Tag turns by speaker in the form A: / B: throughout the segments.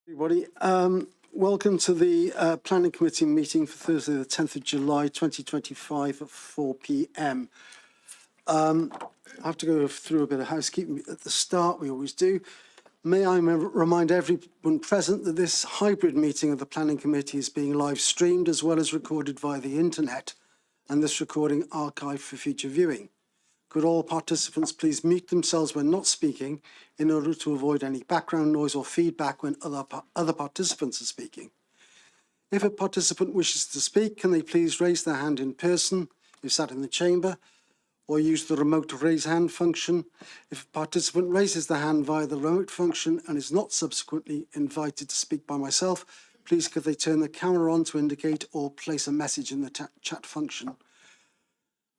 A: Everybody, welcome to the Planning Committee meeting for Thursday the 10th of July 2025 at 4 p.m. I have to go through a bit of housekeeping at the start, we always do. May I remind everyone present that this hybrid meeting of the Planning Committee is being live streamed as well as recorded via the internet, and this recording archived for future viewing. Could all participants please mute themselves when not speaking in order to avoid any background noise or feedback when other participants are speaking. If a participant wishes to speak, can they please raise their hand in person if sat in the chamber, or use the remote raise hand function. If a participant raises their hand via the remote function and is not subsequently invited to speak by myself, please could they turn the camera on to indicate or place a message in the chat function.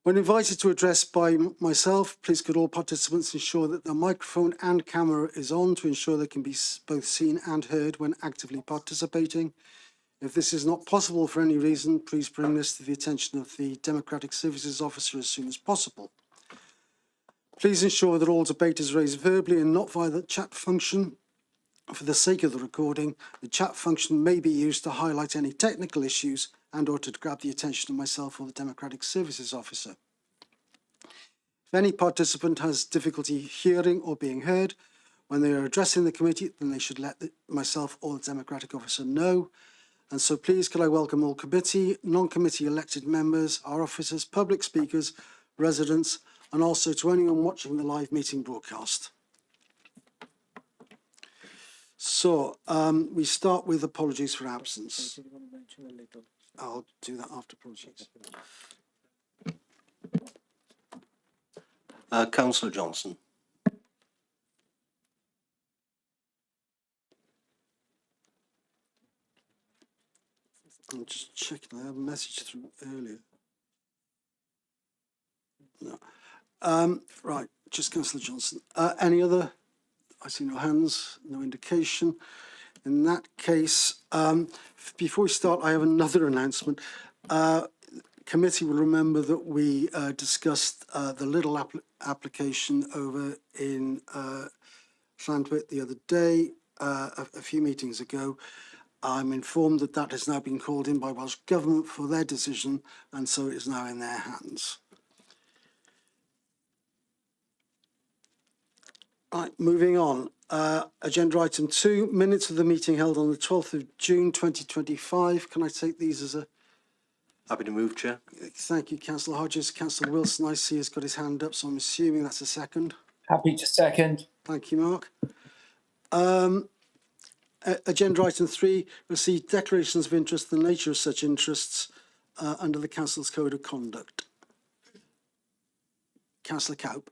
A: When invited to address by myself, please could all participants ensure that the microphone and camera is on to ensure they can be both seen and heard when actively participating. If this is not possible for any reason, please bring this to the attention of the Democratic Services Officer as soon as possible. Please ensure that all debate is raised verbally and not via the chat function. For the sake of the recording, the chat function may be used to highlight any technical issues and or to grab the attention of myself or the Democratic Services Officer. If any participant has difficulty hearing or being heard when they are addressing the committee, then they should let myself or the Democratic Officer know. And so please could I welcome all committee, non-committee elected members, our officers, public speakers, residents, and also to anyone watching the live meeting broadcast. So we start with apologies for absence. I'll do that after apologies.
B: Councillor Johnson.
A: I'm just checking. I have a message through earlier. No. Right, just Councillor Johnson. Any other? I see no hands, no indication. In that case, before we start, I have another announcement. Committee will remember that we discussed the Little application over in Llandwit the other day, a few meetings ago. I'm informed that that has now been called in by Welsh Government for their decision, and so it is now in their hands. Right, moving on. Agenda item 2, minutes of the meeting held on the 12th of June 2025. Can I take these as a...
B: Happy to move, Chair.
A: Thank you, Councillor Hodges. Councillor Wilson, I see, has got his hand up, so I'm assuming that's a second.
C: Happy to second.
A: Thank you, Mark. Agenda item 3, receive declarations of interest, the nature of such interests under the Council's Code of Conduct. Councillor Cowp.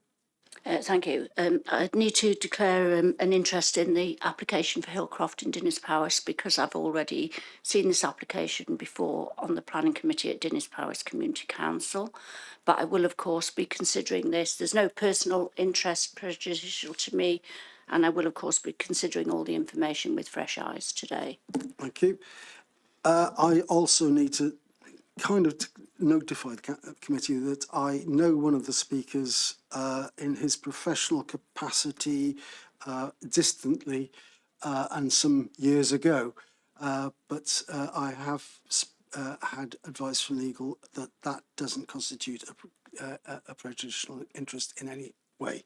D: Thank you. I'd need to declare an interest in the application for Hillcroft in Dinas Powys because I've already seen this application before on the Planning Committee at Dinas Powys Community Council. But I will, of course, be considering this. There's no personal interest prejudicial to me, and I will, of course, be considering all the information with fresh eyes today.
A: Thank you. I also need to kind of notify the committee that I know one of the speakers in his professional capacity distantly and some years ago, but I have had advice from legal that that doesn't constitute a prejudicial interest in any way.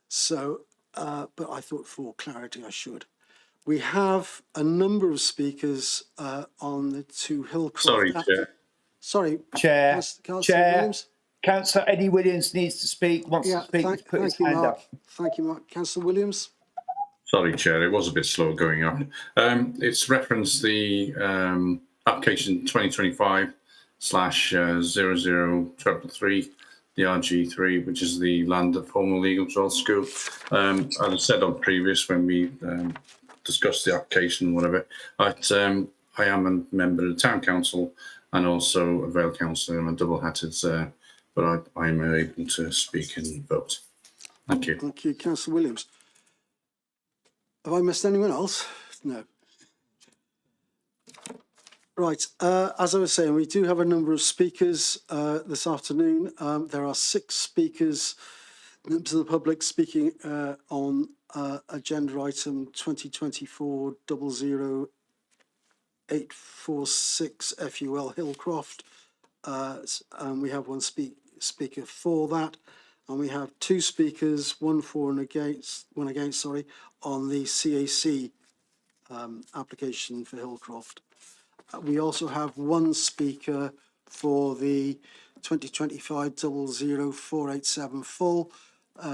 A: So, but I thought for clarity I should. We have a number of speakers on the two Hillcroft.
E: Sorry, Chair.
A: Sorry,
C: Chair.
A: Councillor Williams.
C: Councillor Eddie Williams needs to speak. Wants to speak. Put his hand up.
A: Thank you, Mark. Councillor Williams.
E: Sorry, Chair. It was a bit slow going up. It's referenced the application 2025/0033, the RG3, which is the land of former legal control school. As I said on previous when we discussed the application, whatever, I am a member of the Town Council and also a Vale Councillor. I'm a double-hatted, but I am able to speak and vote. Thank you.
A: Thank you, Councillor Williams. Have I missed anyone else? No. Right, as I was saying, we do have a number of speakers this afternoon. There are 6 speakers, members of the public speaking on agenda item 2024-00846 FUL Hillcroft. And we have one speaker for that. And we have two speakers, one against, on the CAC application for Hillcroft. We also have one speaker for the 2025-00487 full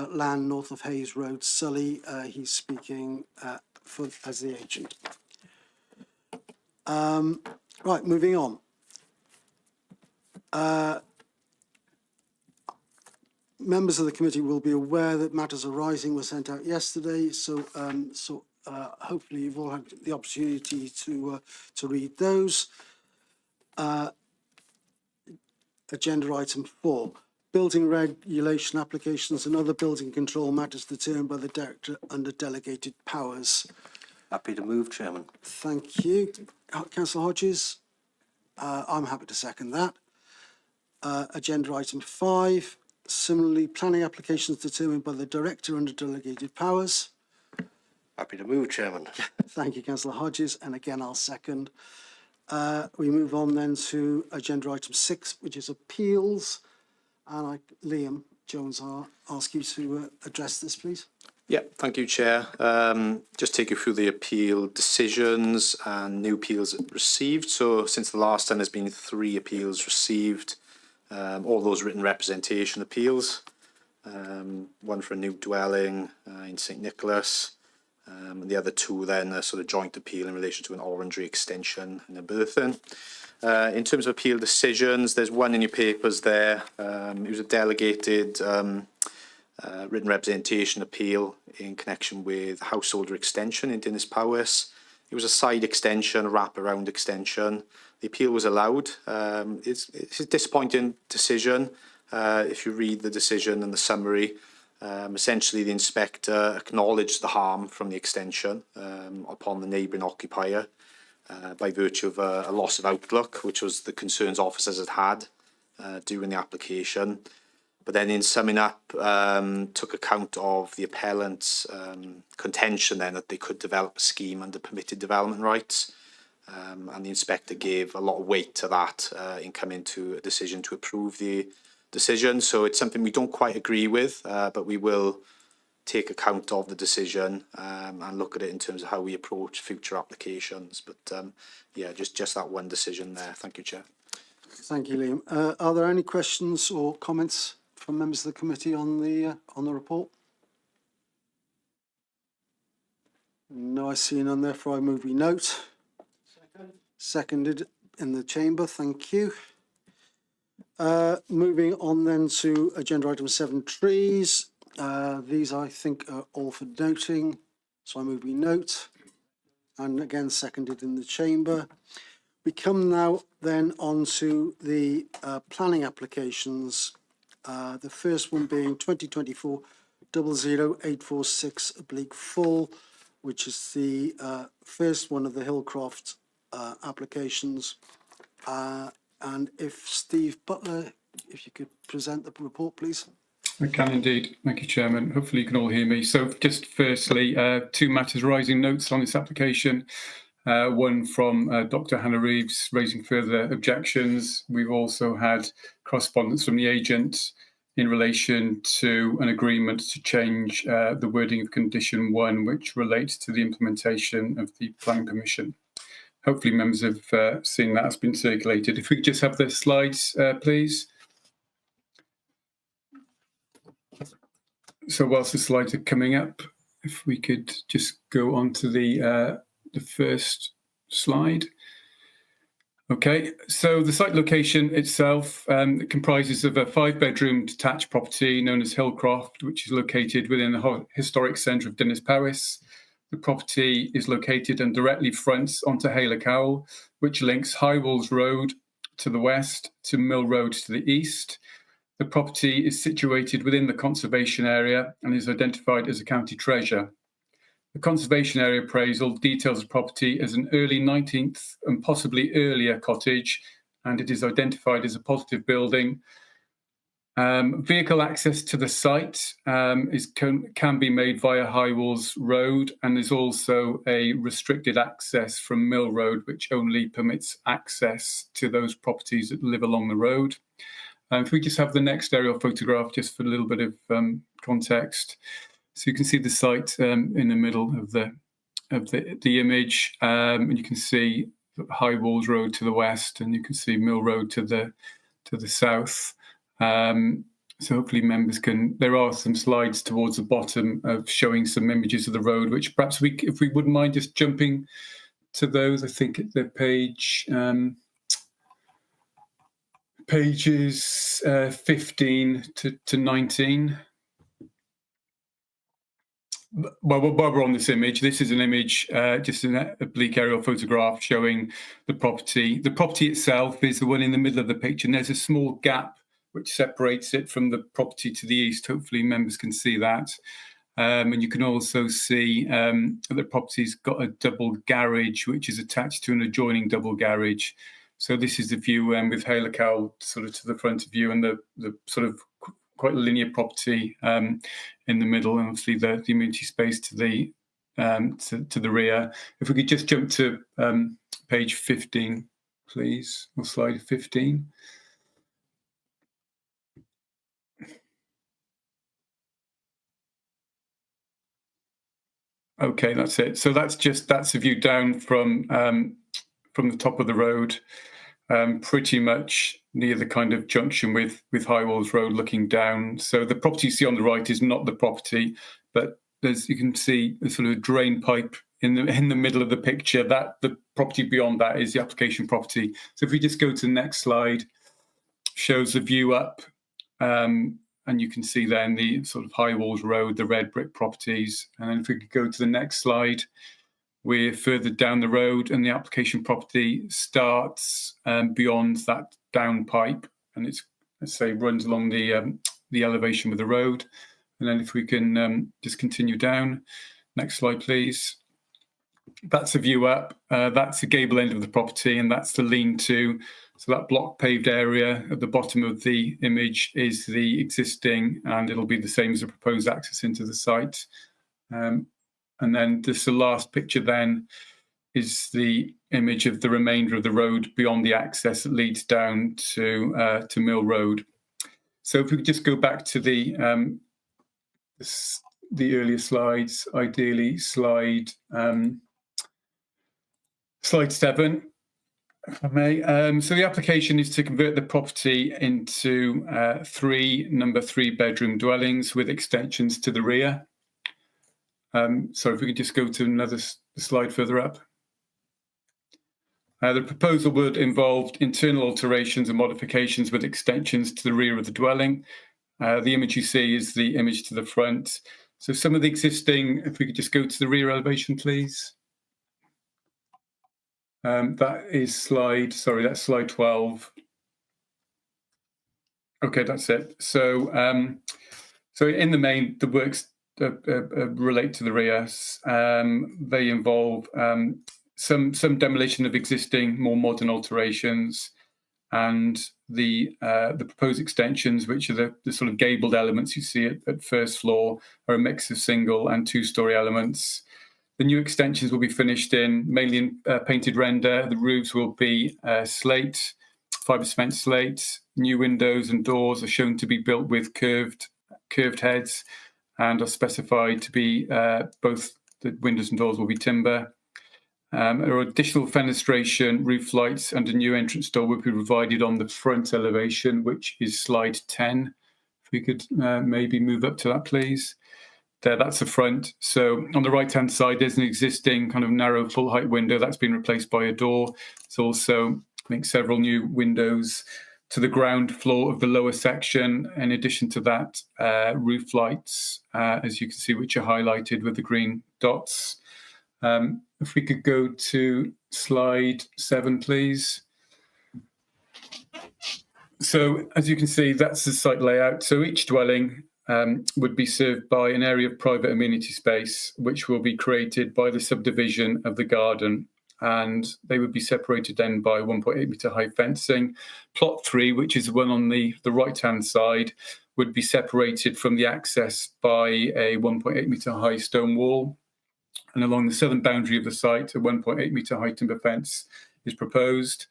A: land north of Hayes Road, Surrey. He's speaking as the agent. Right, moving on. Members of the committee will be aware that matters arising were sent out yesterday, so hopefully you've all had the opportunity to read those. Agenda item 4, building regulation applications and other building control matters determined by the director under delegated powers.
B: Happy to move, Chairman.
A: Thank you. Councillor Hodges? I'm happy to second that. Agenda item 5, similarly, planning applications determined by the director under delegated powers.
B: Happy to move, Chairman.
A: Thank you, Councillor Hodges, and again I'll second. We move on then to agenda item 6, which is appeals. And Liam Jones, I'll ask you to address this, please.
F: Yeah, thank you, Chair. Just take you through the appeal decisions and new appeals received. So since the last time, there's been 3 appeals received, all those written representation appeals. One for a new dwelling in St Nicholas. And the other 2 then a sort of joint appeal in relation to an orangery extension in a Berthen. In terms of appeal decisions, there's one in your papers there. It was a delegated written representation appeal in connection with householder extension in Dinas Powys. It was a side extension, a wraparound extension. The appeal was allowed. It's a disappointing decision. If you read the decision and the summary, essentially the inspector acknowledged the harm from the extension upon the neighbouring occupier by virtue of a loss of outlook, which was the concerns officers had during the application. But then in summing up, took account of the appellant's contention then that they could develop a scheme under permitted development rights. And the inspector gave a lot of weight to that in coming to a decision to approve the decision. So it's something we don't quite agree with, but we will take account of the decision and look at it in terms of how we approach future applications. But yeah, just that one decision there. Thank you, Chair.
A: Thank you, Liam. Are there any questions or comments from members of the committee on the report? No, I see none. Therefore, I move we note. Seconded in the chamber. Thank you. Moving on then to agenda item 7, trees. These I think are all for noting, so I move we note. And again, seconded in the chamber. We come now then on to the planning applications. The first one being 2024-00846 full, which is the first one of the Hillcroft applications. And if Steve Butler, if you could present the report, please.
G: I can indeed. Thank you, Chairman. Hopefully you can all hear me. So just firstly, 2 matters arising notes on this application. One from Dr. Hannah Reeves raising further objections. We've also had correspondence from the agent in relation to an agreement to change the wording of condition 1, which relates to the implementation of the planning permission. Hopefully members have seen that has been circulated. If we could just have the slides, please. So whilst the slides are coming up, if we could just go on to the first slide. Okay, so the site location itself it comprises of a 5-bedroom detached property known as Hillcroft, which is located within the historic centre of Dinas Powys. The property is located and directly fronts onto Hayler Cowell, which links High Walls Road to the west to Mill Road to the east. The property is situated within the conservation area and is identified as a county treasure. The conservation area appraisal details the property as an early 19th and possibly earlier cottage, and it is identified as a positive building Vehicle access to the site can be made via High Walls Road, and there's also a restricted access from Mill Road, which only permits access to those properties that live along the road. If we just have the next aerial photograph, just for a little bit of context, so you can see the site in the middle of the image, and you can see High Walls Road to the west, and you can see Mill Road to the south. So hopefully members can. There are some slides towards the bottom of showing some images of the road, which perhaps if we wouldn't mind just jumping to those. I think the pages 15 to 19. Well, while we're on this image, this is an image, just an oblique aerial photograph showing the property. The property itself is the one in the middle of the picture, and there's a small gap which separates it from the property to the east. Hopefully members can see that. And you can also see the property's got a double garage, which is attached to an adjoining double garage. So this is the view with Halecow sort of to the front of you, and the sort of quite linear property in the middle, and obviously the amenity space to the rear. If we could just jump to page 15, please, or slide 15. Okay, that's it. So that's a view down from the top of the road, pretty much near the kind of junction with High Walls Road, looking down. So the property you see on the right is not the property, but you can see a sort of drain pipe in the middle of the picture. That the property beyond that is the application property. So if we just go to the next slide, shows the view up. And you can see then the sort of High Walls Road, the red brick properties. And then if we could go to the next slide, we're further down the road, and the application property starts beyond that down pipe, and it's, let's say, runs along the elevation with the road. And then if we can just continue down, next slide, please. That's a view up. That's the gable end of the property, and that's the lean-to. So that block paved area at the bottom of the image is the existing, and it'll be the same as the proposed access into the site. And then just the last picture then is the image of the remainder of the road beyond the access that leads down to Mill Road. So if we could just go back to the earlier slides, ideally slide 7. If I may. So the application is to convert the property into 3 3-bedroom dwellings with extensions to the rear. So if we could just go to another slide further up. The proposal would involve internal alterations and modifications with extensions to the rear of the dwelling. The image you see is the image to the front. So some of the existing, if we could just go to the rear elevation, please. That's slide 12. Okay, that's it. So in the main, the works relate to the rear. They involve some demolition of existing, more modern alterations, and the proposed extensions, which are the sort of gabled elements you see at first floor, are a mix of single and 2-story elements. The new extensions will be finished mainly in painted render. The roofs will be slate, fibre cement slate. New windows and doors are shown to be built with curved heads, and are specified to be both the windows and doors will be timber. There are additional fenestration, roof lights, and a new entrance door will be provided on the front elevation, which is slide 10. If we could maybe move up to that, please. There, that's the front. So on the right-hand side, there's an existing kind of narrow full-height window that's been replaced by a door. It's also, I think, several new windows to the ground floor of the lower section. In addition to that, roof lights, as you can see, which are highlighted with the green dots. If we could go to slide 7, please. So as you can see, that's the site layout. So each dwelling would be served by an area of private amenity space, which will be created by the subdivision of the garden. and they would be separated then by 1.8 metre high fencing. Plot 3, which is the one on the right-hand side, would be separated from the access by a 1.8 metre high stone wall. And along the southern boundary of the site, a 1.8 metre high timber fence is proposed.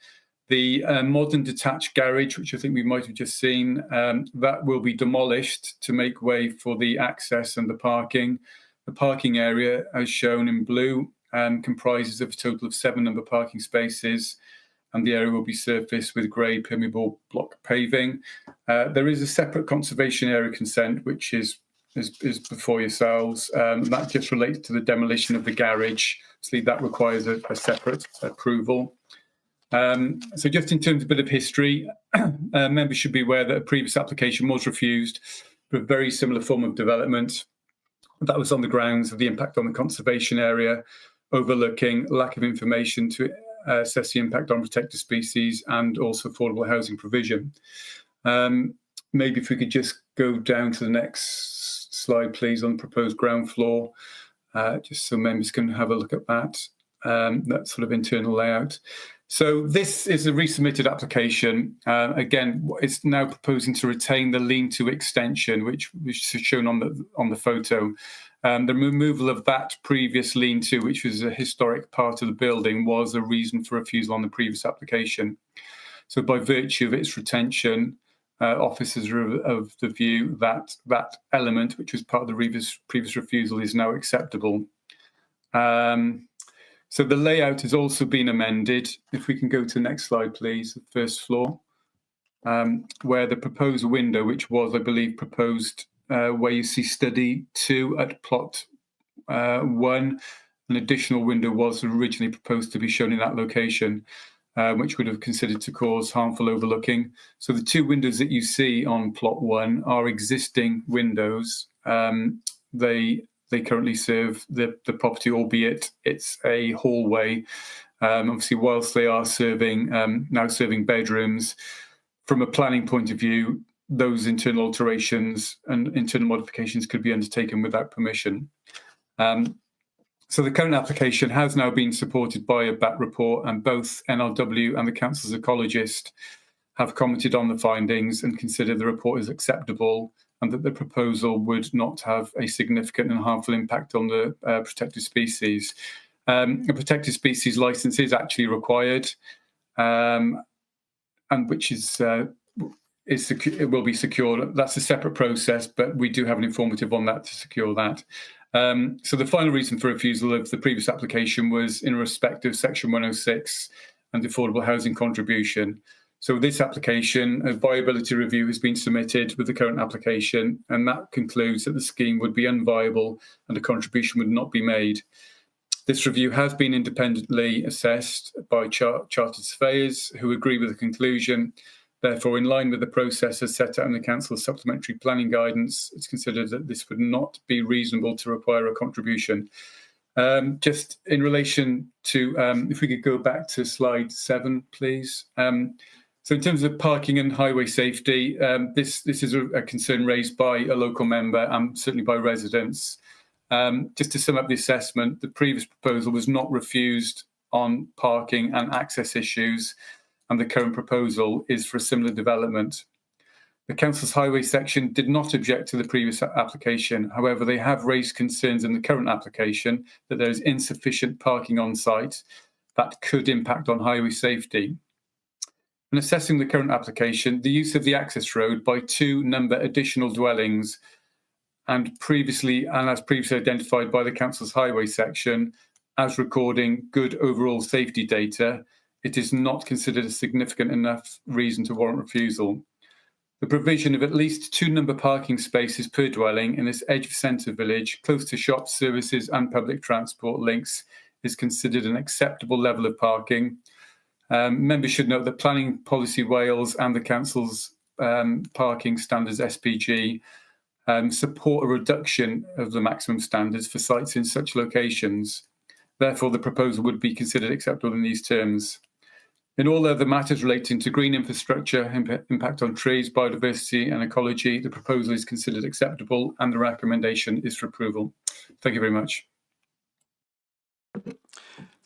G: The modern detached garage, which I think we might have just seen, that will be demolished to make way for the access and the parking. The parking area, as shown in blue, comprises of a total of 7 number parking spaces, and the area will be surfaced with grey permeable block paving. There is a separate conservation area consent, which is before yourselves. That just relates to the demolition of the garage, so that requires a separate approval. So just in terms of a bit of history, members should be aware that a previous application was refused for a very similar form of development. That was on the grounds of the impact on the conservation area, overlooking lack of information to assess the impact on protected species and also affordable housing provision. Maybe if we could just go down to the next slide, please, on the proposed ground floor, just so members can have a look at that, that sort of internal layout. So this is a resubmitted application. Again, it's now proposing to retain the lean-to extension, which is shown on the photo. The removal of that previous lean-to, which was a historic part of the building, was a reason for refusal on the previous application. So by virtue of its retention, officers are of the view that that element, which was part of the previous refusal, is now acceptable. So the layout has also been amended. If we can go to the next slide, please, the first floor, where the proposed window, which was, I believe, proposed where you see study 2 at plot 1, an additional window was originally proposed to be shown in that location, which would have considered to cause harmful overlooking. So the 2 windows that you see on plot 1 are existing windows. They currently serve the property, albeit it's a hallway. Obviously, whilst they are now serving bedrooms, from a planning point of view, those internal alterations and internal modifications could be undertaken without permission. So the current application has now been supported by a BAT report, and both NRW and the council's ecologist have commented on the findings and considered the report as acceptable, and that the proposal would not have a significant and harmful impact on the protected species. A protected species licence is actually required, and which it will be secured. That's a separate process, but we do have an informative on that to secure that. So the final reason for refusal of the previous application was in respect of Section 106 and affordable housing contribution. So this application, a viability review has been submitted with the current application, and that concludes that the scheme would be unviable and a contribution would not be made. This review has been independently assessed by chartered surveyors who agree with the conclusion. Therefore, in line with the process as set out in the Council's supplementary planning guidance, it's considered that this would not be reasonable to require a contribution. Just in relation to, if we could go back to slide 7, please. So in terms of parking and highway safety, this is a concern raised by a local member and certainly by residents. Just to sum up the assessment, the previous proposal was not refused on parking and access issues, and the current proposal is for a similar development. The council's highway section did not object to the previous application. However, they have raised concerns in the current application that there is insufficient parking on site that could impact on highway safety. In assessing the current application, the use of the access road by 2 number additional dwellings and as previously identified by the council's highway section as recording good overall safety data, it is not considered a significant enough reason to warrant refusal. The provision of at least 2 number parking spaces per dwelling in this edge of centre village, close to shops, services and public transport links, is considered an acceptable level of parking. Members should note that Planning Policy Wales and the Council's Parking Standards SPG support a reduction of the maximum standards for sites in such locations. Therefore, the proposal would be considered acceptable in these terms. In all other matters relating to green infrastructure, impact on trees, biodiversity and ecology, the proposal is considered acceptable and the recommendation is for approval. Thank you very much.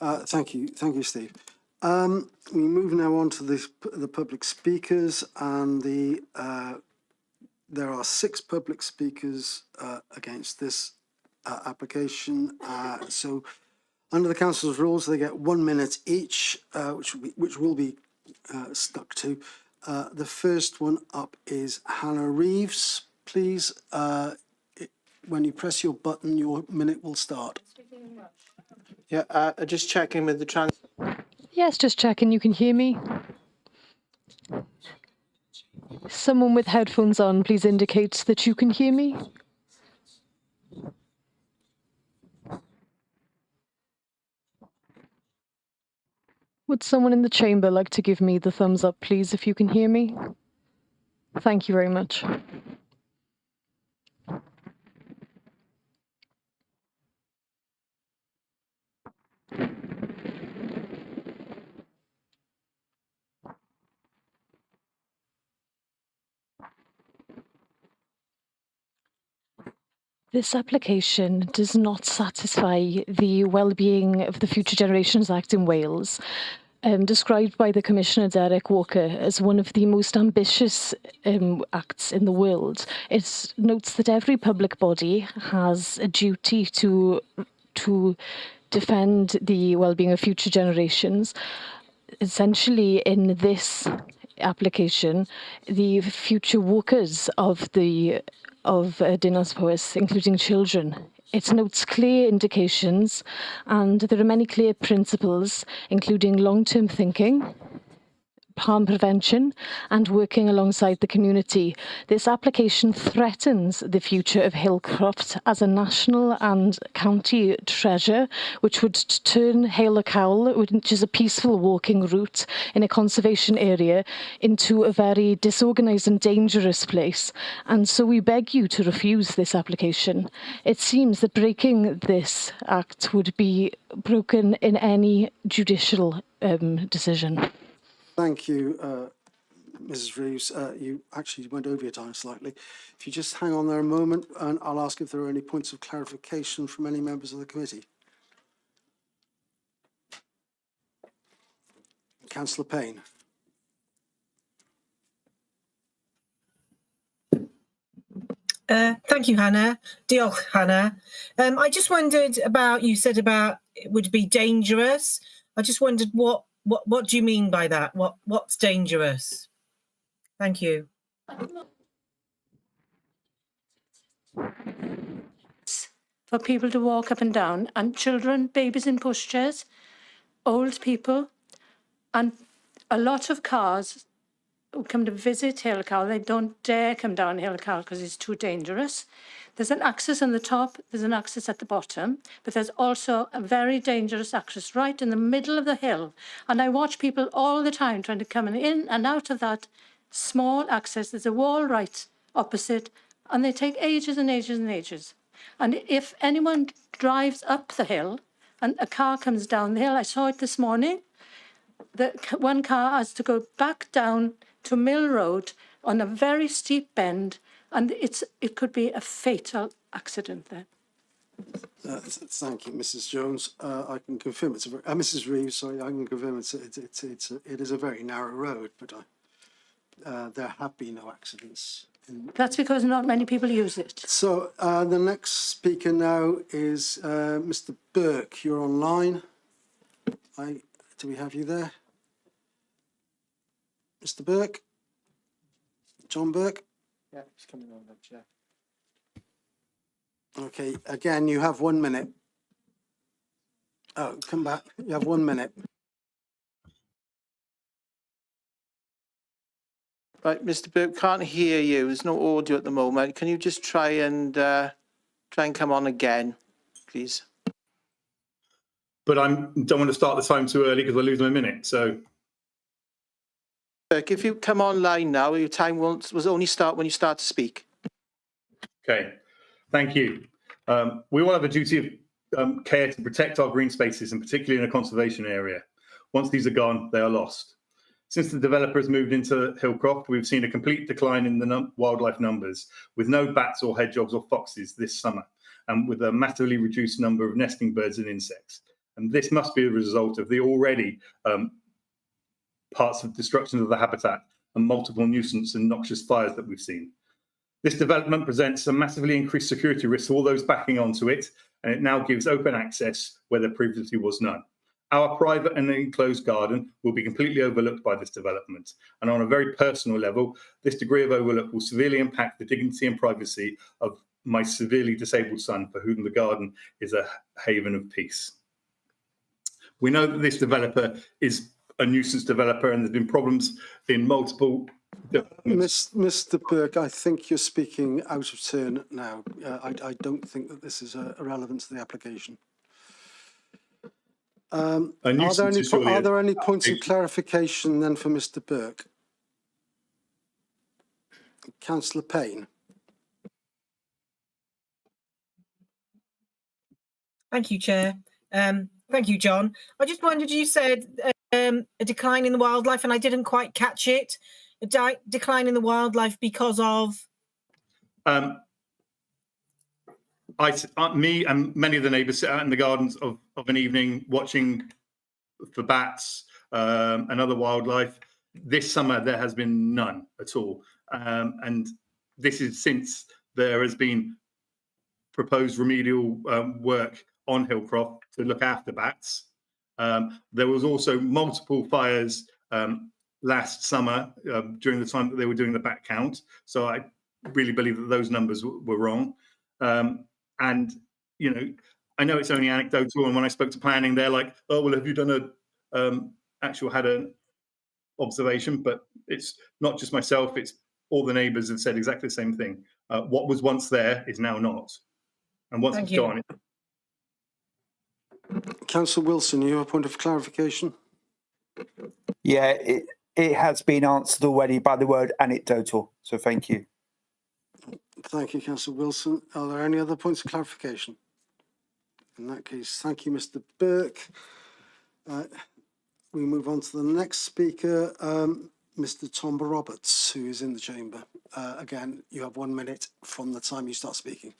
A: Thank you, Steve. We move now on to the public speakers, and there are 6 public speakers against this application. So, under the council's rules, they get 1 minute each, which will be stuck to. The first one up is Hannah Reeves. Please, when you press your button, your minute will start.
F: Yeah, just checking with the
H: Yes, just checking you can hear me. Someone with headphones on, please indicate that you can hear me. Would someone in the chamber like to give me the thumbs up, please, if you can hear me? Thank you very much. This application does not satisfy the Wellbeing of the Future Generations Act in Wales, described by the Commissioner Derek Walker as one of the most ambitious acts in the world. It notes that every public body has a duty to defend the well-being of future generations. Essentially, in this application, the future workers of Dinas Powys, including children. It notes clear indications, and there are many clear principles, including long-term thinking, harm prevention, and working alongside the community. This application threatens the future of Hillcroft as a national and county treasure, which would turn Hale Cowl, which is a peaceful walking route in a conservation area, into a very disorganised and dangerous place. And so we beg you to refuse this application. It seems that breaking this act would be broken in any judicial decision.
A: Thank you, Mrs. Reeves. You actually went over your time slightly. If you just hang on there a moment, and I'll ask if there are any points of clarification from any members of the committee. Councillor Payne.
I: Thank you, Hannah. Diolch, Hannah. I just wondered about, you said about it would be dangerous. I just wondered what do you mean by that? What's dangerous? Thank you.
J: For people to walk up and down, and children, babies in pushchairs, old people, and a lot of cars who come to visit Hale Cowl. They don't dare come down Hale Cowl because it's too dangerous. There's an access on the top, there's an access at the bottom, but there's also a very dangerous access right in the middle of the hill. And I watch people all the time trying to come in and out of that small access. There's a wall right opposite, and they take ages and ages and ages. And if anyone drives up the hill and a car comes down the hill, I saw it this morning, one car has to go back down to Mill Road on a very steep bend, and it could be a fatal accident there.
A: Thank you, Mrs. Jones. I can confirm it's a very, Mrs. Reeves. Sorry, I can confirm it is a very narrow road, but there have been no accidents.
J: That's because not many people use it.
A: So the next speaker now is Mr. Burke. You're online. Do we have you there? Mr. Burke? John Burke?
F: Yeah, it's coming on the chair.
A: Okay, again, you have 1 minute. Oh, come back. You have 1 minute.
K: Right, Mr. Burke, can't hear you. There's no audio at the moment. Can you just try and come on again, please?
L: But I don't want to start the time too early because I lose my minute. So,
K: Burke, if you come online now, your time will only start when you start to speak.
L: okay, thank you. We all have a duty of care to protect our green spaces, and particularly in a conservation area. Once these are gone, they are lost. Since the developer has moved into Hillcroft, we've seen a complete decline in the wildlife numbers, with no bats or hedgehogs or foxes this summer, and with a massively reduced number of nesting birds and insects. And this must be a result of the already parts of destruction of the habitat and multiple nuisance and noxious fires that we've seen. This development presents a massively increased security risk to all those backing onto it, and it now gives open access where there previously was none. Our private and enclosed garden will be completely overlooked by this development. And on a very personal level, this degree of overlook will severely impact the dignity and privacy of my severely disabled son, for whom the garden is a haven of peace. We know that this developer is a nuisance developer, and there's been problems in multiple developments.
A: Mr. Burke, I think you're speaking out of turn now. I don't think that this is relevant to the application. Are there any points of clarification then for Mr. Burke? Councillor Payne.
I: Thank you, Chair. Thank you, John. I just wondered, you said a decline in the wildlife, and I didn't quite catch it. A decline in the wildlife because of?
L: Me and many of the neighbours sit out in the gardens of an evening watching for bats and other wildlife. This summer there has been none at all, and this is since there has been proposed remedial work on Hillcroft to look after bats. There was also multiple fires last summer during the time that they were doing the bat count, so I really believe that those numbers were wrong. And, you know, I know it's only anecdotal, and when I spoke to planning, they're like, oh, well, have you done had an observation? But it's not just myself, it's all the neighbours have said exactly the same thing. What was once there is now not. And once it's gone.
A: Councillor Wilson, you have a point of clarification?
C: Yeah, it has been answered already by the word anecdotal, so thank you.
A: Thank you, Councillor Wilson. Are there any other points of clarification? In that case, thank you, Mr. Burke. We move on to the next speaker, Mr. Tom Roberts, who is in the chamber. Again, you have 1 minute from the time you start speaking.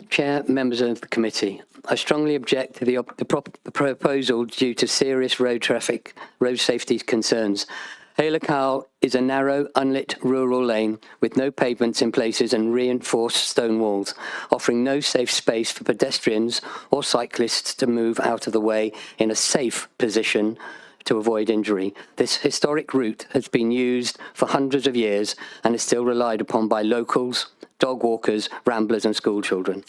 M: Chair, members of the committee, I strongly object to the proposal due to serious road safety concerns. Hale Cow is a narrow, unlit rural lane with no pavements in places and reinforced stone walls, offering no safe space for pedestrians or cyclists to move out of the way in a safe position to avoid injury. This historic route has been used for hundreds of years and is still relied upon by locals, dog walkers, ramblers and school children.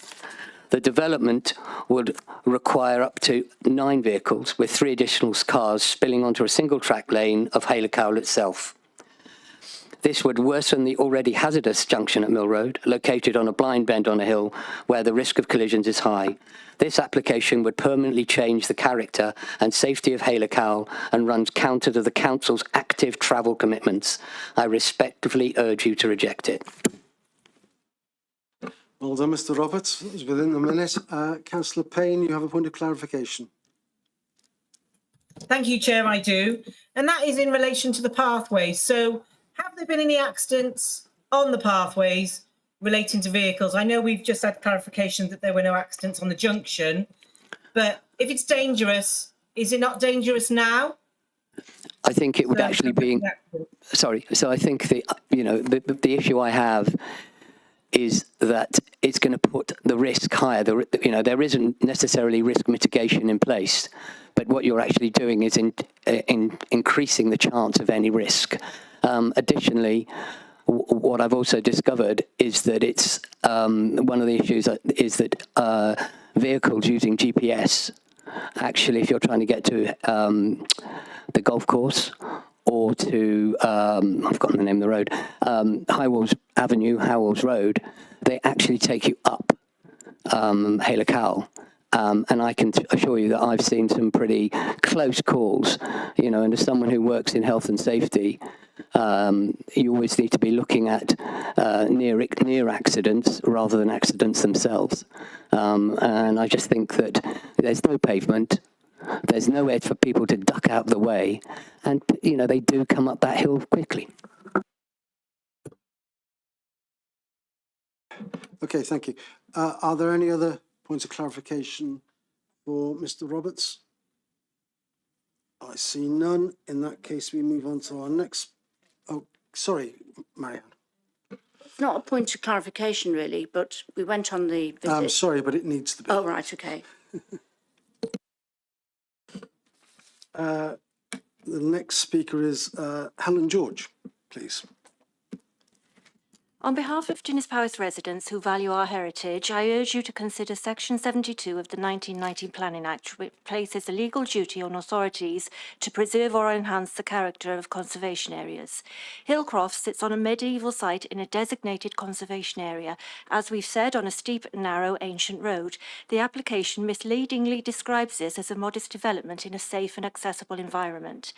M: The development would require up to 9 vehicles with 3 additional cars spilling onto a single track lane of Hale Cowle itself. This would worsen the already hazardous junction at Mill Road, located on a blind bend on a hill where the risk of collisions is high. This application would permanently change the character and safety of Hale Cowle and runs counter to the council's active travel commitments. I respectfully urge you to reject it.
A: Well done, Mr. Roberts. It was within the minute. Councillor Payne, you have a point of clarification.
I: Thank you, Chair, I do. And that is in relation to the pathways. So have there been any accidents on the pathways relating to vehicles? I know we've just had clarification that there were no accidents on the junction, but if it's dangerous, is it not dangerous now?
M: I think it would actually be, sorry, so I think the issue I have is that it's going to put the risk higher. There isn't necessarily risk mitigation in place, but what you're actually doing is increasing the chance of any risk. Additionally, what I've also discovered is that it's one of the issues is that vehicles using GPS, actually, if you're trying to get to the golf course or to, I've forgotten the name of the road, High Avenue, Howells Road, they actually take you up Hale Cowle. And I can assure you that I've seen some pretty close calls, and as someone who works in health and safety, you always need to be looking at near accidents rather than accidents themselves. And I just think that there's no pavement, there's nowhere for people to duck out of the way, and they do come up that hill quickly.
A: Okay, thank you. Are there any other points of clarification for Mr. Roberts? I see none. In that case, we move on to our next. Oh, sorry, Marianne.
D: It's not a point of clarification, really, but we went on the visit.
A: I'm sorry, but it needs to be.
D: Oh, right, okay.
A: The next speaker is Helen George, please.
N: On behalf of Dinas Powys residents who value our heritage, I urge you to consider Section 72 of the 1990 Planning Act, which places a legal duty on authorities to preserve or enhance the character of conservation areas. Hillcroft sits on a medieval site in a designated conservation area, as we've said, on a steep, narrow, ancient road. The application misleadingly describes this as a modest development in a safe and accessible environment.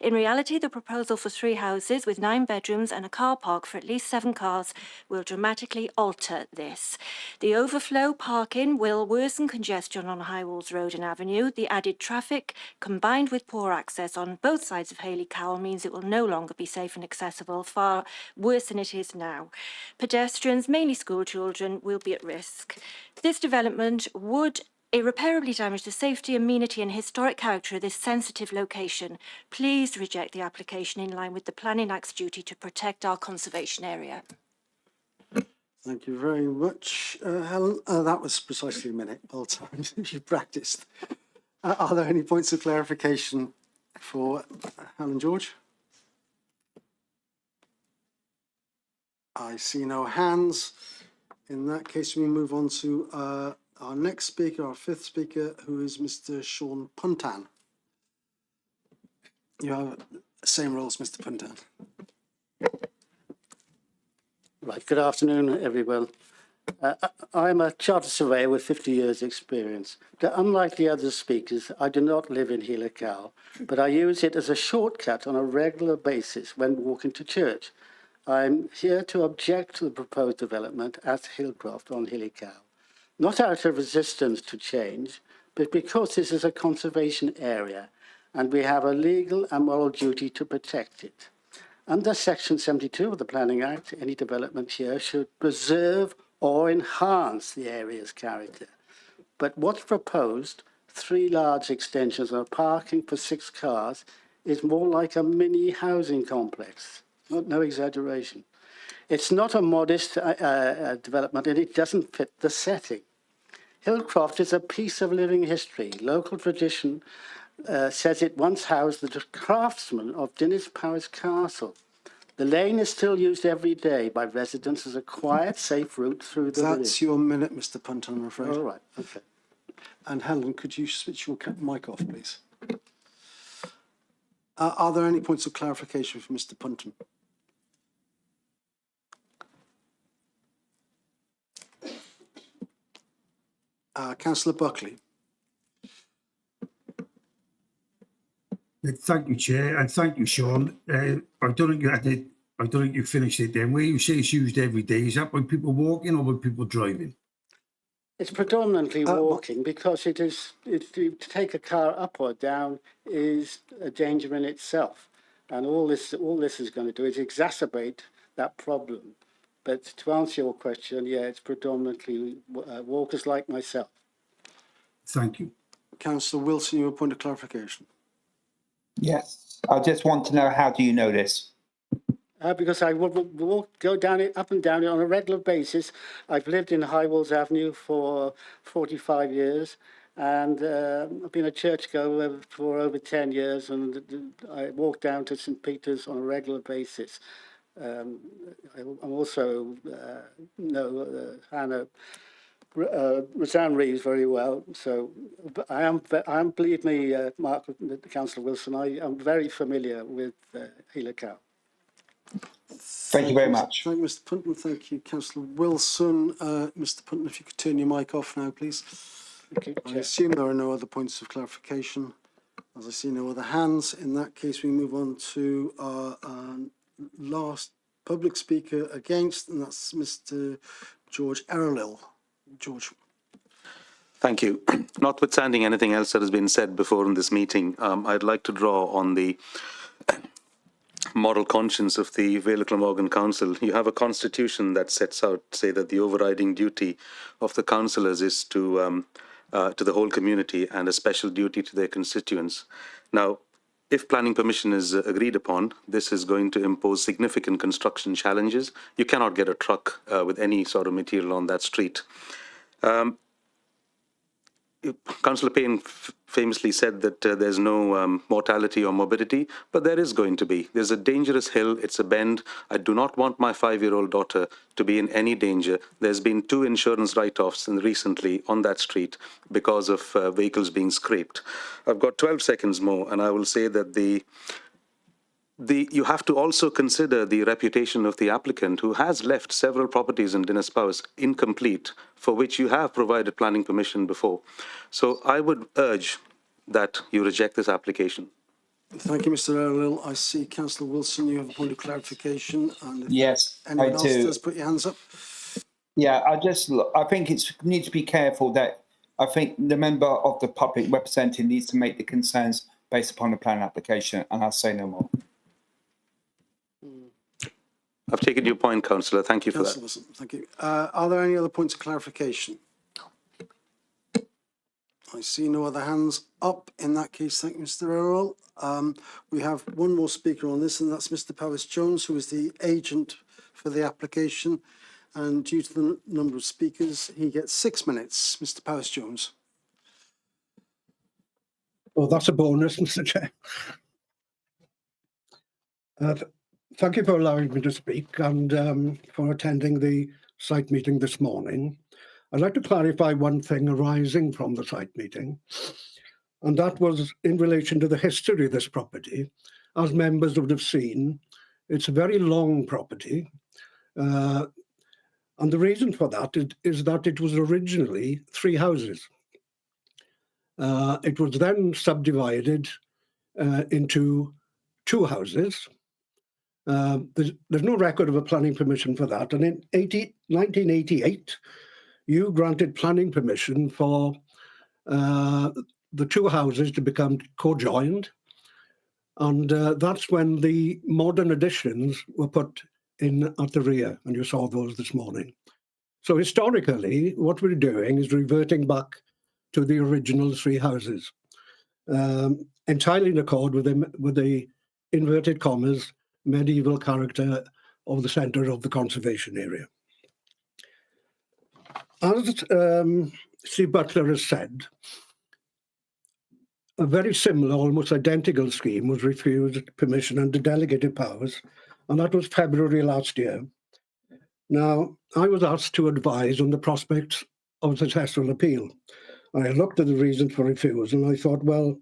N: In reality, the proposal for 3 houses with 9 bedrooms and a car park for at least 7 cars will dramatically alter this. The overflow parking will worsen congestion on High Walls Road and Avenue. The added traffic, combined with poor access on both sides of Hayley Cowell, means it will no longer be safe and accessible, far worse than it is now. Pedestrians, mainly school children, will be at risk. This development would irreparably damage the safety, amenity and historic character of this sensitive location. Please reject the application in line with the Planning Act's duty to protect our conservation area.
A: Thank you very much, Helen. That was precisely a minute. Well timed. You practiced. Are there any points of clarification for Helen George? I see no hands. In that case, we move on to our next speaker, our 5th speaker, who is Mr. Sean Puntan. You have the same role as Mr. Puntan.
O: Right, good afternoon, everyone. I'm a chartered surveyor with 50 years' experience. Unlike the other speakers, I do not live in Hillcow, but I use it as a shortcut on a regular basis when walking to church. I'm here to object to the proposed development at Hillcroft on Hillcow, not out of resistance to change, but because this is a conservation area and we have a legal and moral duty to protect it. Under Section 72 of the Planning Act, any development here should preserve or enhance the area's character. But what's proposed, 3 large extensions and a parking for 6 cars, is more like a mini housing complex. No exaggeration. It's not a modest development and it doesn't fit the setting. Hillcroft is a piece of living history. Local tradition says it once housed the craftsmen of Dinas Powys Castle. The lane is still used every day by residents as a quiet, safe route through the village.
A: That's your minute, Mr. Puntan, I'm afraid.
O: All right, okay.
A: And Helen, could you switch your mic off, please? Are there any points of clarification for Mr. Puntan? Councillor Buckley.
P: Thank you, Chair, and thank you, Sean. I don't think you had it. I don't think you finished it then. Where you say it's used every day, is that by people walking or by people driving?
O: It's predominantly walking because to take a car up or down is a danger in itself, and all this is going to do is exacerbate that problem. But to answer your question, yeah, it's predominantly walkers like myself.
P: Thank you.
A: Councillor Wilson, your point of clarification.
C: Yes, I just want to know, how do you know this?
O: Because I will go down it, up and down it on a regular basis. I've lived in High Walls Avenue for 45 years, and I've been a churchgoer for over 10 years, and I walk down to St. Peter's on a regular basis. I'm also know Hannah Roseanne Reeves very well, so I am believe me, Mark, Councillor Wilson, I am very familiar with Hillcow.
C: Thank you very much.
A: Thank you, Mr. Puntan. Thank you, Councillor Wilson. Mr. Puntan, if you could turn your mic off now, please.
O: Okay,
A: I assume there are no other points of clarification. As I see no other hands, in that case, we move on to our last public speaker against, and that's Mr. George Errolil. George.
Q: Thank you. Notwithstanding anything else that has been said before in this meeting, I'd like to draw on the moral conscience of the Vale Glamorgan Council. You have a constitution that sets out, say, that the overriding duty of the councillors is to the whole community and a special duty to their constituents. Now, if planning permission is agreed upon, this is going to impose significant construction challenges. You cannot get a truck with any sort of material on that street. Councillor Payne famously said that there's no mortality or morbidity, but there is going to be. There's a dangerous hill, it's a bend. I do not want my 5-year-old daughter to be in any danger. There's been 2 insurance write-offs recently on that street because of vehicles being scraped. I've got 12 seconds more, and I will say that you have to also consider the reputation of the applicant, who has left several properties in Dinas Powys incomplete, for which you have provided planning permission before. So I would urge that you reject this application.
A: Thank you, Mr. Earl. I see Councillor Wilson, you have a point of clarification. And if
C: yes,
A: anyone
C: I
A: else
C: do.
A: does, put your hands up.
C: Yeah, I think it's need to be careful that I think the member of the public representing needs to make the concerns based upon the plan application, and I'll say no more.
Q: I've taken your point, Councillor. Thank you for that.
A: Wilson, thank you. Are there any other points of clarification? I see no other hands up. In that case, thank you, Mr. Earl. We have one more speaker on this, and that's Mr. Powys-Jones, who is the agent for the application. And due to the number of speakers, he gets 6 minutes. Mr. Powys-Jones.
R: Oh, that's a bonus, Mr. Chair. Thank you for allowing me to speak and for attending the site meeting this morning. I'd like to clarify one thing arising from the site meeting, and that was in relation to the history of this property. As members would have seen, it's a very long property, and the reason for that is that it was originally 3 houses. It was then subdivided into 2 houses. There's no record of a planning permission for that. And in 1988, you granted planning permission for the 2 houses to become co-joined. And that's when the modern additions were put in at the rear, and you saw those this morning. So historically, what we're doing is reverting back to the original 3 houses, entirely in accord with the inverted commas medieval character of the centre of the conservation area. As Steve Butler has said, a very similar, almost identical scheme was refused permission under delegated powers, and that was February last year. Now, I was asked to advise on the prospects of successful appeal. I looked at the reasons for refusal, and I thought, well,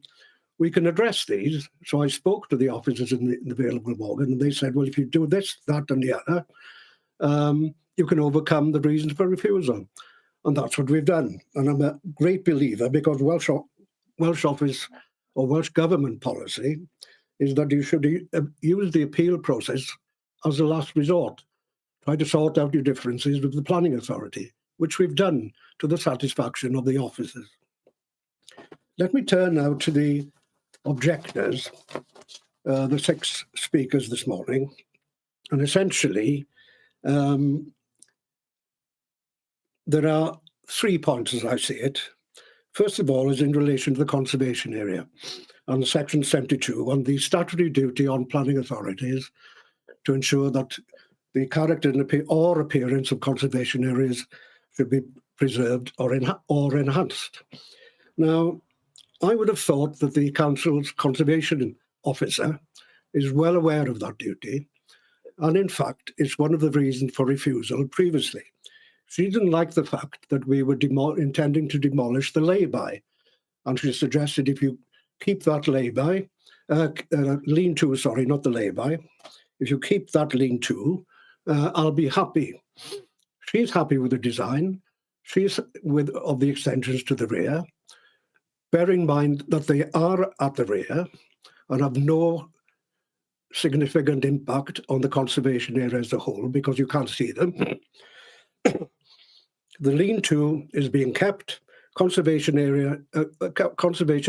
R: we can address these. So I spoke to the officers in the Vale of Glamorgan, and they said, well, if you do this, that, and the other, you can overcome the reasons for refusal. And that's what we've done. And I'm a great believer, because Welsh Office or Welsh Government policy is that you should use the appeal process as a last resort. Try to sort out your differences with the planning authority, which we've done to the satisfaction of the officers. Let me turn now to the objectors, the 6 speakers this morning. And essentially, there are 3 points as I see it. First of all is in relation to the conservation area and Section 72 on the statutory duty on planning authorities to ensure that the character or appearance of conservation areas should be preserved or enhanced. Now, I would have thought that the council's conservation officer is well aware of that duty, and in fact, it's one of the reasons for refusal previously. She didn't like the fact that we were intending to demolish the lay-by, and she suggested if you keep that lay-by, lean-to, sorry, not the lay-by, if you keep that lean-to, I'll be happy. She's happy with the design. She's of the extensions to the rear. Bear in mind that they are at the rear and have no significant impact on the conservation area as a whole because you can't see them. The lean-to is being kept. Conservation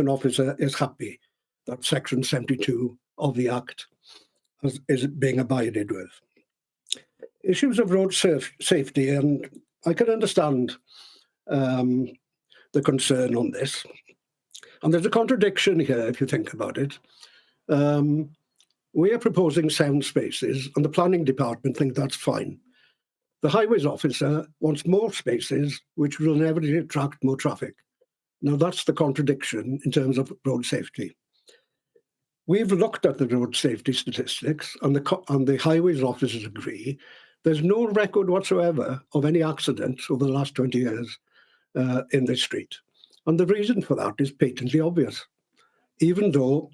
R: officer is happy. That's Section 72 of the Act. is being abided with. Issues of road safety, and I can understand the concern on this. And there's a contradiction here, if you think about it. We are proposing 7 spaces, and the planning department think that's fine. The highways officer wants more spaces, which will inevitably attract more traffic. Now, that's the contradiction in terms of road safety. We've looked at the road safety statistics, and the highways officers agree there's no record whatsoever of any accidents over the last 20 years in this street. And the reason for that is patently obvious. Even though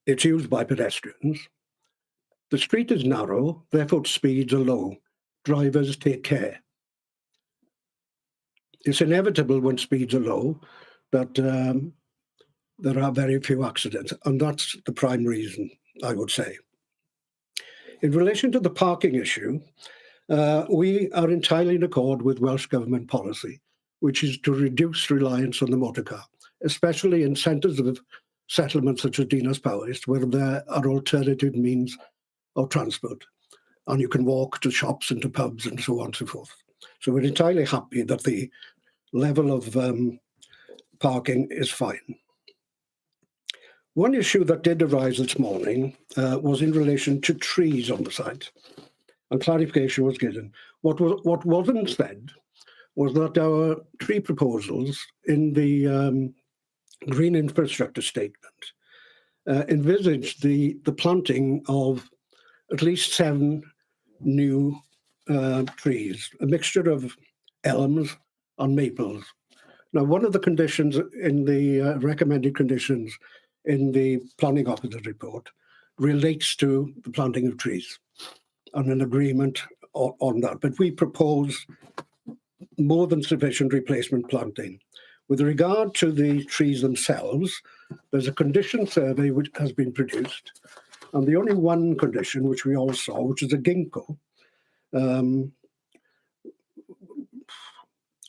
R: it's used by pedestrians, the street is narrow, therefore speeds are low. Drivers take care. It's inevitable when speeds are low that there are very few accidents, and that's the prime reason, I would say. In relation to the parking issue, we are entirely in accord with Welsh Government policy, which is to reduce reliance on the motor car, especially in centres of settlement such as Dinas Powys, where there are alternative means of transport, and you can walk to shops and to pubs and so on and so forth. So we're entirely happy that the level of parking is fine. One issue that did arise this morning was in relation to trees on the site, and clarification was given. What wasn't said was that our tree proposals in the Green Infrastructure Statement envisaged the planting of at least 7 new trees, a mixture of elms and maples. Now, one of the conditions in the recommended conditions in the planning officer's report relates to the planting of trees and an agreement on that. But we propose more than sufficient replacement planting. With regard to the trees themselves, there's a condition survey which has been produced, and the only one condition which we all saw, which is a ginkgo,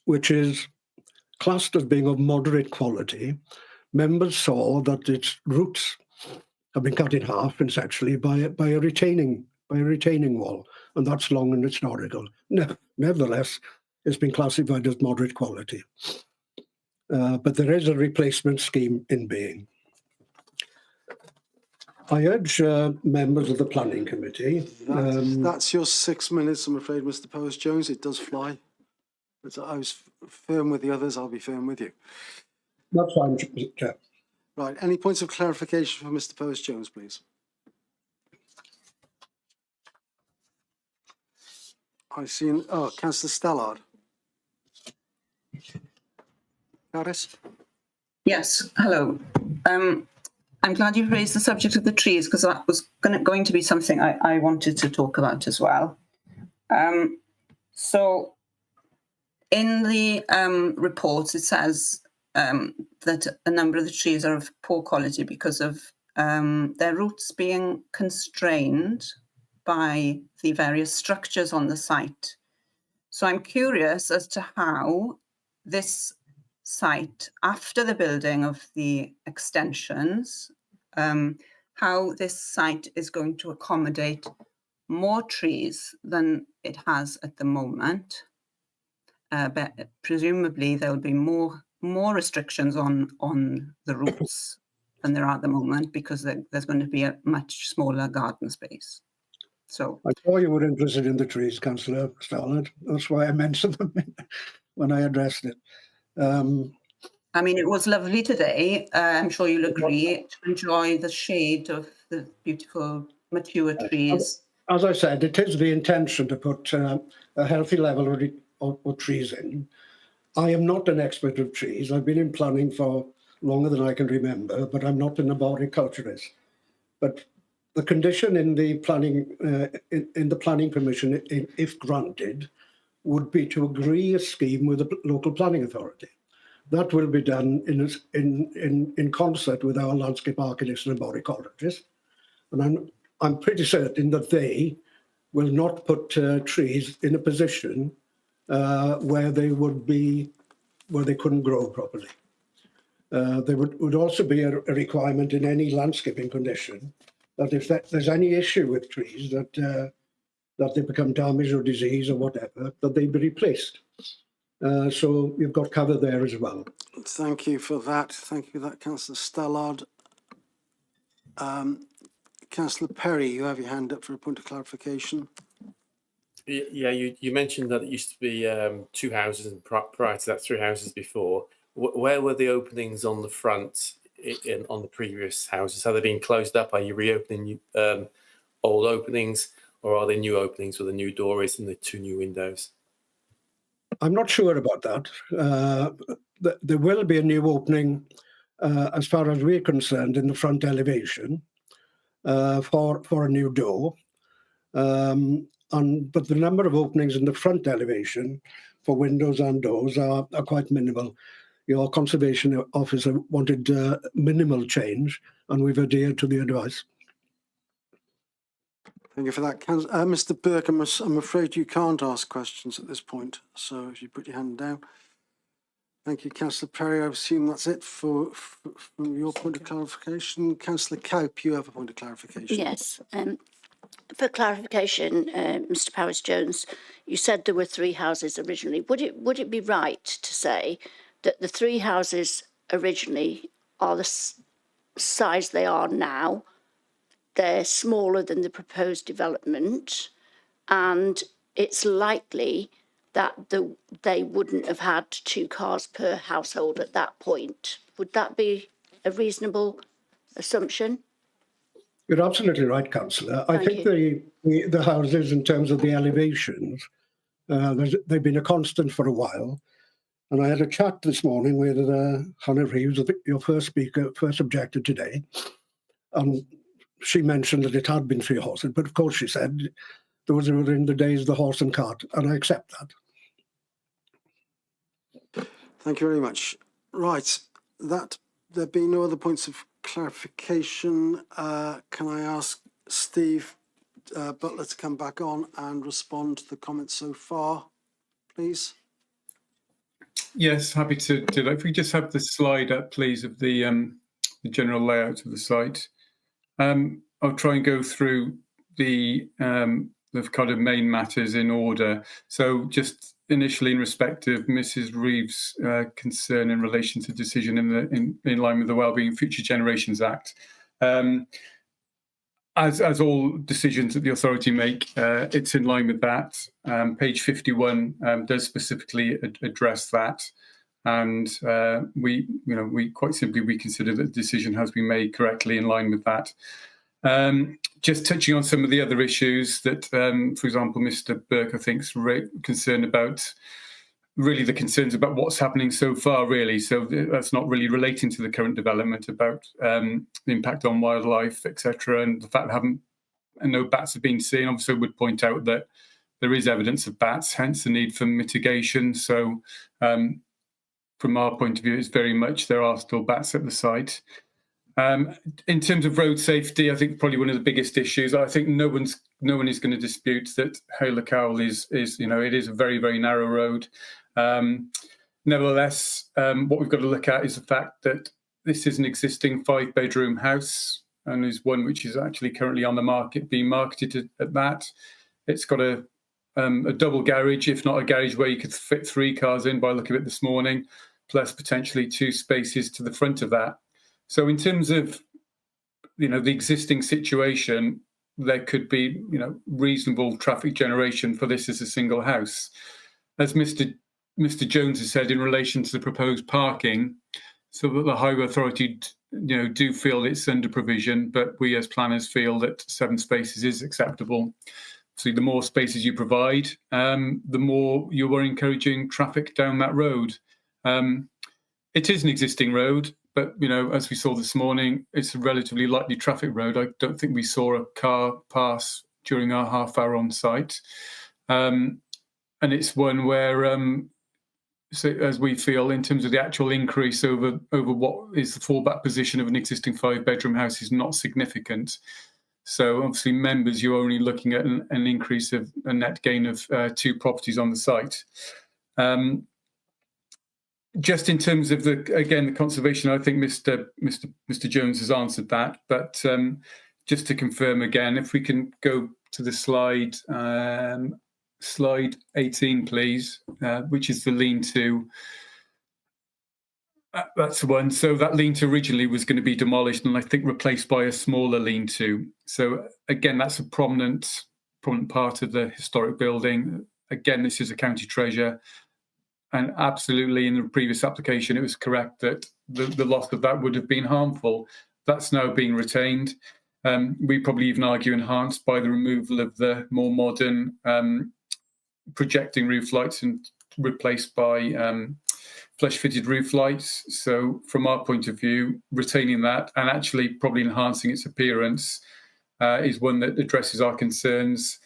R: which is classed as being of moderate quality. Members saw that its roots have been cut in half, essentially, by a retaining wall, and that's long and historical. Nevertheless, it's been classified as moderate quality. But there is a replacement scheme in being. I urge members of the planning committee.
A: That's your 6 minutes, I'm afraid, Mr. Powys-Jones. It does fly. But I was firm with the others. I'll be firm with you.
R: That's fine, Chair.
A: Right. Any points of clarification for Mr. Powys-Jones, please? I've seen. Oh, Councillor Stallard. Caris?
S: Yes, hello. I'm glad you've raised the subject of the trees, because that was going to be something I wanted to talk about as well. So in the reports, it says that a number of the trees are of poor quality because of their roots being constrained by the various structures on the site. So I'm curious as to how this site, after the building of the extensions, how this site is going to accommodate more trees than it has at the moment. But presumably there will be more restrictions on the roots than there are at the moment, because there's going to be a much smaller garden space. So
R: I saw you were interested in the trees, Councillor Stallard. That's why I mentioned them when I addressed it.
S: I mean, it was lovely today. I'm sure you'll agree, to enjoy the shade of the beautiful mature trees.
R: As I said, it is the intention to put a healthy level of trees in. I am not an expert of trees. I've been in planning for longer than I can remember, but I'm not an arboriculturist. But the condition in the planning in the planning permission, if granted, would be to agree a scheme with the local planning authority. That will be done in concert with our landscape architects and arboriculturists, and I'm pretty certain that they will not put trees in a position where they couldn't grow properly. There would also be a requirement in any landscaping condition that if there's any issue with trees that they become damaged or diseased or whatever, that they be replaced. So you've got cover there as well.
A: Thank you for that. Thank you for that, Councillor Stallard. Councillor Perry, you have your hand up for a point of clarification.
T: Yeah, you mentioned that it used to be 2 houses, and prior to that, 3 houses before. Where were the openings on the front on the previous houses? Have they been closed up? Are you reopening old openings, or are they new openings with the new doors and the 2 new windows?
R: I'm not sure about that. There will be a new opening, as far as we're concerned, in the front elevation for a new door. But the number of openings in the front elevation for windows and doors are quite minimal. Your conservation officer wanted minimal change, and we've adhered to the advice.
A: Thank you for that. Mr. Burke, I'm afraid you can't ask questions at this point, so if you put your hand down. Thank you, Councillor Perry. I assume that's it from your point of clarification. Councillor Cowpe, you have a point of clarification.
D: Yes. For clarification, Mr. Powys-Jones, you said there were 3 houses originally. Would it be right to say that the 3 houses originally are the size they are now? They're smaller than the proposed development, and it's likely that they wouldn't have had 2 cars per household at that point. Would that be a reasonable assumption?
R: You're absolutely right, Councillor. I think the houses, in terms of the elevations, they've been a constant for a while. And I had a chat this morning with Hannah Reeves, your first speaker, first objector today. And she mentioned that it had been 3 horses, but of course she said those were in the days of the horse and cart, and I accept that.
A: Thank you very much. Right, there being no other points of clarification, can I ask Steve Butler to come back on and respond to the comments so far, please?
G: Yes, happy to do that. If we just have the slide up, please, of the general layout of the site. I'll try and go through the kind of main matters in order. So just initially in respect of Mrs. Reeves' concern in relation to decision in line with the Wellbeing and Future Generations Act. As all decisions that the authority make, it's in line with that. Page 51 does specifically address that. And we quite simply, we consider that the decision has been made correctly in line with that. Just touching on some of the other issues that, for example, Mr. Burke, I think, is concerned about, really the concerns about what's happening so far, really. So that's not really relating to the current development about the impact on wildlife, etc., and the fact that no bats have been seen. Obviously, I would point out that there is evidence of bats, hence the need for mitigation. So from our point of view, it's very much there are still bats at the site. In terms of road safety, I think probably one of the biggest issues. I think no one is going to dispute that Haylor Cowell is it is a very, very narrow road. Nevertheless, what we've got to look at is the fact that this is an existing 5-bedroom house and is one which is actually currently on the market, being marketed at that. It's got a double garage, if not a garage where you could fit 3 cars in by looking at it this morning, plus potentially 2 spaces to the front of that. So in terms of, the existing situation, there could be, reasonable traffic generation for this as a single house. As Mr. Jones has said in relation to the proposed parking, so that the Highway Authority, do feel it's under provision, but we as planners feel that 7 spaces is acceptable. So the more spaces you provide, the more you are encouraging traffic down that road. It is an existing road, but, as we saw this morning, it's a relatively lightly traffic road. I don't think we saw a car pass during our half hour on site. And it's one where, so as we feel, in terms of the actual increase over what is the fallback position of an existing 5-bedroom house is not significant. So obviously, members, you're only looking at an increase of a net gain of 2 properties on the site. Just in terms of the conservation, I think Mr. Jones has answered that. But just to confirm again, if we can go to the slide, slide 18, please, which is the lean-to. That's the one. So that lean-to originally was going to be demolished and I think replaced by a smaller lean-to. So again, that's a prominent part of the historic building. Again, this is a county treasure. And absolutely, in the previous application, it was correct that the loss of that would have been harmful. That's now being retained. We probably even argue enhanced by the removal of the more modern projecting roof lights and replaced by flush-fitted roof lights. So from our point of view, retaining that and actually probably enhancing its appearance is one that addresses our concerns.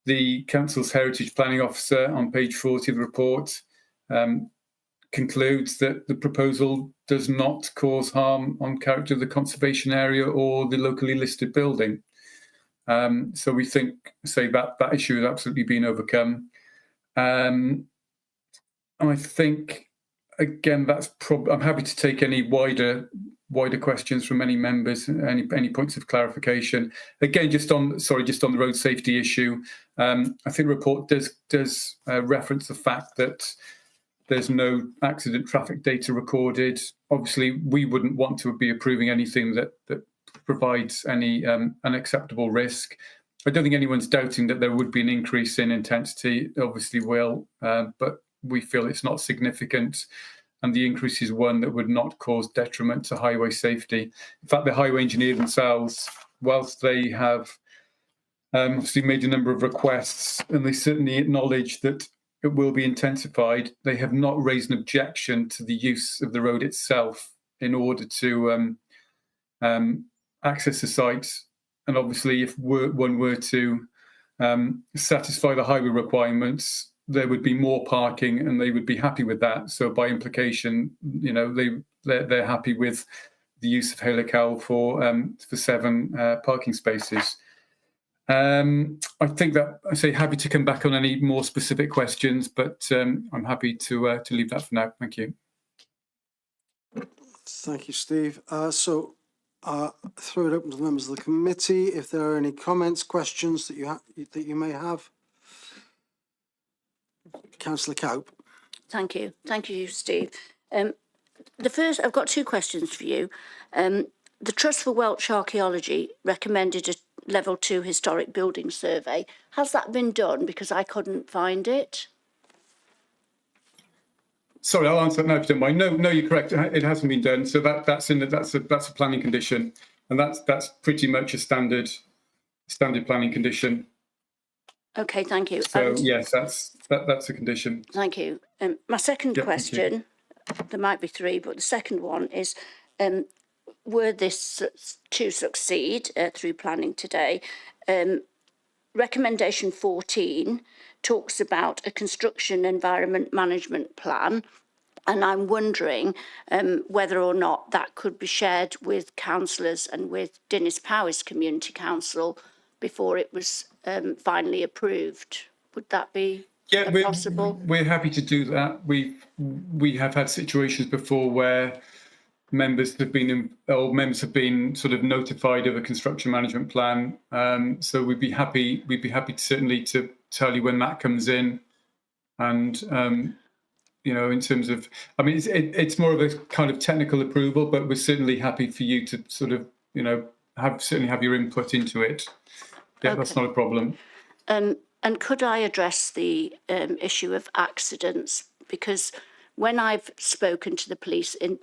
G: The Council's Heritage Planning Officer on page 40 of the report concludes that the proposal does not cause harm on character of the conservation area or the locally listed building. So we think, that issue has absolutely been overcome. And I think, again, I'm happy to take any wider questions from any members, any points of clarification. Again, just on the road safety issue, I think the report does reference the fact that there's no accident traffic data recorded. Obviously, we wouldn't want to be approving anything that provides any unacceptable risk. I don't think anyone's doubting that there would be an increase in intensity. Obviously will, but we feel it's not significant. And the increase is one that would not cause detriment to highway safety. In fact, the highway engineer themselves, whilst they have obviously made a number of requests, and they certainly acknowledge that it will be intensified, they have not raised an objection to the use of the road itself in order to access the site. And obviously, if one were to satisfy the highway requirements, there would be more parking, and they would be happy with that. So by implication, they're happy with the use of Helical for 7 parking spaces. I think that happy to come back on any more specific questions, but I'm happy to leave that for now. Thank you.
A: Thank you, Steve. So throw it open to the members of the committee if there are any comments, questions that you may have. Councillor Cowpe.
D: Thank you, Steve. The first, I've got 2 questions for you. The Trust for Welsh Archaeology recommended a level 2 historic building survey. Has that been done? Because I couldn't find it.
G: Sorry, I'll answer that now if you don't mind. No, you're correct. It hasn't been done. So that's a planning condition, and that's pretty much a standard planning condition.
D: Okay, thank you.
G: So yes, that's a condition.
D: Thank you. My second question, there might be 3, but the second one is, were this to succeed through planning today, recommendation 14 talks about a construction environment management plan, and I'm wondering whether or not that could be shared with councillors and with Dinas Powys Community Council before it was finally approved. Would that be possible?
G: We're happy to do that. We have had situations before where members have been sort of notified of a construction management plan. So we'd be happy certainly to tell you when that comes in, and in terms of, it's more of a kind of technical approval, but we're certainly happy for you to sort of have your input into it. Yeah, okay. That's not a problem.
D: And could I address the issue of accidents? Because when I've spoken to the police in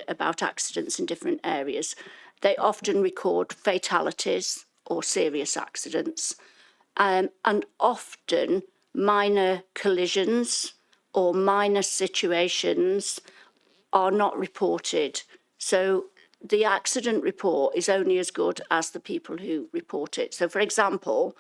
D: about accidents in different areas, they often record fatalities or serious accidents, and often minor collisions or minor situations are not reported. So the accident report is only as good as the people who report it. So, for example,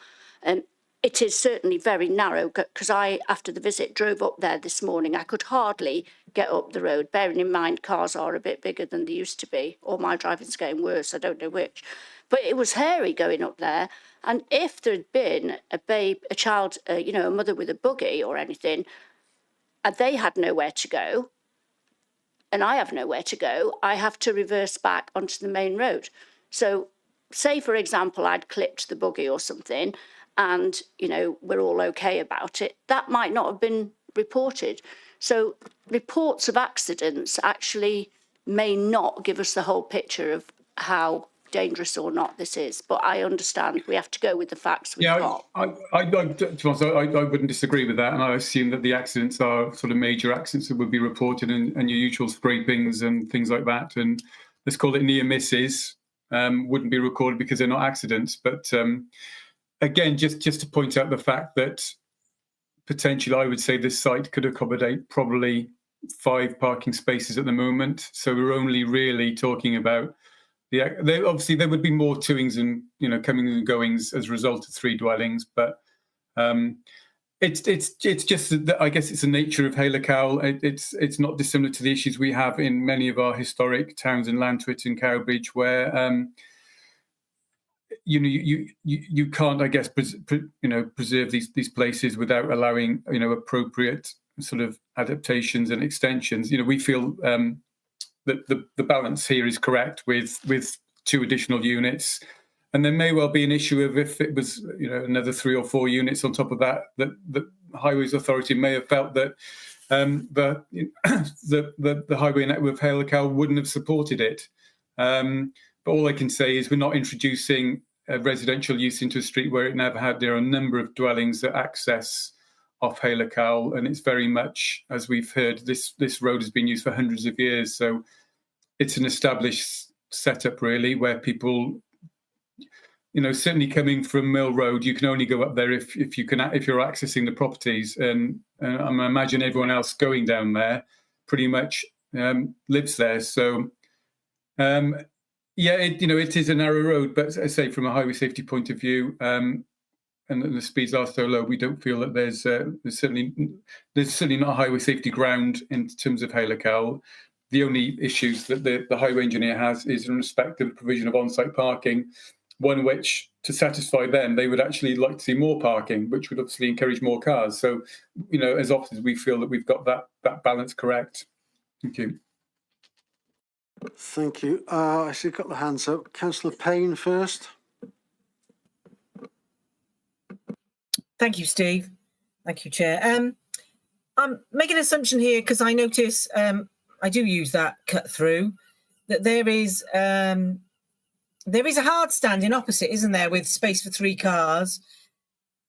D: it is certainly very narrow, because I, after the visit, drove up there this morning. I could hardly get up the road, bearing in mind cars are a bit bigger than they used to be, or my driving's getting worse, I don't know which. But it was hairy going up there. And if there had been a child, a mother with a buggy or anything, and they had nowhere to go, and I have nowhere to go, I have to reverse back onto the main road. So say, for example, I'd clipped the buggy or something and, you know, we're all okay about it, that might not have been reported. So reports of accidents actually may not give us the whole picture of how dangerous or not this is. But I understand we have to go with the facts we've got.
G: I wouldn't disagree with that, and I assume that the accidents are sort of major accidents that would be reported, and your usual scrapings and things like that, and let's call it near misses, wouldn't be recorded because they're not accidents. But again, just to point out the fact that potentially I would say this site could accommodate probably 5 parking spaces at the moment. So we're only really talking about obviously there would be more toings and, you know, coming and goings as a result of 3 dwellings, but it's just that I guess it's the nature of Hale Cowl. It's not dissimilar to the issues we have in many of our historic towns in Lantwit and Cowbridge, where you know you can't, I guess, preserve these places without allowing, you know, appropriate sort of adaptations and extensions. You know, we feel that the balance here is correct with 2 additional units, and there may well be an issue of if it was, you know, another 3 or 4 units on top of that, that the Highways Authority may have felt that the highway network of Hale Cowl wouldn't have supported it. But all I can say is we're not introducing residential use into a street where it never had. There are a number of dwellings that access off Hale Cowl, and it's very much, as we've heard, this road has been used for hundreds of years. So it's an established setup, really, where people, you know, certainly coming from Mill Road, you can only go up there if you're accessing the properties, and I imagine everyone else going down there pretty much lives there. So. Yeah, it is a narrow road, but as I say, from a highway safety point of view, and the speeds are so low, we don't feel that there's certainly not a highway safety ground in terms of Hale Cowl. The only issues that the highway engineer has is in respect to the provision of on-site parking, one which, to satisfy them, they would actually like to see more parking, which would obviously encourage more cars. So, you know, as often as we feel that we've got that balance correct. Thank you.
A: Thank you. I see a couple of hands up. Councillor Payne first.
I: Thank you, Steve. Thank you, Chair. I'm making an assumption here because I notice I do use that cut through, that there is a hard standing opposite, isn't there, with space for 3 cars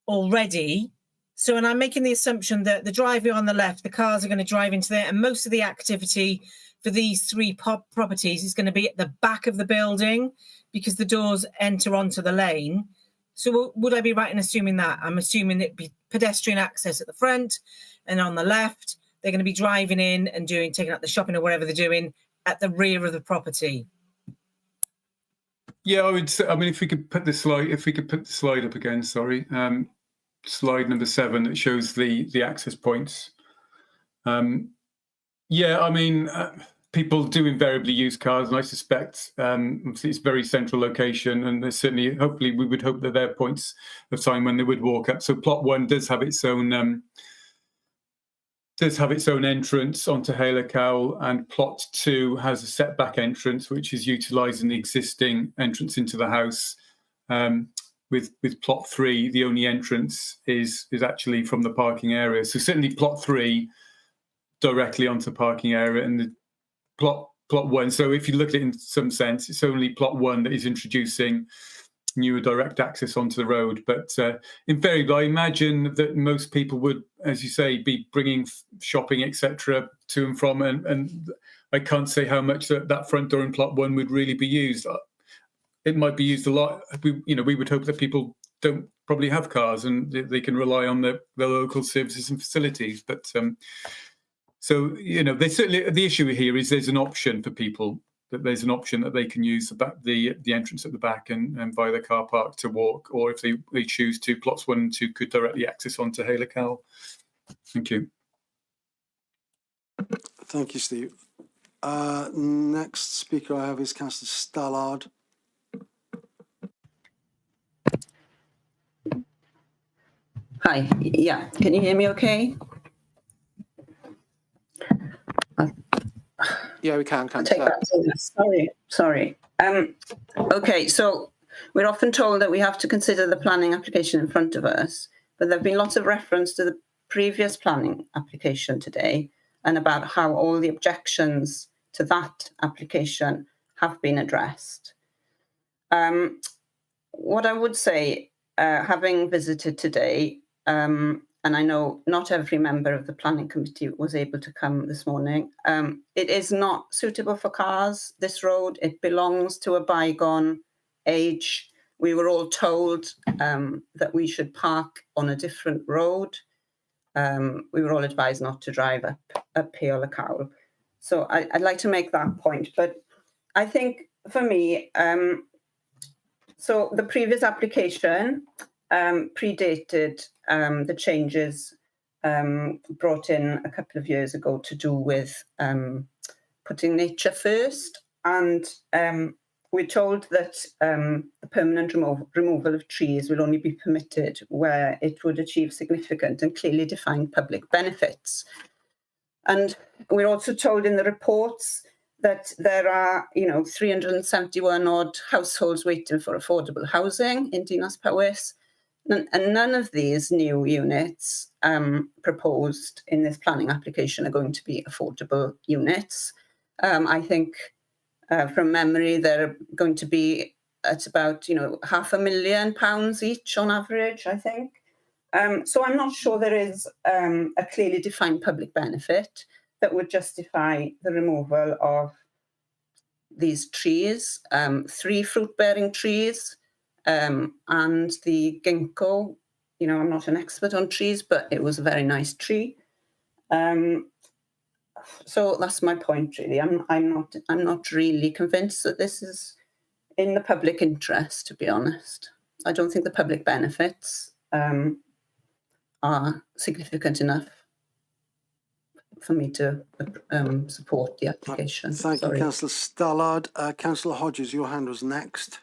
I: already. So, and I'm making the assumption that the driveway on the left, the cars are going to drive into there, and most of the activity for these 3 properties is going to be at the back of the building because the doors enter onto the lane. So would I be right in assuming that? I'm assuming it'd be pedestrian access at the front, and on the left, they're going to be driving in and taking out the shopping or whatever they're doing at the rear of the property.
G: Yeah, I would say, I mean, if we could put the slide up again, sorry. Slide number 7 that shows the access points. Yeah, I mean, people do invariably use cars, and I suspect obviously it's a very central location, and there's certainly, hopefully, we would hope that there are points of time when they would walk up. So plot 1 does have its own entrance onto Hale Cowl, and plot 2 has a setback entrance, which is utilising the existing entrance into the house. With plot 3, the only entrance is actually from the parking area. So certainly plot 3 directly onto parking area, and the plot 1. So if you look at it in some sense, it's only plot 1 that is introducing newer direct access onto the road. But invariably, I imagine that most people would, as you say, be bringing shopping, etc., to and from, and I can't say how much that front door in plot 1 would really be used. It might be used a lot. We would hope that people don't probably have cars and they can rely on the local services and facilities. But so, you know, certainly the issue here is there's an option for people, that there's an option that they can use the entrance at the back and via the car park to walk, or if they choose to, plots 1 and 2 could directly access onto Hale Cowl. Thank you.
A: Thank you, Steve. Next speaker I have is Councillor Stallard.
S: Hi, yeah, can you hear me okay?
K: Yeah, we can.
S: Sorry. Okay, so We're often told that we have to consider the planning application in front of us, but there have been lots of reference to the previous planning application today and about how all the objections to that application have been addressed. What I would say, having visited today, and I know not every member of the planning committee was able to come this morning, it is not suitable for cars, this road. It belongs to a bygone age. We were all told that we should park on a different road. We were all advised not to drive up Peol Cowl. So I'd like to make that point. But I think for me, so the previous application predated the changes brought in a couple of years ago to do with putting nature first. And we're told that the permanent removal of trees will only be permitted where it would achieve significant and clearly defined public benefits. And we're also told in the reports that there are, 371 odd households waiting for affordable housing in Dinas Powys. And none of these new units proposed in this planning application are going to be affordable units. I think from memory, they're going to be at about, £500,000 each on average, I think. So I'm not sure there is a clearly defined public benefit that would justify the removal of these trees, 3 fruit-bearing trees, and the ginkgo. I'm not an expert on trees, but it was a very nice tree. So that's my point, really. I'm not really convinced that this is in the public interest, to be honest. I don't think the public benefits are significant enough for me to support the application.
B: Thank you, Councillor Stallard. Councillor Hodges, your hand was next.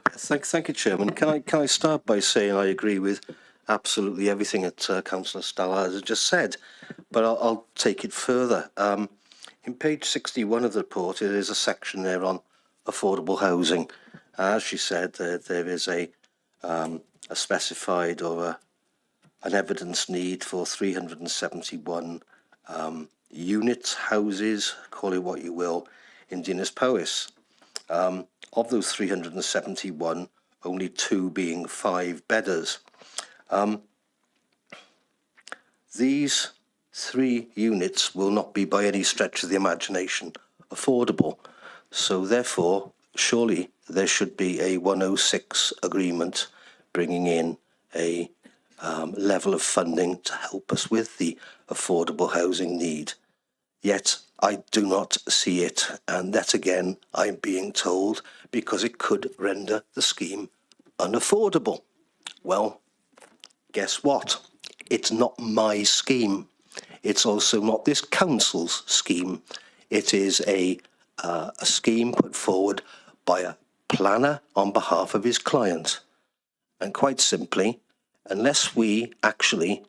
B: Thank you, Chairman. Can I start by saying I agree with absolutely everything that Councillor Stallard has just said, but I'll take it further. In page 61 of the report, there is a section there on affordable housing. As she said, there is a specified or an evidence need for 371 units, houses, call it what you will, in Dinas Powys. Of those 371, only 2 being 5-bedders. These 3 units will not be by any stretch of the imagination affordable. So therefore, surely there should be a 106 agreement bringing in a level of funding to help us with the affordable housing need. Yet I do not see it, and that again I'm being told because it could render the scheme unaffordable. Well, guess what? It's not my scheme. It's also not this council's scheme. It is a scheme put forward by a planner on behalf of his client. And quite simply, unless we actually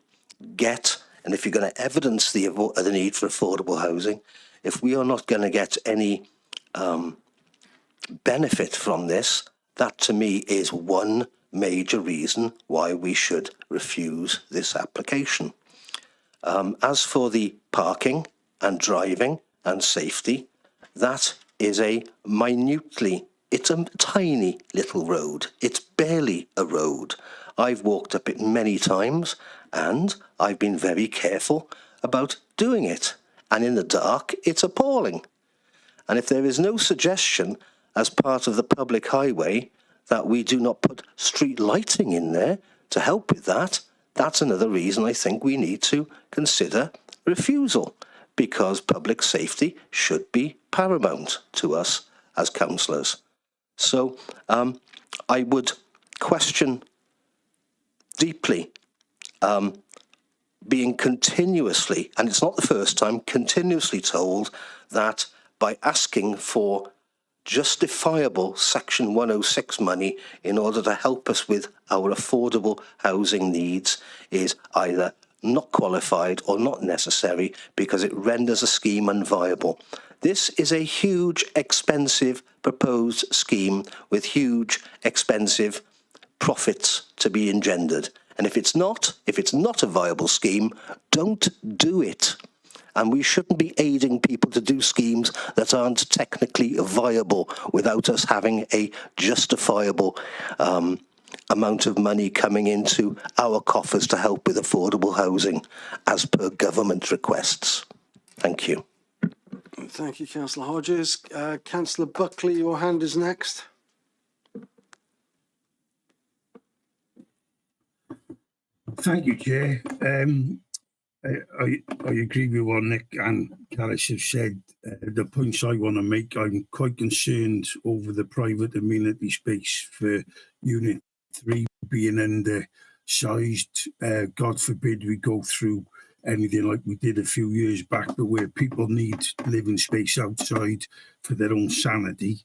B: get, and if you're going to evidence the need for affordable housing, if we are not going to get any benefit from this, that to me is one major reason why we should refuse this application. As for the parking and driving and safety, that is it's a tiny little road. It's barely a road. I've walked up it many times and I've been very careful about doing it. And in the dark, it's appalling. And if there is no suggestion as part of the public highway that we do not put street lighting in there to help with that, that's another reason I think we need to consider refusal, because public safety should be paramount to us as councillors. So I would question deeply being continuously, and it's not the first time, continuously told that by asking for justifiable Section 106 money in order to help us with our affordable housing needs is either not qualified or not necessary because it renders a scheme unviable. This is a huge, expensive proposed scheme with huge, expensive profits to be engendered. And if it's not a viable scheme, don't do it. And we shouldn't be aiding people to do schemes that aren't technically viable without us having a justifiable amount of money coming into our coffers to help with affordable housing as per government requests. Thank you.
A: Thank you, Councillor Hodges. Councillor Buckley, your hand is next.
P: Thank you, Chair. I agree with what Nick and Carys have said. The points I want to make, I'm quite concerned over the private amenity space for Unit 3 being undersized. God forbid we go through anything like we did a few years back, but where people need living space outside for their own sanity.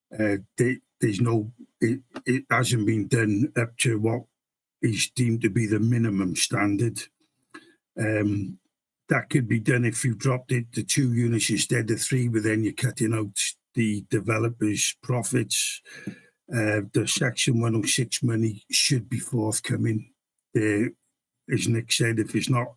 P: There's no, it hasn't been done up to what is deemed to be the minimum standard. That could be done if you dropped it to 2 units instead of 3, but then you're cutting out the developers' profits. The Section 106 money should be forthcoming. As Nick said, if it's not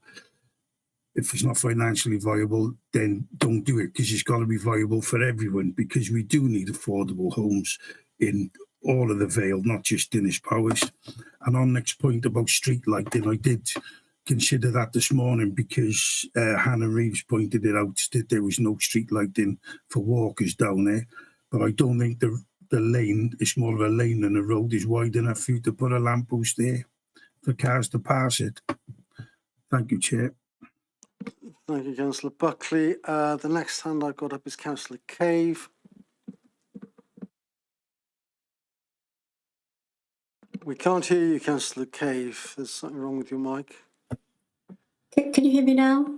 P: financially viable, then don't do it, because it's got to be viable for everyone, because we do need affordable homes in all of the Vale, not just Dinas Powys. And on Nick's point about street lighting, I did consider that this morning because Hannah Reeves pointed it out that there was no street lighting for walkers down there. But I don't think the lane, it's more of a lane than a road, is wide enough for you to put a lamppost there for cars to pass it. Thank you, Chair.
A: Thank you, Councillor Buckley. The next hand I've got up is Councillor Cave. We can't hear you, Councillor Cave. There's something wrong with your mic.
U: Can you hear me now?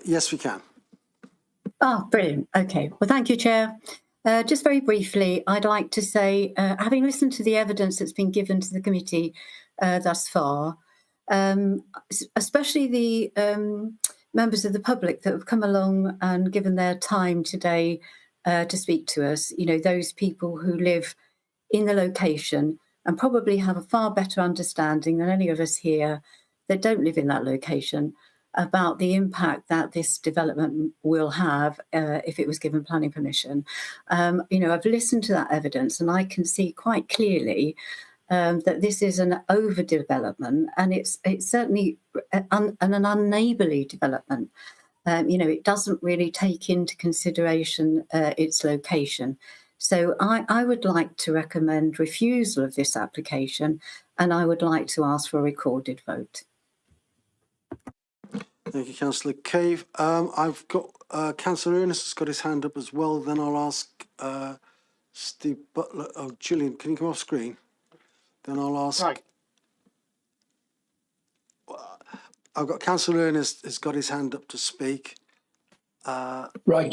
A: Yes, we can.
U: Oh, brilliant. Okay. Well, thank you, Chair. Just very briefly, I'd like to say, having listened to the evidence that's been given to the committee thus far, especially the members of the public that have come along and given their time today to speak to us, you know, those people who live in the location and probably have a far better understanding than any of us here that don't live in that location about the impact that this development will have if it was given planning permission. You know, I've listened to that evidence and I can see quite clearly that this is an overdevelopment, and it's certainly an unneighbourly development. You know, it doesn't really take into consideration its location. So I would like to recommend refusal of this application, and I would like to ask for a recorded vote.
A: Thank you, Councillor Cave. I've got Councillor Ernest has got his hand up as well. Then I'll ask Steve Butler. Oh, Gillian, can you come off screen? Then I'll ask. Right. I've got Councillor Ernest has got his hand up to speak.
V: Right,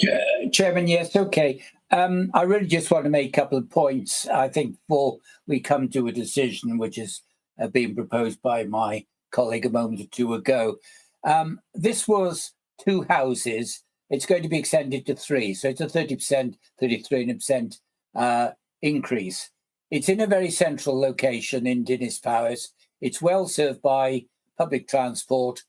V: Chairman, yes, okay. I really just want to make a couple of points, I think, before we come to a decision which is being proposed by my colleague a moment or two ago. This was 2 houses. It's going to be extended to 3, so it's a 30%, 33% increase. It's in a very central location in Dinas Powys. It's well served by public transport.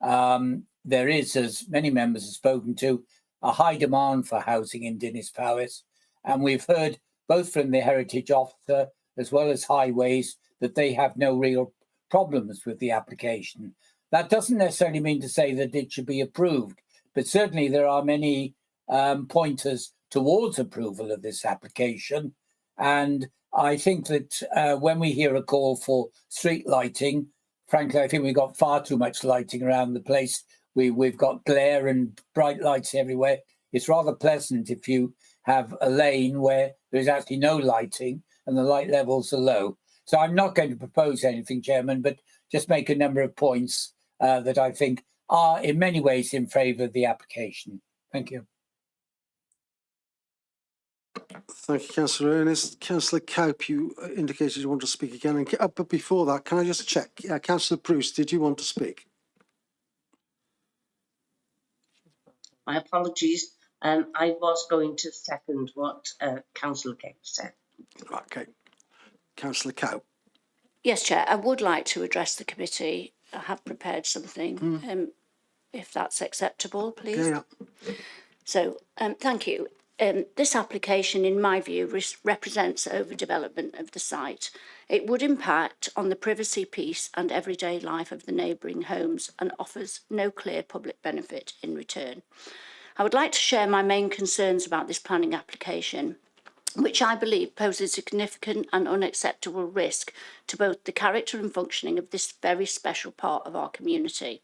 V: There is, as many members have spoken to, a high demand for housing in Dinas Powys. And we've heard both from the Heritage Officer as well as Highways that they have no real problems with the application. That doesn't necessarily mean to say that it should be approved, but certainly there are many pointers towards approval of this application. And I think that when we hear a call for street lighting, frankly, I think we've got far too much lighting around the place. We've got glare and bright lights everywhere. It's rather pleasant if you have a lane where there's actually no lighting and the light levels are low. So I'm not going to propose anything, Chairman, but just make a number of points that I think are in many ways in favour of the application. Thank you.
A: Thank you, Councillor Ernest. Councillor Cowpe, you indicated you want to speak again. And, but before that, can I just check? Councillor Bruce, did you want to speak?
E: My apologies. I was going to second what Councillor Cake said.
A: Okay. Councillor Cowpe.
D: Yes, Chair, I would like to address the committee. I have prepared something, if that's acceptable, please.
A: Yeah.
D: So, thank you. This application, in my view, represents overdevelopment of the site. It would impact on the privacy, peace and everyday life of the neighbouring homes and offers no clear public benefit in return. I would like to share my main concerns about this planning application, which I believe poses a significant and unacceptable risk to both the character and functioning of this very special part of our community.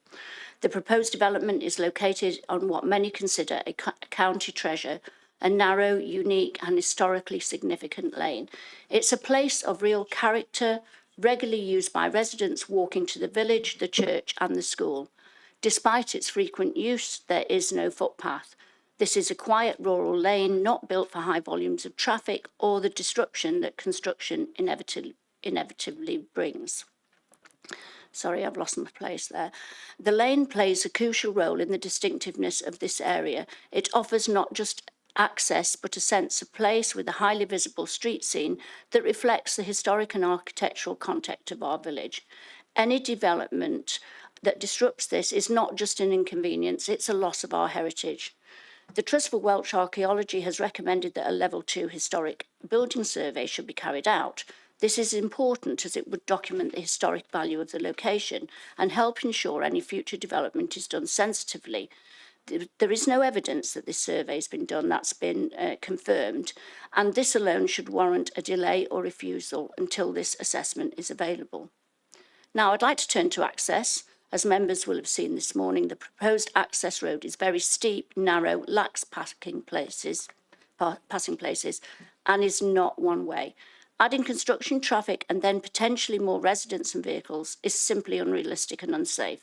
D: The proposed development is located on what many consider a county treasure, a narrow, unique and historically significant lane. It's a place of real character, regularly used by residents walking to the village, the church and the school. Despite its frequent use, there is no footpath. This is a quiet rural lane not built for high volumes of traffic or the disruption that construction inevitably brings. Sorry, I've lost my place there. The lane plays a crucial role in the distinctiveness of this area. It offers not just access, but a sense of place with a highly visible street scene that reflects the historic and architectural context of our village. Any development that disrupts this is not just an inconvenience, it's a loss of our heritage. The Trust for Welsh Archaeology has recommended that a Level 2 historic building survey should be carried out. This is important as it would document the historic value of the location and help ensure any future development is done sensitively. There is no evidence that this survey has been done, that's been confirmed, and this alone should warrant a delay or refusal until this assessment is available. Now, I'd like to turn to access. As members will have seen this morning, the proposed access road is very steep, narrow, lacks passing places, and is not one way. Adding construction traffic and then potentially more residents and vehicles is simply unrealistic and unsafe.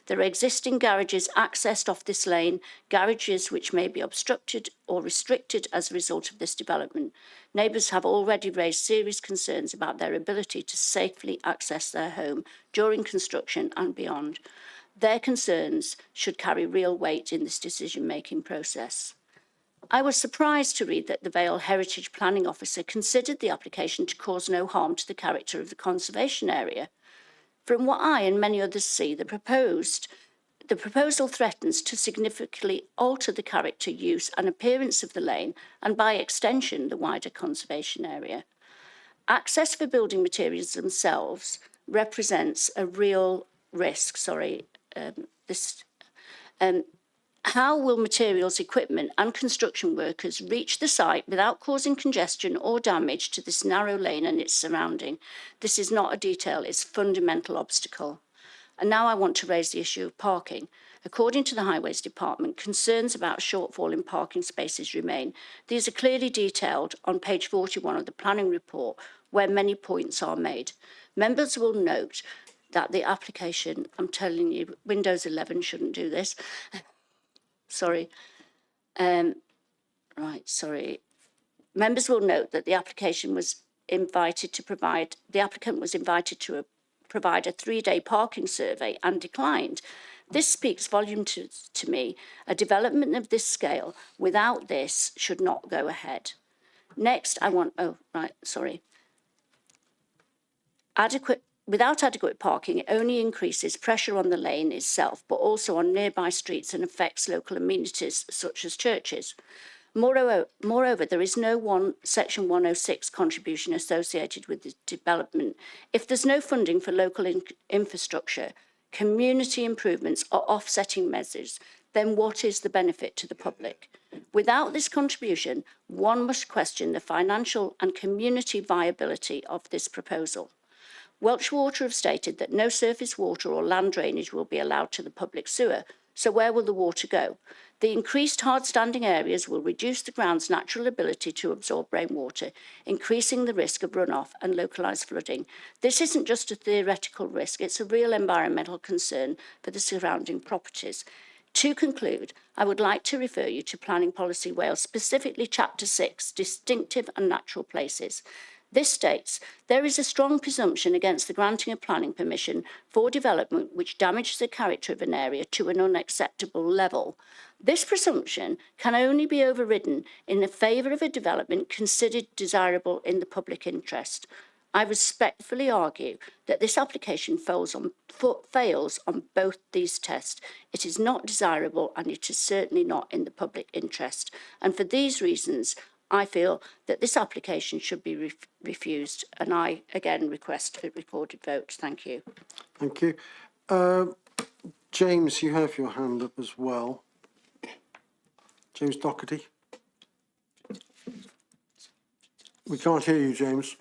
D: There are existing garages accessed off this lane, garages which may be obstructed or restricted as a result of this development. Neighbours have already raised serious concerns about their ability to safely access their home during construction and beyond. Their concerns should carry real weight in this decision-making process. I was surprised to read that the Vale Heritage Planning Officer considered the application to cause no harm to the character of the conservation area. From what I and many others see, the proposal threatens to significantly alter the character, use and appearance of the lane and by extension the wider conservation area. Access for building materials themselves represents a real risk. How will materials, equipment and construction workers reach the site without causing congestion or damage to this narrow lane and its surrounding? This is not a detail, it's a fundamental obstacle. And now I want to raise the issue of parking. According to the Highways Department, concerns about shortfall in parking spaces remain. These are clearly detailed on page 41 of the planning report, where many points are made. Members will note that the application, I'm telling you, Windows 11 shouldn't do this. Sorry. Members will note that the applicant was invited to provide a 3-day parking survey and declined. This speaks volume to me. A development of this scale without this should not go ahead. Next, Without adequate parking, it only increases pressure on the lane itself, but also on nearby streets and affects local amenities such as churches. Moreover, there is no Section 106 contribution associated with the development. If there's no funding for local infrastructure, community improvements or offsetting measures, then what is the benefit to the public? Without this contribution, one must question the financial and community viability of this proposal. Welsh Water have stated that no surface water or land drainage will be allowed to the public sewer, so where will the water go? The increased hard-standing areas will reduce the ground's natural ability to absorb rainwater, increasing the risk of runoff and localised flooding. This isn't just a theoretical risk, it's a real environmental concern for the surrounding properties. To conclude, I would like to refer you to Planning Policy Wales, specifically Chapter 6, Distinctive and Natural Places. This states, there is a strong presumption against the granting of planning permission for development which damages the character of an area to an unacceptable level. This presumption can only be overridden in the favour of a development considered desirable in the public interest. I respectfully argue that this application fails on both these tests. It is not desirable and it is certainly not in the public interest. And for these reasons, I feel that this application should be refused, and I again request a recorded vote. Thank you.
A: Thank you. James, you have your hand up as well. James Doherty. We can't hear you, James.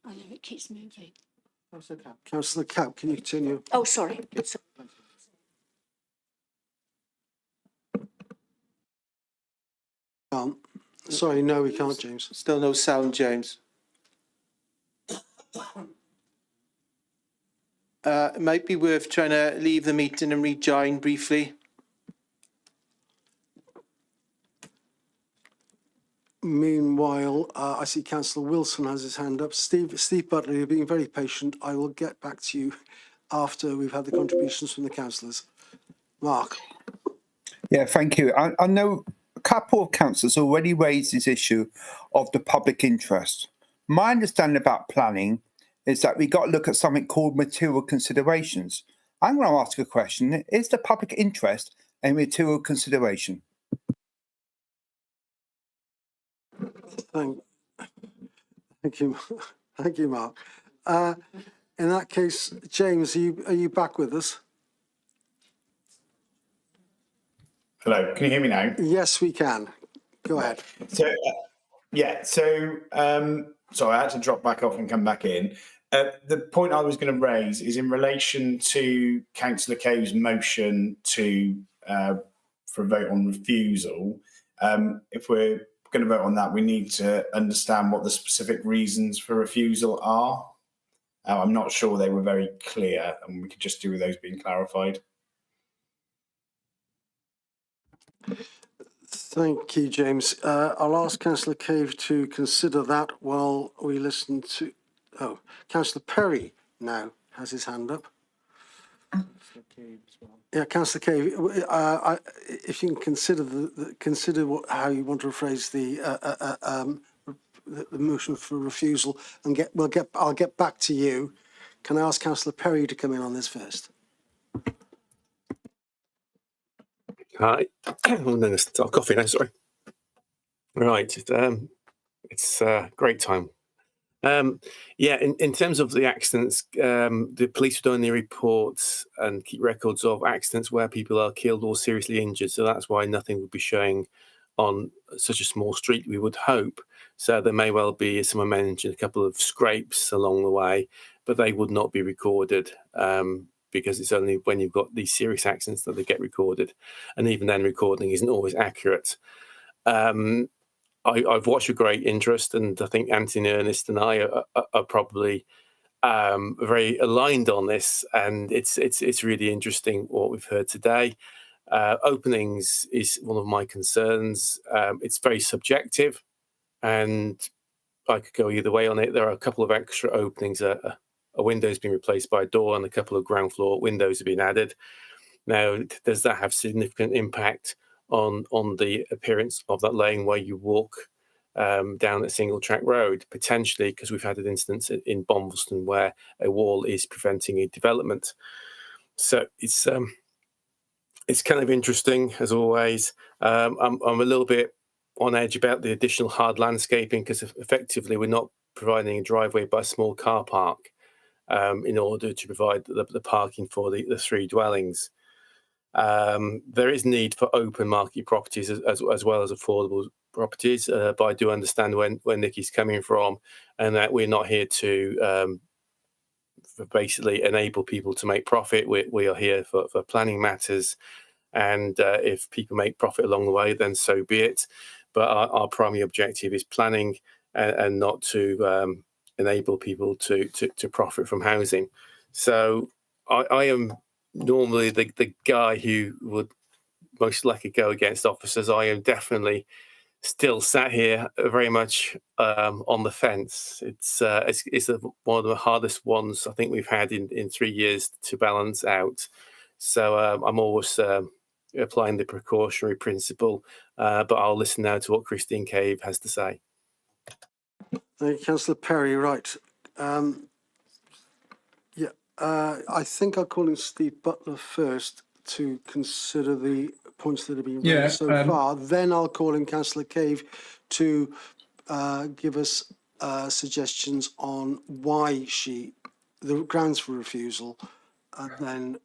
D: I know it keeps moving.
A: Councillor Cap, can you continue?
D: Oh, sorry.
A: Sorry, no, we can't, James.
K: Still no sound, James. It might be worth trying to leave the meeting and rejoin briefly.
A: Meanwhile, I see Councillor Wilson has his hand up. Steve Butler, you're being very patient. I will get back to you after we've had the contributions from the councillors. Mark.
C: Yeah, thank you. I know a couple of councillors already raised this issue of the public interest. My understanding about planning is that we got to look at something called material considerations. I'm going to ask a question. Is the public interest a material consideration?
A: Thank you, thank you, Mark. In that case, James, are you back with us?
H: Hello, can you hear me now?
A: Yes, we can. Go ahead.
H: So, sorry, I had to drop back off and come back in. The point I was going to raise is in relation to Councillor Coe's motion to for a vote on refusal. If we're going to vote on that, we need to understand what the specific reasons for refusal are. I'm not sure they were very clear, and we could just do with those being clarified.
A: Thank you, James. I'll ask Councillor Cave to consider that while we listen to... Oh, Councillor Perry now has his hand up. Yeah, Councillor Cave, if you can consider how you want to rephrase the motion for refusal, and I'll get back to you. Can I ask Councillor Perry to come in on this first?
T: Hi. I'm going to start coffee now, sorry. Right. It's a great time. In terms of the accidents, the police are doing their reports and keep records of accidents where people are killed or seriously injured. So that's why nothing would be showing on such a small street, we would hope. So there may well be, as someone mentioned, a couple of scrapes along the way, but they would not be recorded because it's only when you've got these serious accidents that they get recorded. And even then, recording isn't always accurate. I've watched with great interest, and I think Anthony, Ernest and I are probably very aligned on this, and it's really interesting what we've heard today. Openings is one of my concerns. It's very subjective, and I could go either way on it. There are a couple of extra openings. A window's been replaced by a door, and a couple of ground floor windows have been added. Now, does that have significant impact on the appearance of that lane where you walk down a single track road? Potentially, because we've had an instance in Bombleston where a wall is preventing a development. So it's kind of interesting, as always. I'm a little bit on edge about the additional hard landscaping, because effectively we're not providing a driveway but a small car park in order to provide the parking for the three dwellings. There is need for open market properties as well as affordable properties, but I do understand where Nicky's coming from, and that we're not here to basically enable people to make profit. We are here for planning matters, and if people make profit along the way, then so be it. But our primary objective is planning and not to enable people to profit from housing. So I am normally the guy who would most likely go against officers. I am definitely still sat here very much on the fence. It's one of the hardest ones I think we've had in 3 years to balance out. So I'm always applying the precautionary principle, but I'll listen now to what Christine Cave has to say.
A: Thank you, Councillor Perry. Right. I think I'll call in Steve Butler first to consider the points that have been raised so far. Then I'll call in Councillor Cave to give us suggestions on why the grounds for refusal, and then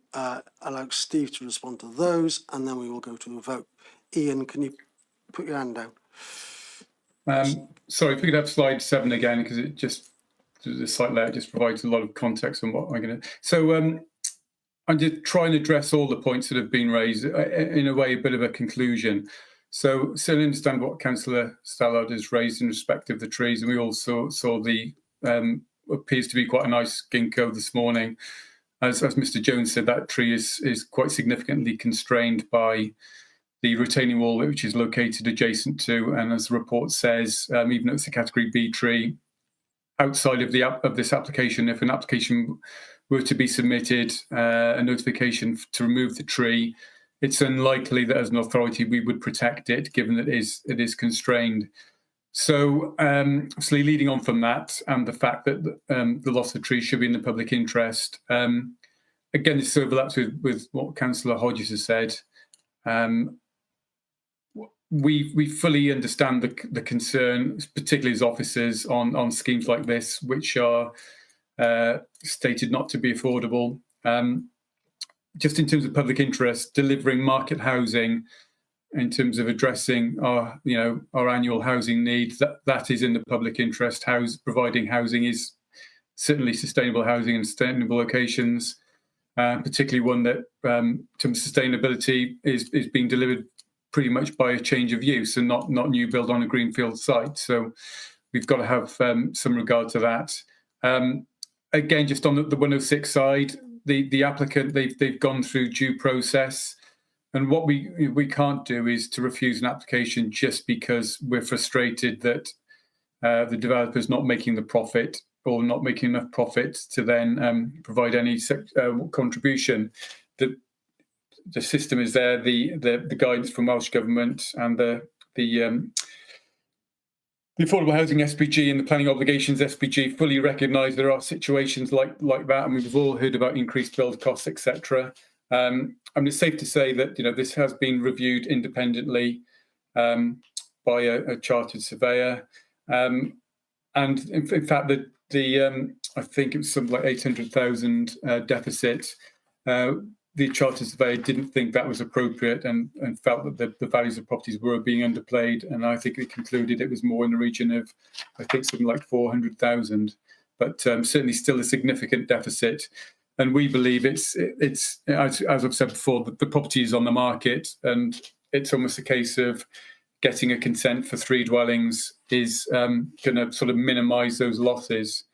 A: allow Steve to respond to those, and then we will go to a vote. Ian, can you put your hand down?
G: Sorry, if we could have slide 7 again, because it just, the site layout just provides a lot of context on what I'm going to. So I'm just trying to address all the points that have been raised, in a way, a bit of a conclusion. So certainly understand what Councillor Stallard has raised in respect of the trees, and we also saw the appears to be quite a nice ginkgo this morning. As Mr. Jones said, that tree is quite significantly constrained by the retaining wall, which is located adjacent to, and as the report says, even though it's a Category B tree, outside of this application, if an application were to be submitted, a notification to remove the tree, it's unlikely that as an authority we would protect it, given that it is constrained. So, obviously, leading on from that, and the fact that the loss of trees should be in the public interest, again, this overlaps with what Councillor Hodges has said. We fully understand the concern, particularly as officers, on schemes like this, which are stated not to be affordable. Just in terms of public interest, delivering market housing, in terms of addressing our annual housing needs, that is in the public interest. Providing housing is certainly sustainable housing in sustainable locations, particularly one that, in terms of sustainability, is being delivered pretty much by a change of use and not new build on a greenfield site. So we've got to have some regard to that. Again, just on the 106 side, the applicant, they've gone through due process. And what we can't do is to refuse an application just because we're frustrated that the developer's not making the profit or not making enough profit to then provide any contribution. The system is there, the guidance from Welsh Government and the Affordable Housing SPG and the Planning Obligations SPG fully recognise there are situations like that, and we've all heard about increased build costs, etc. It's safe to say that this has been reviewed independently by a chartered surveyor, and in fact, I think it was something like 800,000 deficit. The chartered surveyor didn't think that was appropriate and felt that the values of properties were being underplayed, and I think it concluded it was more in the region of, I think, something like 400,000, but certainly still a significant deficit. And we believe it's as I've said before, the property is on the market, and it's almost a case of getting a consent for 3 dwellings is going to sort of minimise those losses.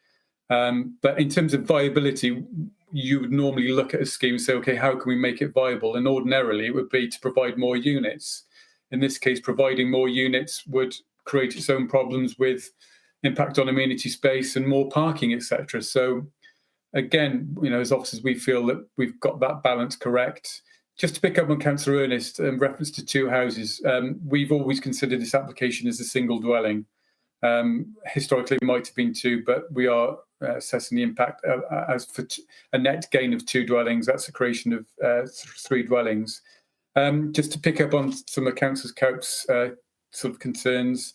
G: But in terms of viability, you would normally look at a scheme and say, okay, how can we make it viable? And ordinarily it would be to provide more units. In this case, providing more units would create its own problems with impact on amenity space and more parking, etc. So again, as officers, we feel that we've got that balance correct. Just to pick up on Councillor Ernest in reference to 2 houses, we've always considered this application as a single dwelling. Historically, it might have been 2, but we are assessing the impact as for a net gain of 2 dwellings. That's a creation of 3 dwellings. Just to pick up on some of Councillor Coates' sort of concerns,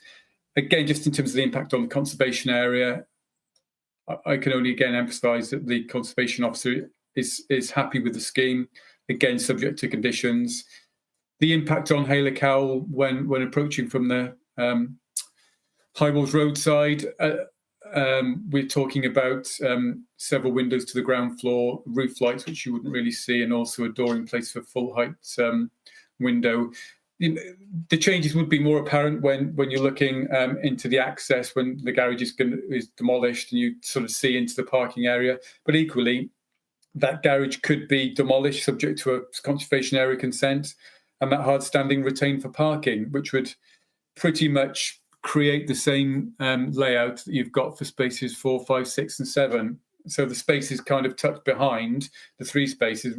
G: again, just in terms of the impact on the conservation area, I can only again emphasise that the conservation officer is happy with the scheme, again subject to conditions. The impact on Hayley Cowell when approaching from the High Walls roadside, we're talking about several windows to the ground floor, roof lights which you wouldn't really see, and also a door in place for full height window. The changes would be more apparent when you're looking into the access, when the garage is demolished and you sort of see into the parking area. But equally, that garage could be demolished subject to a conservation area consent, and that hard standing retained for parking, which would pretty much create the same layout that you've got for spaces 4, 5, 6, and 7. So the spaces kind of tucked behind the 3 spaces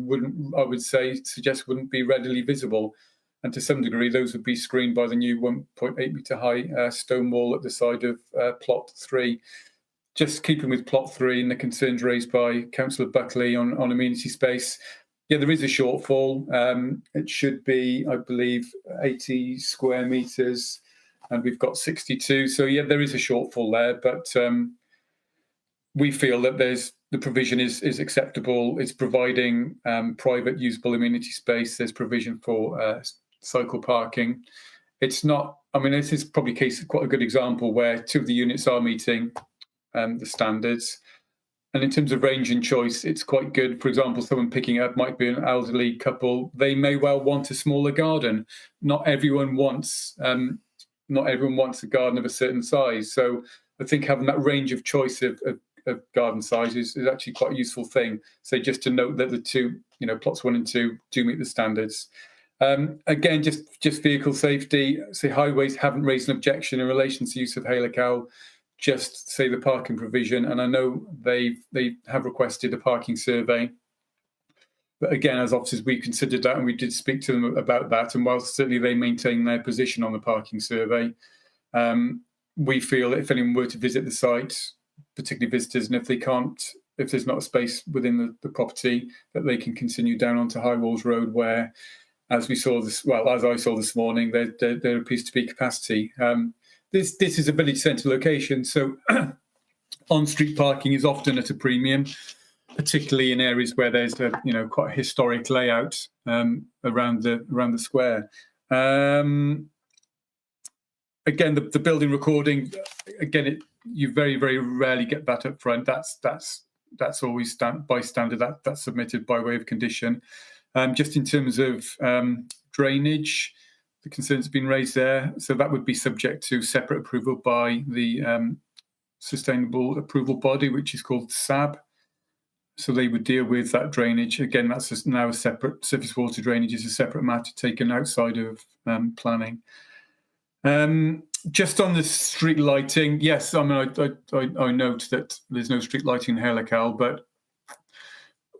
G: suggest wouldn't be readily visible. And to some degree, those would be screened by the new 1.8 metre high stone wall at the side of plot 3. Just keeping with plot 3 and the concerns raised by Councillor Buckley on amenity space, yeah, there is a shortfall. It should be, I believe, 80 square metres, and we've got 62. So, yeah, there is a shortfall there, but we feel that the provision is acceptable. It's providing private usable amenity space. There's provision for cycle parking. It's not, I mean, this is probably quite a good example where 2 of the units are meeting the standards. And in terms of range and choice, it's quite good. For example, someone picking up might be an elderly couple. They may well want a smaller garden. Not everyone wants a garden of a certain size. So I think having that range of choice of garden sizes is actually quite a useful thing. So just to note that the 2, plots 1 and 2 do meet the standards. Again, just vehicle safety. Say highways haven't raised an objection in relation to use of Hale-a-Cow. Just say the parking provision, and I know they have requested a parking survey. But again, as officers, we considered that, and we did speak to them about that. And whilst certainly they maintain their position on the parking survey, we feel that if anyone were to visit the site, particularly visitors, and if there's not a space within the property, that they can continue down onto High Walls Road, where, as I saw this morning, there appears to be capacity. This is a village centre location, so on-street parking is often at a premium, particularly in areas where there's quite a historic layout around the square. Again, the building recording, again, you very, very rarely get that up front. That's always by standard. That's submitted by way of condition. Just in terms of drainage, the concerns have been raised there. So that would be subject to separate approval by the sustainable approval body, which is called SAB. So they would deal with that drainage. Again, that's now a separate, surface water drainage is a separate matter taken outside of planning. Just on the street lighting, yes, I mean, I note that there's no street lighting in Hale-a-Cow, but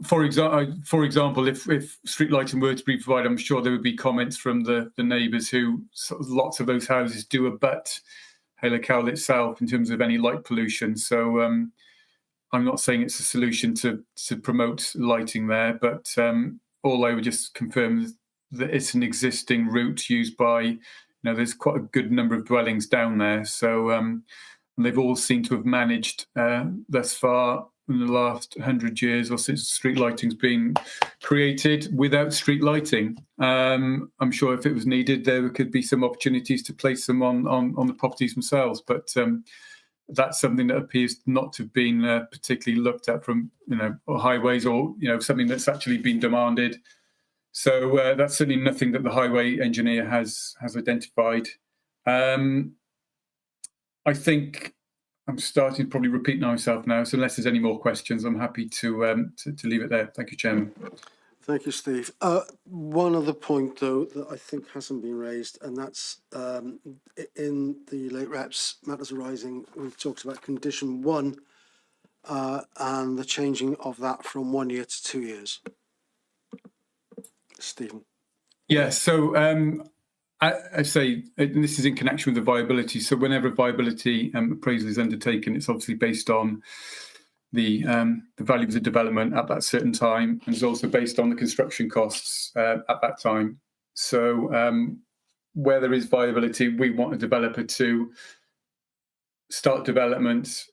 G: for example, if street lighting were to be provided, I'm sure there would be comments from the neighbours who lots of those houses do abut Hale-a-Cow itself in terms of any light pollution. So I'm not saying it's a solution to promote lighting there, but all I would just confirm is that it's an existing route used by, there's quite a good number of dwellings down there. So they've all seemed to have managed thus far in the last 100 years or since street lighting's been created without street lighting. I'm sure if it was needed, there could be some opportunities to place them on the properties themselves, but that's something that appears not to have been particularly looked at from highways or something that's actually been demanded. So that's certainly nothing that the highway engineer has identified. I think I'm starting to probably repeat myself now, so unless there's any more questions, I'm happy to leave it there. Thank you, Chairman.
A: Thank you, Steve. One other point, though, that I think hasn't been raised, and that's in the late reps matters arising. We've talked about condition 1 and the changing of that from 1 year to 2 years. Stephen.
G: Yeah, so I say this is in connection with the viability. So whenever a viability appraisal is undertaken, it's obviously based on the value of the development at that certain time, and it's also based on the construction costs at that time. So where there is viability, we want a developer to start development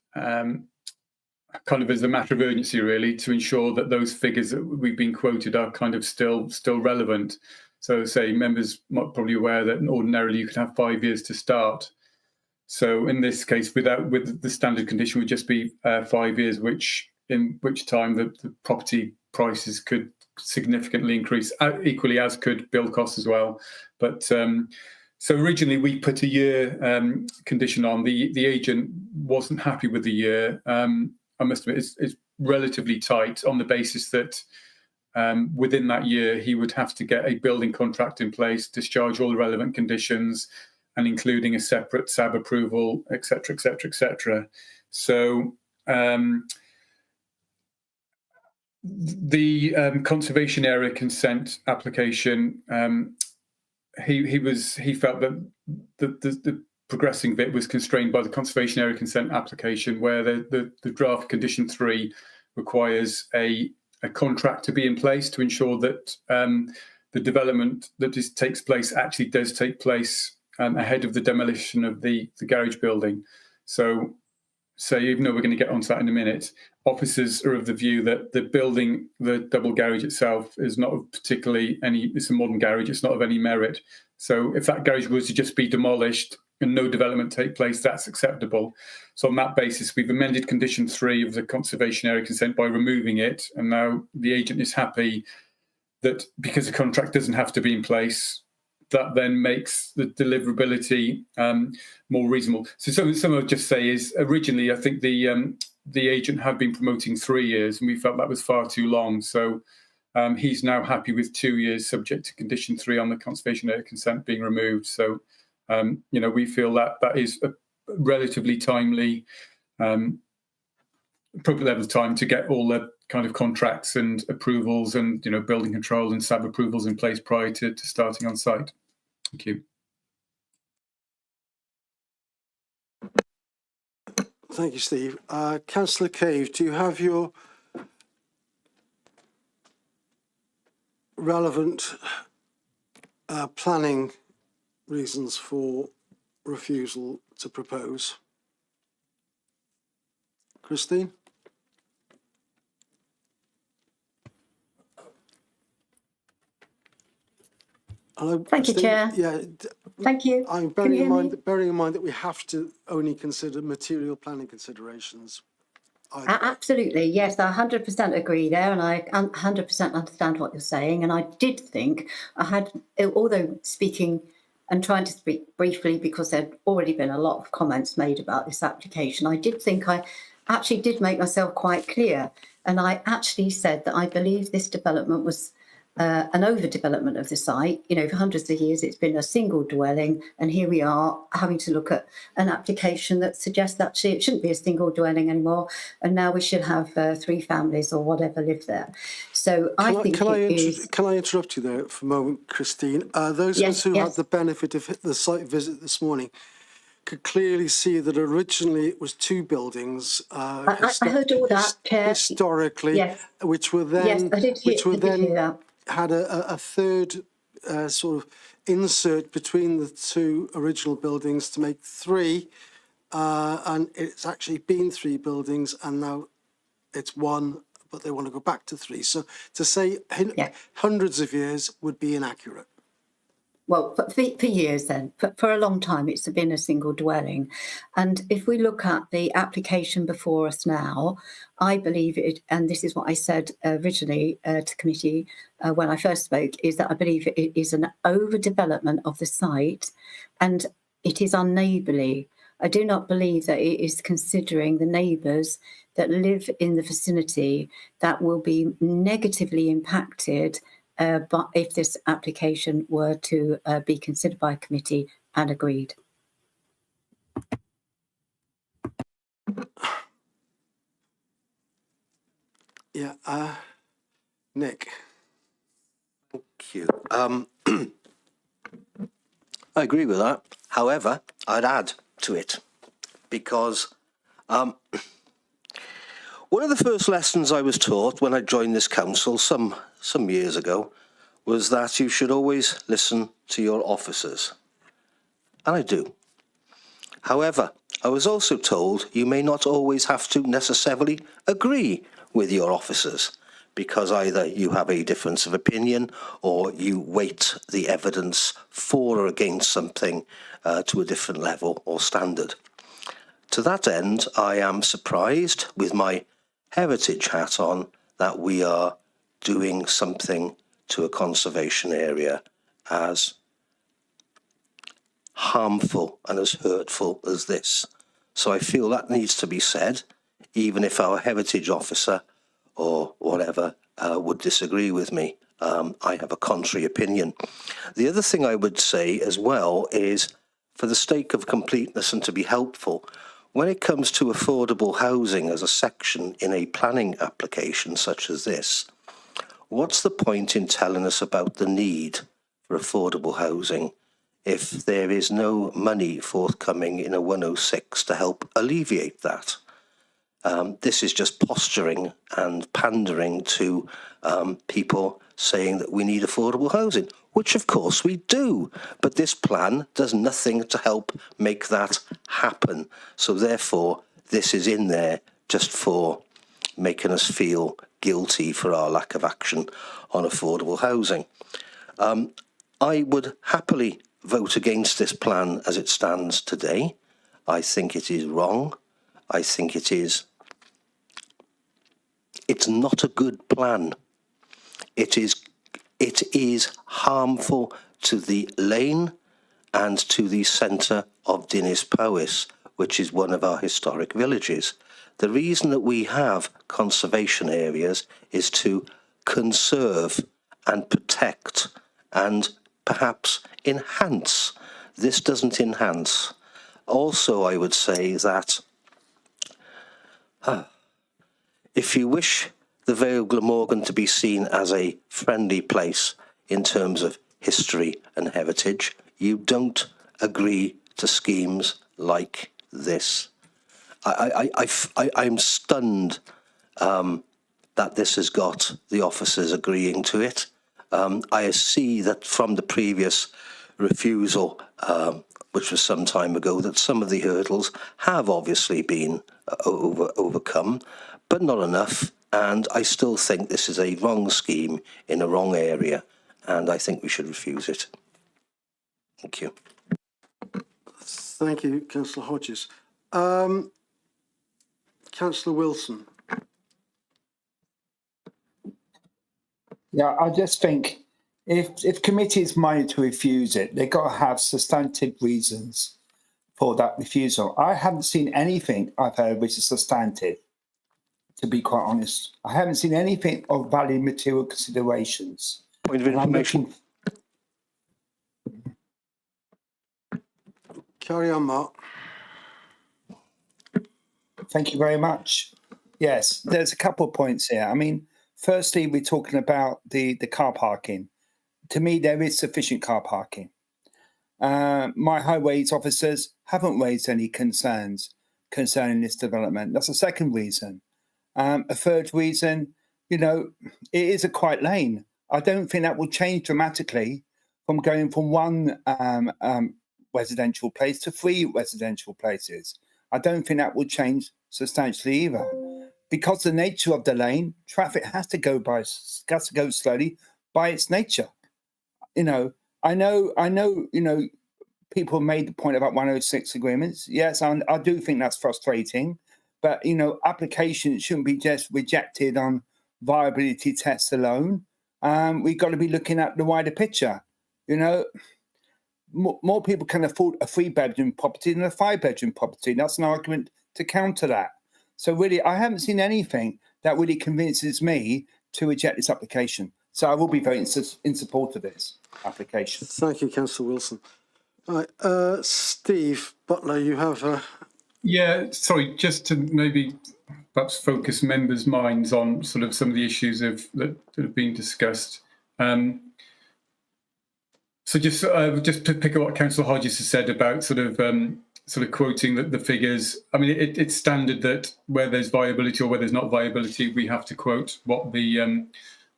G: kind of as a matter of urgency, really, to ensure that those figures that we've been quoted are kind of still relevant. So, say members might probably aware that ordinarily you could have 5 years to start. So, in this case, with the standard condition would just be 5 years, in which time the property prices could significantly increase, equally as could build costs as well. But so originally we put a year condition on. The agent wasn't happy with the year. I must admit, it's relatively tight on the basis that within that year he would have to get a building contract in place, discharge all the relevant conditions, and including a separate SAB approval, etc., etc., etc. So the conservation area consent application, he felt that the progressing bit was constrained by the conservation area consent application, where the draft condition 3 requires a contract to be in place to ensure that the development that takes place actually does take place ahead of the demolition of the garage building. So even though we're going to get onto that in a minute, officers are of the view that the building, the double garage itself, is not of particularly it's a modern garage, it's not of any merit. So if that garage was to just be demolished and no development take place, that's acceptable. So on that basis, we've amended condition 3 of the conservation area consent by removing it. And now the agent is happy that because the contract doesn't have to be in place, that then makes the deliverability more reasonable. So some I would just say is, originally, I think the agent had been promoting 3 years, and we felt that was far too long. So he's now happy with 2 years, subject to condition 3 on the conservation area consent being removed. So, we feel that that is a relatively timely, appropriate level of time to get all the kind of contracts and approvals and, building control and SAB approvals in place prior to starting on site. Thank you.
A: Thank you, Steve. Councillor Cave, do you have your relevant planning reasons for refusal to propose? Christine? Hello,
U: Thank you, Chair.
A: Yeah.
U: Thank you.
A: I'm bearing in mind that we have to only consider material planning considerations.
U: Absolutely, yes, I 100% agree there, and I 100% understand what you're saying. And I did think although speaking and trying to speak briefly because there'd already been a lot of comments made about this application, I did think I actually did make myself quite clear. And I actually said that I believe this development was an overdevelopment of the site. For hundreds of years it's been a single dwelling, and here we are having to look at an application that suggests that actually it shouldn't be a single dwelling anymore, and now we should have 3 families or whatever live there. So
A: Can I interrupt you there for a moment, Christine? Those of us who had the benefit of the site visit this morning could clearly see that originally it was 2 buildings.
U: I heard all that, Chair.
A: Historically, which were then had a third sort of insert between the 2 original buildings to make 3, and it's actually been 3 buildings, and now it's 1, but they want to go back to 3. So to say hundreds of years would be inaccurate.
U: Well, for years then, for a long time, it's been a single dwelling. And if we look at the application before us now, I believe it, and this is what I said originally to committee when I first spoke, is that I believe it is an overdevelopment of the site and it is unneighbourly. I do not believe that it is considering the neighbours that live in the vicinity that will be negatively impacted but if this application were to be considered by a committee and agreed.
A: Yeah, Nick.
B: Thank you. I agree with that. However, I'd add to it because one of the first lessons I was taught when I joined this council some years ago was that you should always listen to your officers. And I do. However, I was also told you may not always have to necessarily agree with your officers because either you have a difference of opinion or you weight the evidence for or against something to a different level or standard. To that end, I am surprised with my heritage hat on that we are doing something to a conservation area as harmful and as hurtful as this. So I feel that needs to be said, even if our heritage officer or whatever would disagree with me. I have a contrary opinion. The other thing I would say as well is, for the sake of completeness and to be helpful, when it comes to affordable housing as a section in a planning application such as this, what's the point in telling us about the need for affordable housing if there is no money forthcoming in a 106 to help alleviate that? This is just posturing and pandering to people saying that we need affordable housing, which of course we do, but this plan does nothing to help make that happen. So therefore, this is in there just for making us feel guilty for our lack of action on affordable housing. I would happily vote against this plan as it stands today. I think it is wrong. I think it's not a good plan. It is harmful to the lane and to the centre of Dinas Powys, which is one of our historic villages. The reason that we have conservation areas is to conserve and protect and perhaps enhance. This doesn't enhance. Also, I would say that if you wish the Vale Glamorgan to be seen as a friendly place in terms of history and heritage, you don't agree to schemes like this. I'm stunned that this has got the officers agreeing to it. I see that from the previous refusal, which was some time ago, that some of the hurdles have obviously been overcome, but not enough. And I still think this is a wrong scheme in a wrong area, and I think we should refuse it. Thank you.
A: Thank you, Councillor Hodges. Councillor Wilson.
C: Yeah, I just think if committees minded to refuse it, they've got to have substantive reasons for that refusal. I haven't seen anything I've heard which is substantive, to be quite honest. I haven't seen anything of valid material considerations.
B: Point of information.
A: Carry on, Mark.
C: Thank you very much. Yes, there's a couple of points here. I mean, firstly, we're talking about the car parking. To me, there is sufficient car parking. My highways officers haven't raised any concerns concerning this development. That's the second reason. A third reason, it is a quiet lane. I don't think that will change dramatically from going from one residential place to 3 residential places. I don't think that will change substantially either. Because the nature of the lane, traffic has to go slowly by its nature. I know, people made the point about 106 agreements. Yes, I do think that's frustrating. But, applications shouldn't be just rejected on viability tests alone. We've got to be looking at the wider picture. More people can afford a 3-bedroom property than a 5-bedroom property. That's an argument to counter that. So really, I haven't seen anything that really convinces me to reject this application. So I will be voting in support of this application.
A: Thank you, Councillor Wilson. All right, Steve Butler, you have...
G: Yeah, sorry, just to maybe perhaps focus members' minds on sort of some of the issues that have been discussed. So just to pick up what Councillor Hodges has said about sort of quoting the figures. I mean, it's standard that where there's viability or where there's not viability, we have to quote what the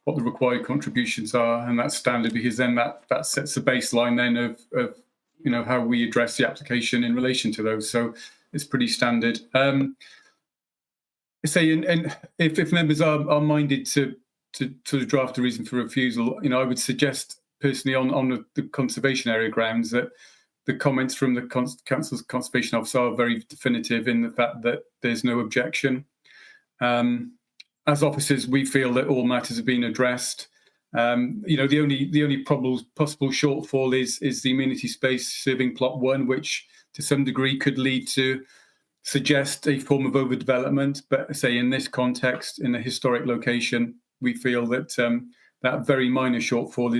G: required contributions are, and that's standard because then that sets the baseline then of how we address the application in relation to those. So it's pretty standard. And if members are minded to draft a reason for refusal, I would suggest personally on the conservation area grounds that the comments from the Council's Conservation Officer are very definitive in the fact that there's no objection. As officers, we feel that all matters have been addressed. The only possible shortfall is the amenity space serving plot 1, which to some degree could lead to suggest a form of overdevelopment, but say in this context, in a historic location, we feel that that very minor shortfall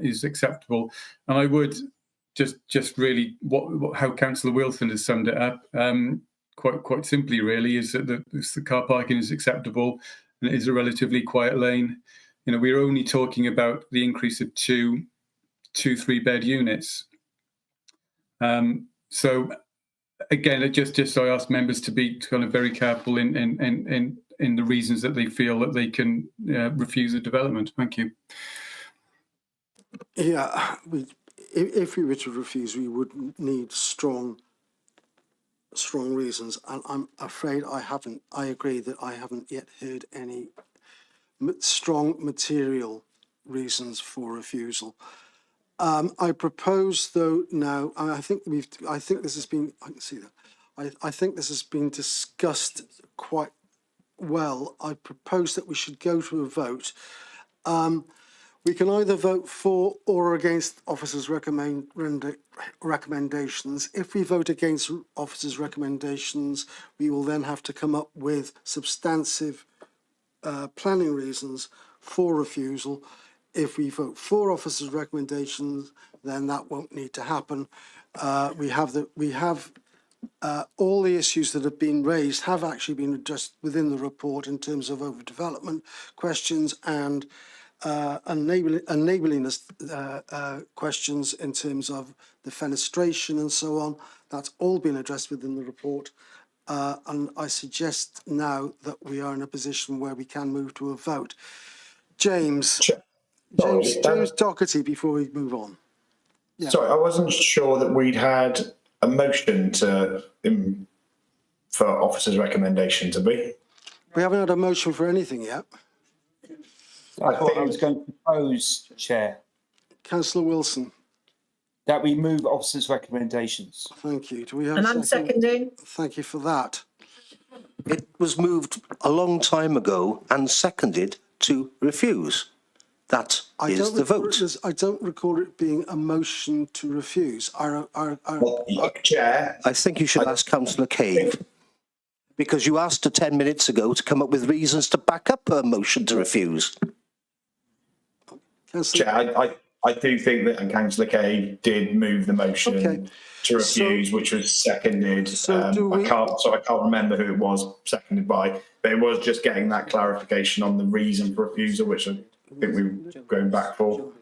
G: is acceptable. And I would just really how Councillor Wilson has summed it up quite simply, really, is that the car parking is acceptable and it is a relatively quiet lane. You know, we're only talking about the increase of two 3-bed units. So again, just so I ask members to be kind of very careful in the reasons that they feel that they can refuse the development. Thank you.
A: Yeah, if we were to refuse, we would need strong reasons, and I'm afraid I agree that I haven't yet heard any strong material reasons for refusal. I propose, though, now, I think this has been, I can see that. I think this has been discussed quite well. I propose that we should go to a vote. We can either vote for or against officers' recommendations. If we vote against officers' recommendations, we will then have to come up with substantive planning reasons for refusal. If we vote for officers' recommendations, then that won't need to happen. We have all the issues that have been raised have actually been addressed within the report in terms of overdevelopment questions and enablingness questions in terms of the fenestration and so on. That's all been addressed within the report. And I suggest now that we are in a position where we can move to a vote. James Doherty, before we move on. Yeah.
H: Sorry, I wasn't sure that we'd had a motion for officers' recommendation to be.
A: We haven't had a motion for anything yet.
C: I thought I was going to propose, Chair.
A: Councillor Wilson.
C: That we move officers' recommendations.
A: Thank you. Do we have
I: and
A: a
I: I'm
A: second?
I: seconding.
A: Thank you for that.
B: It was moved a long time ago and seconded to refuse. That is the vote.
A: I don't recall it being a motion to refuse.
H: Chair,
B: I think you should ask Councillor Cave, because you asked her 10 minutes ago to come up with reasons to back up her motion to refuse.
H: Chair, I do think that Councillor Cave did move the motion to refuse, which was seconded. I can't remember who it was seconded by, but it was just getting that clarification on the reason for refusal, which I think we were going back for.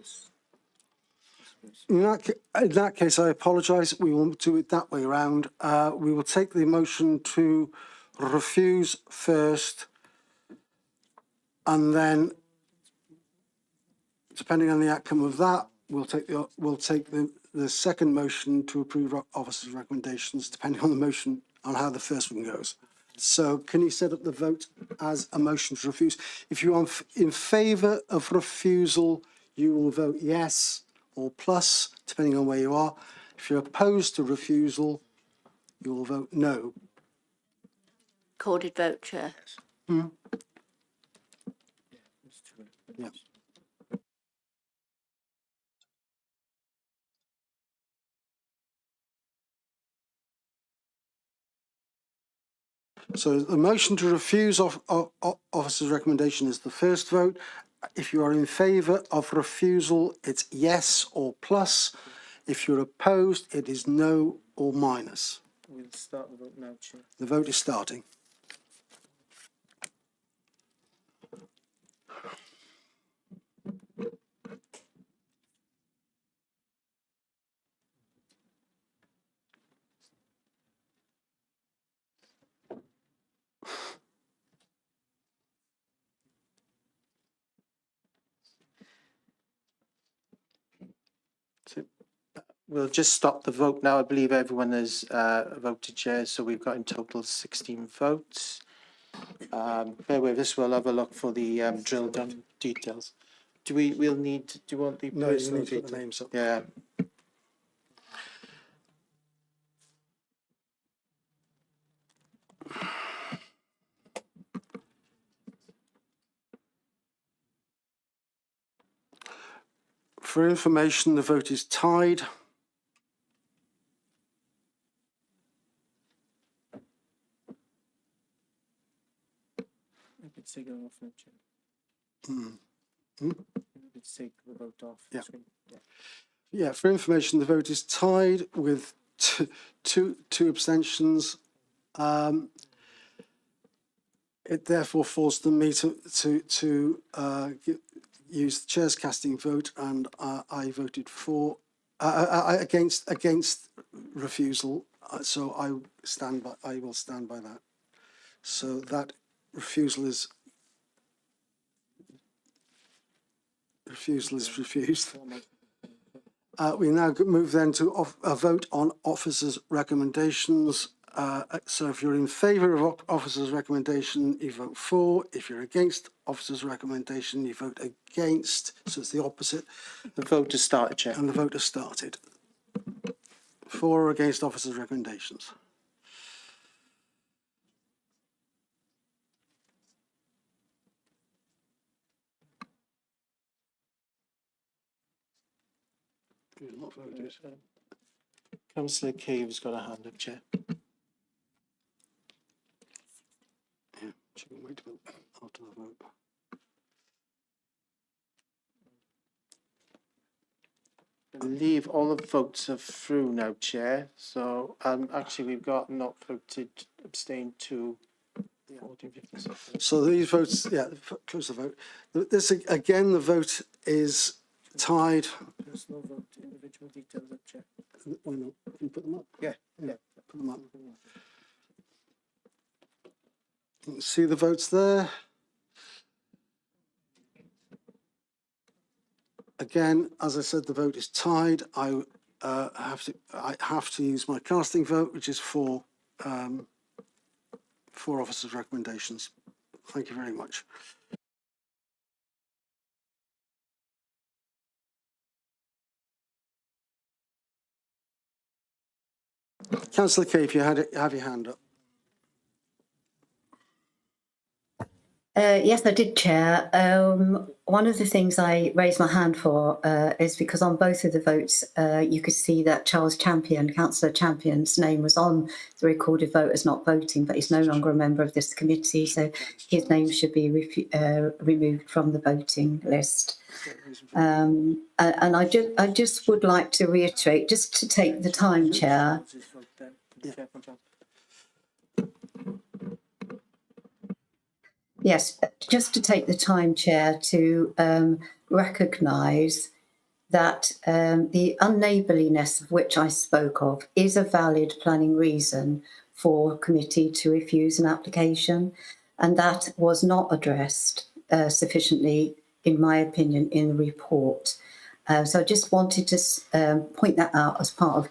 A: In that case, I apologise. We will do it that way around. We will take the motion to refuse first, and then, depending on the outcome of that, we'll take the second motion to approve officers' recommendations, depending on the motion on how the first one goes. So, can you set up the vote as a motion to refuse? If you are in favour of refusal, you will vote yes or plus, depending on where you are. If you're opposed to refusal, you will vote no.
D: Recorded vote, Chair.
A: Yeah. So the motion to refuse officer's recommendation is the first vote. If you are in favour of refusal, it's yes or plus. If you're opposed, it is no or minus.
K: We'll start the vote now, Chair.
A: The vote is starting.
K: We'll just stop the vote now. I believe everyone has voted, Chair, so we've got in total 16 votes. Bear with us, we'll have a look for the drill down details. Do you want the personal details?
A: The names up.
K: Yeah.
A: For information, the vote is tied.
K: take it off now, Chair.
A: Hmm?
K: Let's take the vote off.
A: Yeah.
K: Screen. Yeah.
A: Yeah, for information, the vote is tied with two abstentions. It therefore falls to me to use the chair's casting vote, and I voted for against refusal. So I will stand by that. So that refusal is refused. We now move then to a vote on officers' recommendations. So if you're in favour of officers' recommendation, you vote for. If you're against officers' recommendation, you vote against. So it's the opposite.
K: The vote has started, Chair.
A: And the vote has started. For or against officers' recommendations? Not voted.
K: Councillor Cave's got a hand up, Chair.
A: Yeah, she can wait after the vote.
K: I believe all the votes are through now, Chair. So actually we've got not voted, abstained 2, 14, 15, 16.
A: So these votes, yeah, close the vote. This again, the vote is tied.
K: There's no vote, individual details up, Chair.
A: Why not? Can you put them up?
K: Yeah.
A: Put them up. You can see the votes there. Again, as I said, the vote is tied. I have to use my casting vote, which is for officers' recommendations. Thank you very much. Councillor Cave, you have your hand up.
U: Yes, I did, Chair. One of the things I raised my hand for is because on both of the votes, you could see that Charles Champion, Councillor Champion's name was on the recorded vote as not voting, but he's no longer a member of this committee, so his name should be removed from the voting list. And I just would like to reiterate, just to take the time, Chair. Yes, just to take the time, Chair, to recognise that the unneighbourliness of which I spoke of is a valid planning reason for a committee to refuse an application, and that was not addressed sufficiently, in my opinion, in the report. So I just wanted to point that out as part of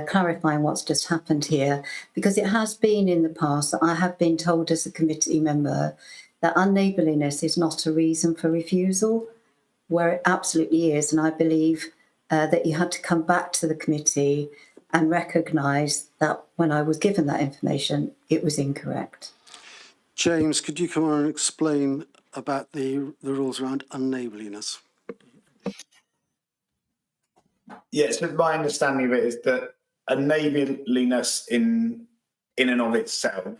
U: clarifying what's just happened here, because it has been in the past that I have been told as a committee member that unneighbourliness is not a reason for refusal, where it absolutely is. And I believe that you had to come back to the committee and recognise that when I was given that information, it was incorrect.
A: James, could you come on and explain about the rules around unneighbourliness?
H: Yes, but my understanding of it is that a neighbourliness in and of itself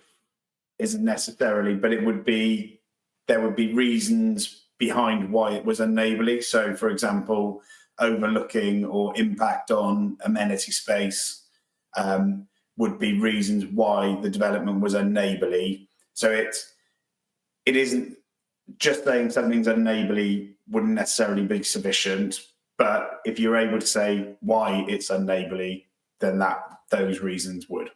H: isn't necessarily, but there would be reasons behind why it was unneighbourly. So, for example, overlooking or impact on amenity space would be reasons why the development was unneighbourly. So it isn't just saying something's unneighbourly wouldn't necessarily be sufficient. But if you're able to say why it's unneighbourly, then those reasons would.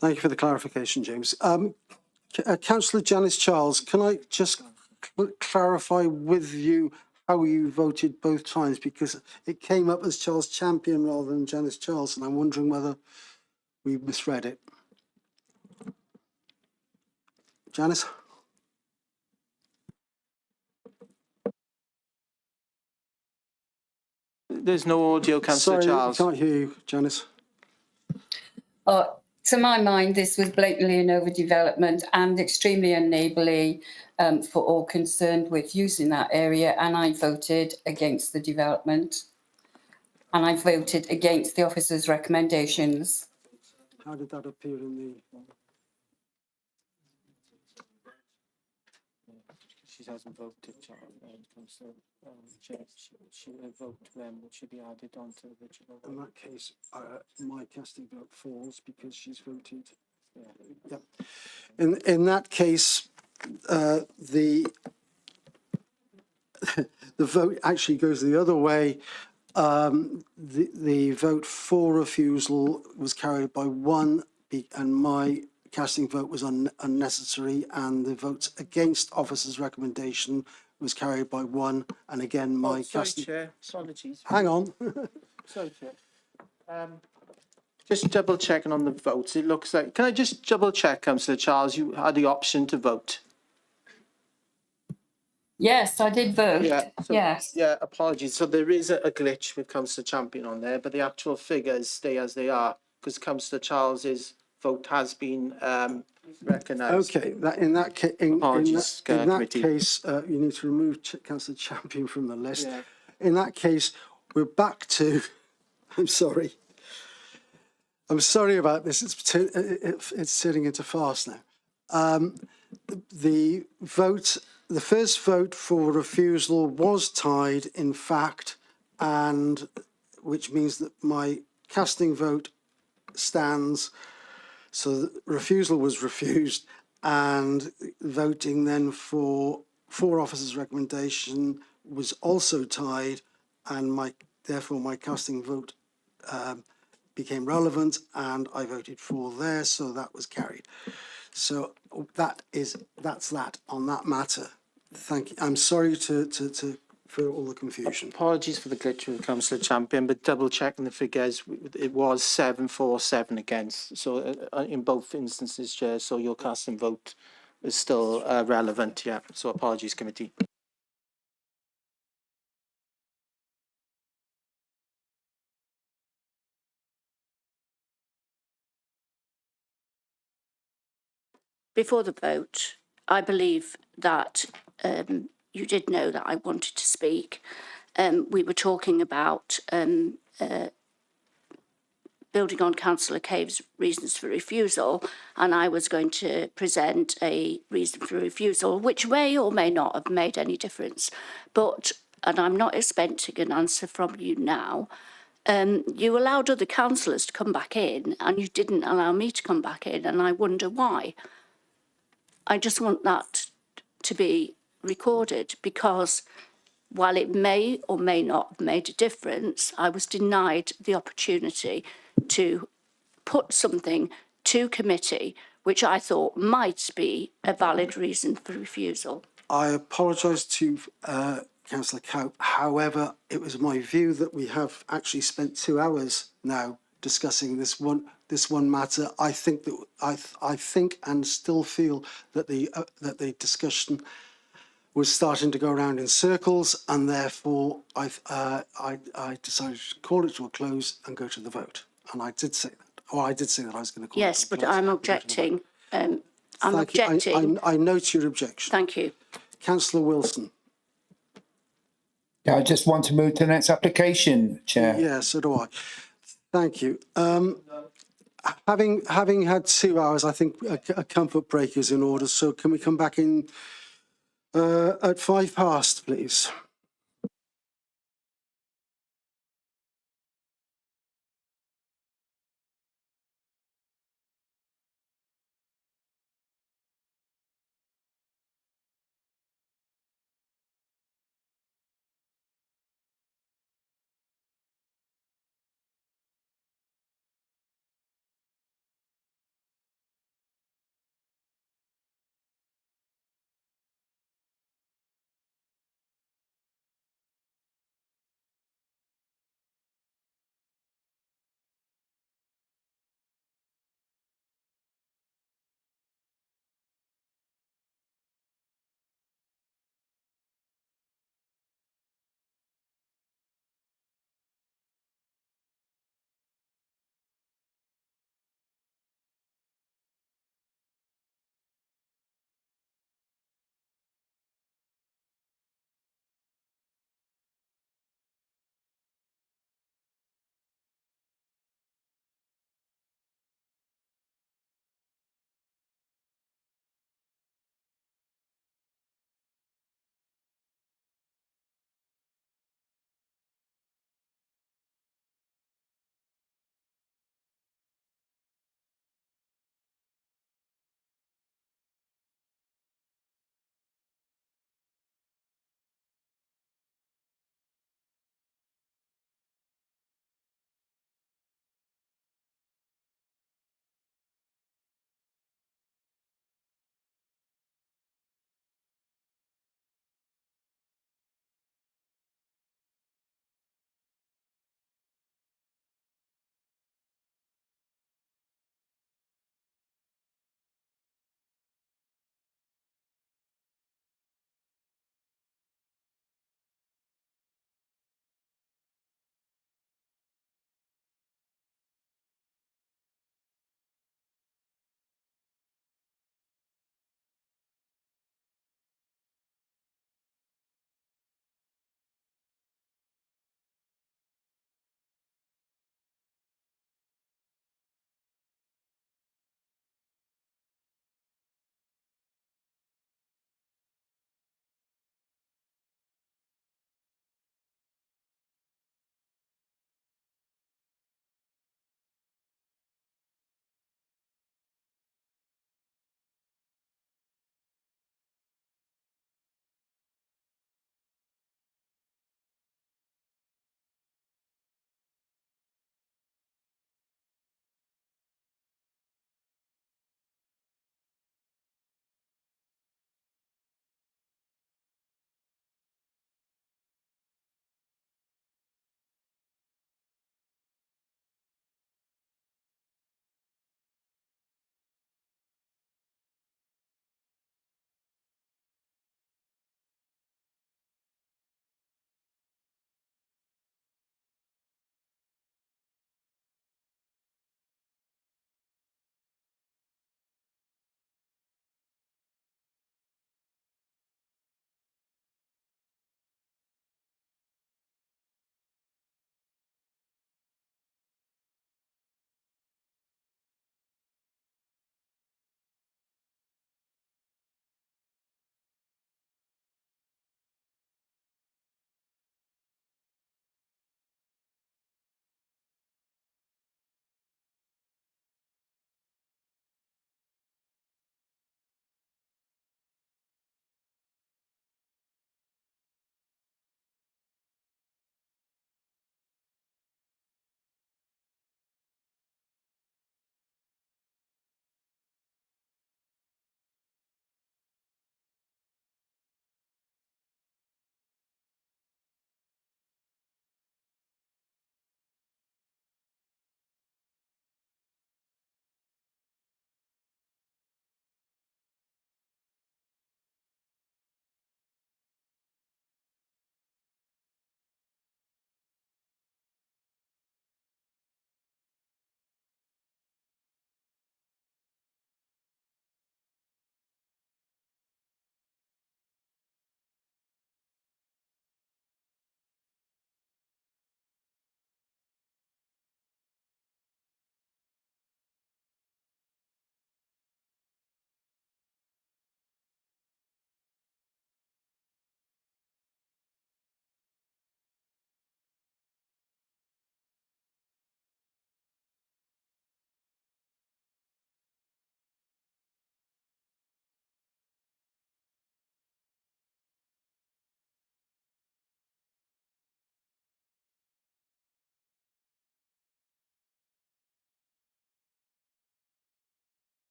A: Thank you for the clarification, James. Councillor Janice Charles, can I just clarify with you how you voted both times? Because it came up as Charles Champion rather than Janice Charles, and I'm wondering whether we misread it. Janice?
K: There's no audio, Councillor Charles.
A: Sorry, can't hear you, Janice.
F: To my mind, this was blatantly an overdevelopment and extremely unneighbourly for all concerned with using that area, and I voted against the development. And I voted against the officer's recommendations.
A: How did that appear in the...
K: she hasn't voted, Councillor Chair. She will vote when it should be added onto the original.
A: In that case, my casting vote falls because she's voted. Yeah. In that case, the the vote actually goes the other way. The vote for refusal was carried by 1, and my casting vote was unnecessary, and the votes against officer's recommendation was carried by 1, and again my casting.
K: Chair, apologies.
A: Hang on.
K: Sorry, Chair. Just double checking on the votes. It looks like. Can I just double check, Councillor Charles? You had the option to vote.
F: Yes, I did vote.
K: Yeah. So,
F: yes.
K: Yeah. Apologies. So there is a glitch with Councillor Champion on there, but the actual figures stay as they are because Councillor Charles's vote has been recognised.
A: Okay. In that case,
K: Apologies, committee.
A: You need to remove Councillor Champion from the list.
K: Yeah.
A: In that case, we're back to. I'm sorry. I'm sorry about this. It's turning into farce now. The first vote for refusal was tied, in fact, and which means that my casting vote stands. So the refusal was refused, and voting then for officers' recommendation was also tied, and therefore my casting vote became relevant, and I voted for there, so that was carried. So that's that on that matter. Thank you. I'm sorry for all the confusion.
K: Apologies for the glitch with Councillor Champion, but double checking the figures, it was 7 for, 7 against. So in both instances, Chair, so your casting vote is still relevant, yeah. So apologies, committee.
D: Before the vote, I believe that you did know that I wanted to speak. We were talking about building on Councillor Cave's reasons for refusal, and I was going to present a reason for refusal, which may or may not have made any difference. But, and I'm not expecting an answer from you now, you allowed other councillors to come back in, and you didn't allow me to come back in, and I wonder why. I just want that to be recorded, because while it may or may not have made a difference, I was denied the opportunity to put something to committee which I thought might be a valid reason for refusal.
A: I apologise to Councillor Cow. However, it was my view that we have actually spent 2 hours now discussing this one matter. I think that I think and still feel that the discussion was starting to go around in circles, and therefore I decided to call it to a close and go to the vote. And I did say that. Or I did say that I was going to call
D: yes,
A: it to a
D: but
A: close.
D: I'm objecting. I'm
A: Thank you.
D: objecting.
A: I note your objection.
D: Thank you.
A: Councillor Wilson.
C: Yeah, I just want to move to the next application, Chair.
A: Yeah, so do I. Thank you. Having had 2 hours, I think a comfort break is in order. So can we come back in at 5 past, please?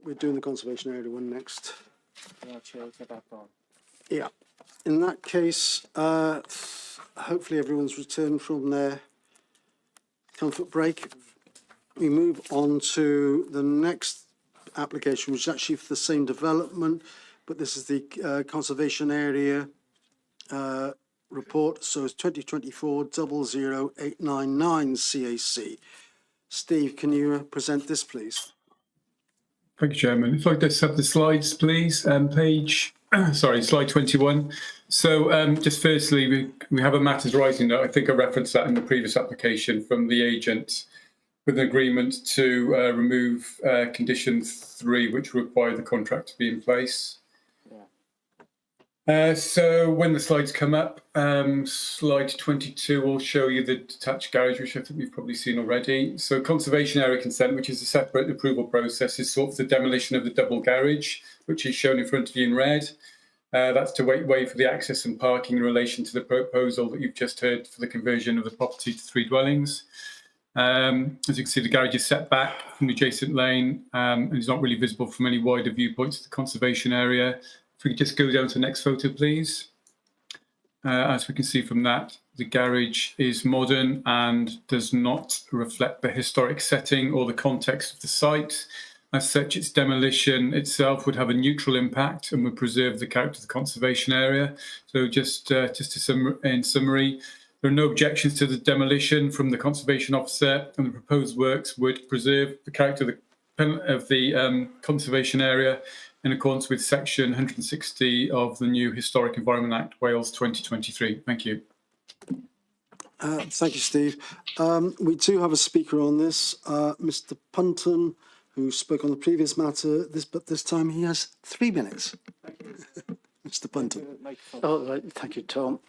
A: we're doing the conservation area one next.
K: Yeah, Chair, get back on.
A: Yeah. In that case, hopefully everyone's returned from their comfort break. We move on to the next application, which is actually for the same development, but this is the conservation area report. So it's 2024-00899 CAC. Steve, can you present this, please?
G: Thank you, Chairman. If I could just have the slides, please. Slide 21. So just firstly, we have a matters rising note. I think I referenced that in the previous application from the agent with an agreement to remove condition 3, which required the contract to be in place. So when the slides come up, slide 22 will show you the detached garage, which I think we've probably seen already. So conservation area consent, which is a separate approval process, is sought for the demolition of the double garage, which is shown in front of you in red. That's to waive for the access and parking in relation to the proposal that you've just heard for the conversion of the property to 3 dwellings. As you can see, the garage is set back from the adjacent lane and is not really visible from any wider viewpoints of the conservation area. If we could just go down to the next photo, please. As we can see from that, the garage is modern and does not reflect the historic setting or the context of the site. As such, its demolition itself would have a neutral impact and would preserve the character of the conservation area. So in summary, there are no objections to the demolition from the conservation officer, and the proposed works would preserve the character of the conservation area in accordance with section 160 of the new Historic Environment Act, Wales 2023. Thank you.
A: Thank you, Steve. We do have a speaker on this, Mr. Punton, who spoke on the previous matter, but this time he has 3 minutes. Mr. Punton.
O: Oh, right. Thank you, Tom.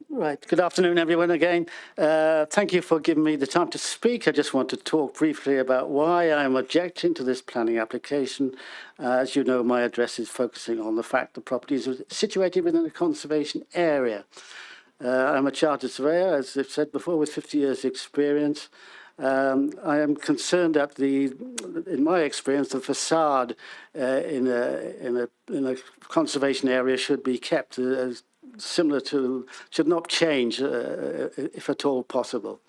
O: Right. Good afternoon, everyone, again. Thank you for giving me the time to speak. I just want to talk briefly about why I'm objecting to this planning application. As you know, my address is focusing on the fact the property is situated within a conservation area. I'm a chartered surveyor, as I've said before, with 50 years' experience. I am concerned that in my experience, the facade in a conservation area should be kept as similar to, should not change if at all possible.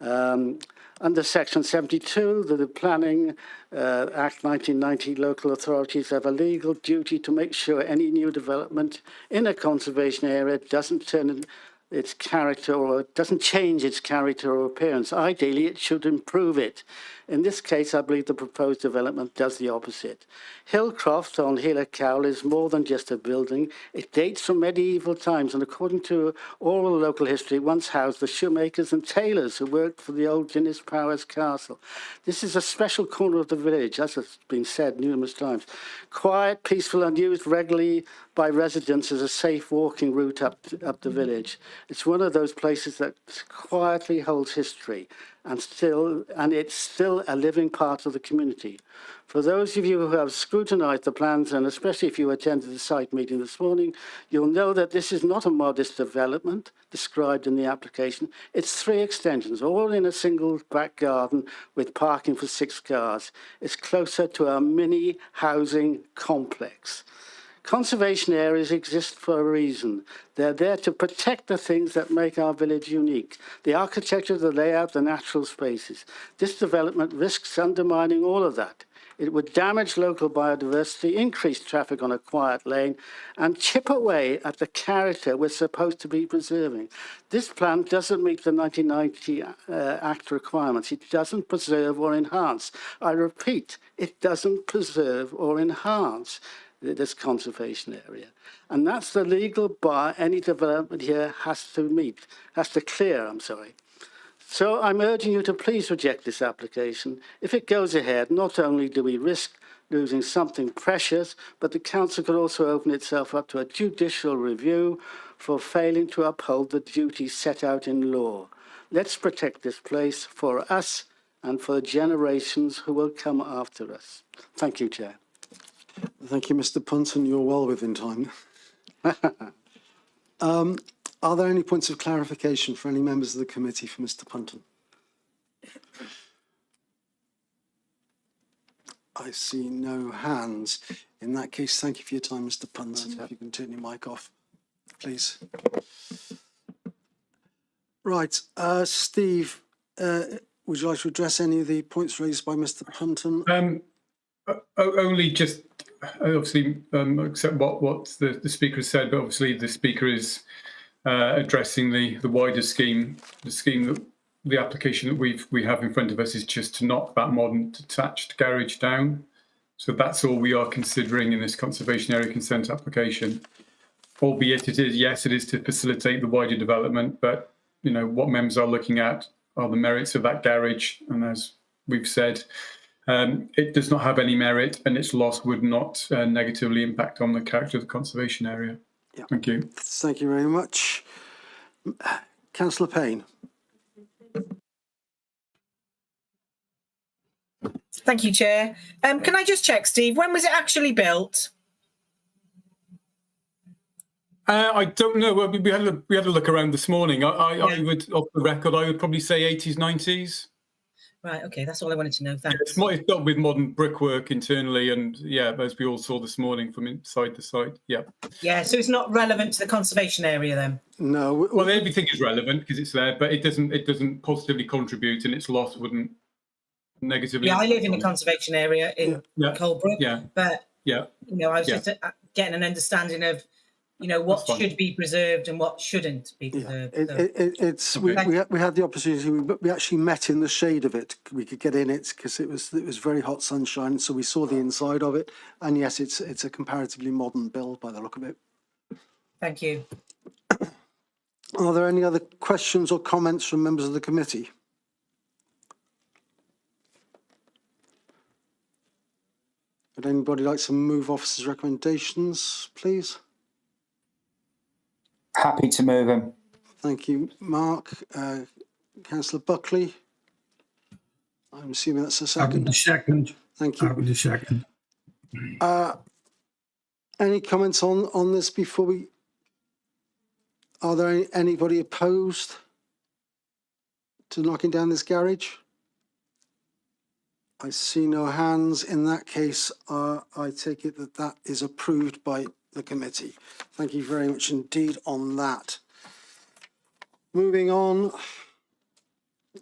O: Under Section 72, the Planning Act 1990, local authorities have a legal duty to make sure any new development in a conservation area doesn't turn its character or doesn't change its character or appearance. Ideally, it should improve it. In this case, I believe the proposed development does the opposite. Hillcroft on Hela Cowl is more than just a building. It dates from medieval times, and according to oral local history, once housed the shoemakers and tailors who worked for the old Dinas Powers Castle. This is a special corner of the village, as has been said numerous times. Quiet, peaceful, and used regularly by residents as a safe walking route up the village. It's one of those places that quietly holds history, and it's still a living part of the community. For those of you who have scrutinised the plans, and especially if you attended the site meeting this morning, you'll know that this is not a modest development described in the application. It's 3 extensions, all in a single back garden with parking for 6 cars. It's closer to a mini housing complex. Conservation areas exist for a reason. They're there to protect the things that make our village unique. The architecture, the layout, the natural spaces. This development risks undermining all of that. It would damage local biodiversity, increase traffic on a quiet lane, and chip away at the character we're supposed to be preserving. This plan doesn't meet the 1990 Act requirements. It doesn't preserve or enhance. I repeat, it doesn't preserve or enhance this conservation area. And that's the legal bar any development here has to clear. So I'm urging you to please reject this application. If it goes ahead, not only do we risk losing something precious, but the council could also open itself up to a judicial review for failing to uphold the duties set out in law. Let's protect this place for us and for the generations who will come after us. Thank you, Chair.
A: Thank you, Mr. Punton. You're well within time. Are there any points of clarification for any members of the committee for Mr. Punton? I see no hands. In that case, thank you for your time, Mr. Punton. If you can turn your mic off, please. Right, Steve, would you like to address any of the points raised by Mr. Punton?
G: Only just obviously accept what the speaker has said, but obviously the speaker is addressing the wider scheme. The scheme that the application that we have in front of us is just to knock that modern detached garage down. So that's all we are considering in this conservation area consent application. Albeit it is, yes, it is to facilitate the wider development, but what members are looking at are the merits of that garage, and as we've said, it does not have any merit, and its loss would not negatively impact on the character of the conservation area. Yeah. Thank you.
A: Thank you very much. Councillor Payne.
I: Thank you, Chair. Can I just check, Steve, when was it actually built?
G: I don't know. We had a look around this morning. I would, off the record, I would probably say 80s, 90s.
I: Right, okay, that's all I wanted to know. Thanks.
G: It's built with modern brickwork internally, and as we all saw this morning from inside the site. Yeah.
I: Yeah, so it's not relevant to the conservation area then?
A: No.
G: Well, everything is relevant because it's there, but it doesn't positively contribute, and its loss wouldn't negatively.
I: Yeah, I live in the conservation area in Colebrook.
G: Yeah.
I: But I was just getting an understanding of what should be preserved and what shouldn't be preserved.
A: We had the opportunity. We actually met in the shade of it. We could get in it because it was very hot sunshine. So we saw the inside of it, and yes, it's a comparatively modern build by the look of it.
I: Thank you.
A: Are there any other questions or comments from members of the committee? Would anybody like to move officers' recommendations, please?
C: Happy to move them.
A: Thank you, Mark. Councillor Buckley. I'm assuming that's a second.
P: Second.
A: Thank you.
P: Happy to second.
A: Any comments on this before we? Are there anybody opposed to knocking down this garage? I see no hands. In that case, I take it that is approved by the committee. Thank you very much indeed on that. Moving on,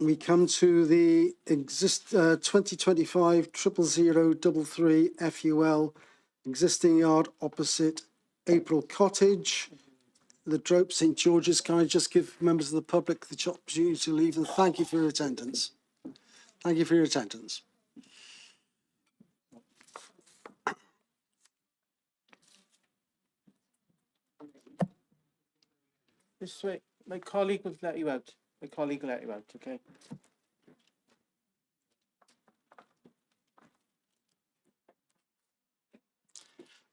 A: we come to the 2025 00033 FUL existing yard opposite April Cottage, the Drope, St George's. Can I just give members of the public the opportunity to leave, and thank you for your attendance. Thank you for your attendance.
K: This way, my colleague will let you out. Okay?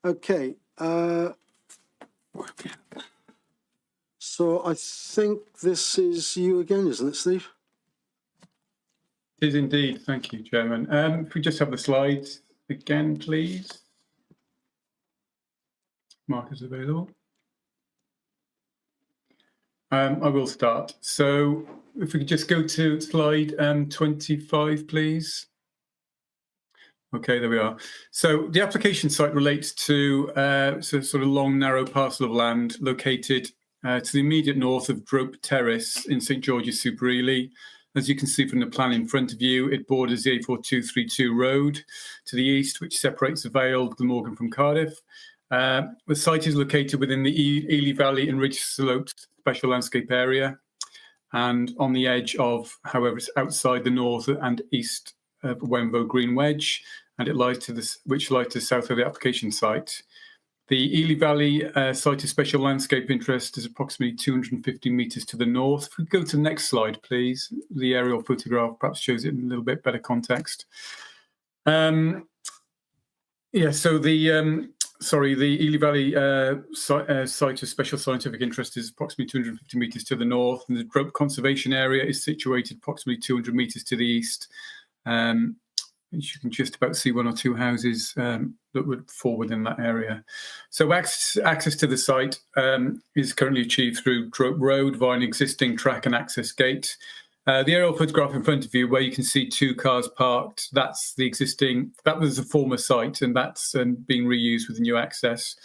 A: Okay. So I think this is you again, isn't it, Steve?
G: It is indeed. Thank you, Chairman. If we just have the slides again, please. Mark is available. I will start. So if we could just go to slide 25, please. Okay, there we are. So the application site relates to sort of long, narrow parcel of land located to the immediate north of Drope Terrace in St George's Super Ely. As you can see from the plan in front of you, it borders the A4232 road to the east, which separates the Vale, Glamorgan from Cardiff. The site is located within the Ely Valley and Ridge Slopes Special Landscape Area, and on the edge of, however, it's outside the north and east of Wenvo Green Wedge, and it lies to the south of the application site. The Ely Valley site of special landscape interest is approximately 250 metres to the north. If we go to the next slide, please, the aerial photograph perhaps shows it in a little bit better context. So the Ely Valley site of special scientific interest is approximately 250 metres to the north, and the Drope Conservation Area is situated approximately 200 metres to the east. You can just about see one or two houses that would fall within that area. So access to the site is currently achieved through Drope Road via an existing track and access gate. The aerial photograph in front of you, where you can see 2 cars parked, that's the existing, that was a former site, and that's being reused with the new access.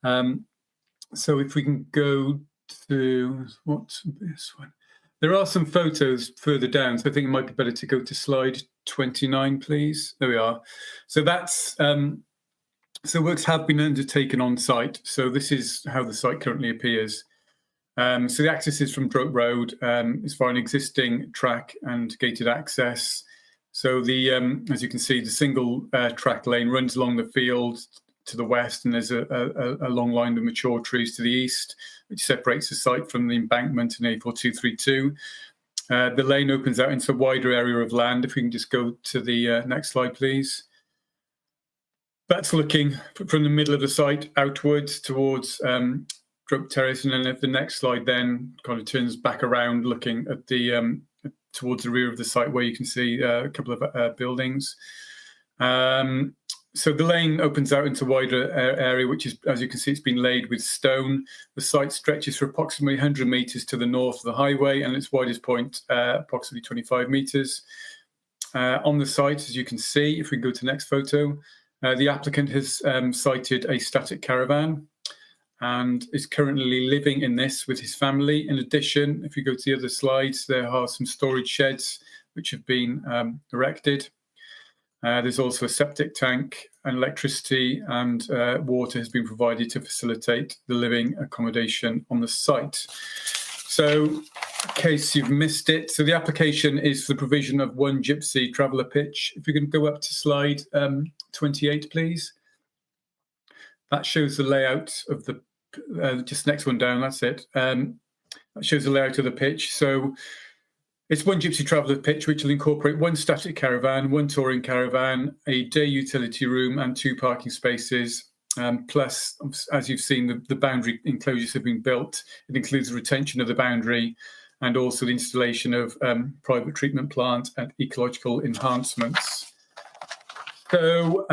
G: So if we can go to, what's this one? There are some photos further down, so I think it might be better to go to slide 29, please. There we are. So that's, so works have been undertaken on site. So this is how the site currently appears. So the access is from Drope Road. It's via an existing track and gated access. So the, as you can see, the single track lane runs along the field to the west, and there's a long line of mature trees to the east, which separates the site from the embankment in A4232. The lane opens out into a wider area of land. If we can just go to the next slide, please. That's looking from the middle of the site outwards towards Drope Terrace, and then if the next slide then kind of turns back around, looking at the towards the rear of the site, where you can see a couple of buildings. So the lane opens out into a wider area, which is, as you can see, it's been laid with stone. The site stretches for approximately 100 metres to the north of the highway, and its widest point approximately 25 metres. On the site, as you can see, if we go to the next photo, the applicant has sited a static caravan and is currently living in this with his family. In addition, if you go to the other slides, there are some storage sheds which have been erected. There's also a septic tank, and electricity and water has been provided to facilitate the living accommodation on the site. So, in case you've missed it, so the application is for the provision of 1 gypsy traveller pitch. If you can go up to slide 28, please. That shows the layout of the, just next one down, that's it. That shows the layout of the pitch. So it's 1 gypsy traveller pitch, which will incorporate 1 static caravan, 1 touring caravan, a day utility room, and 2 parking spaces. Plus, as you've seen, the boundary enclosures have been built. It includes the retention of the boundary and also the installation of private treatment plant and ecological enhancements. So,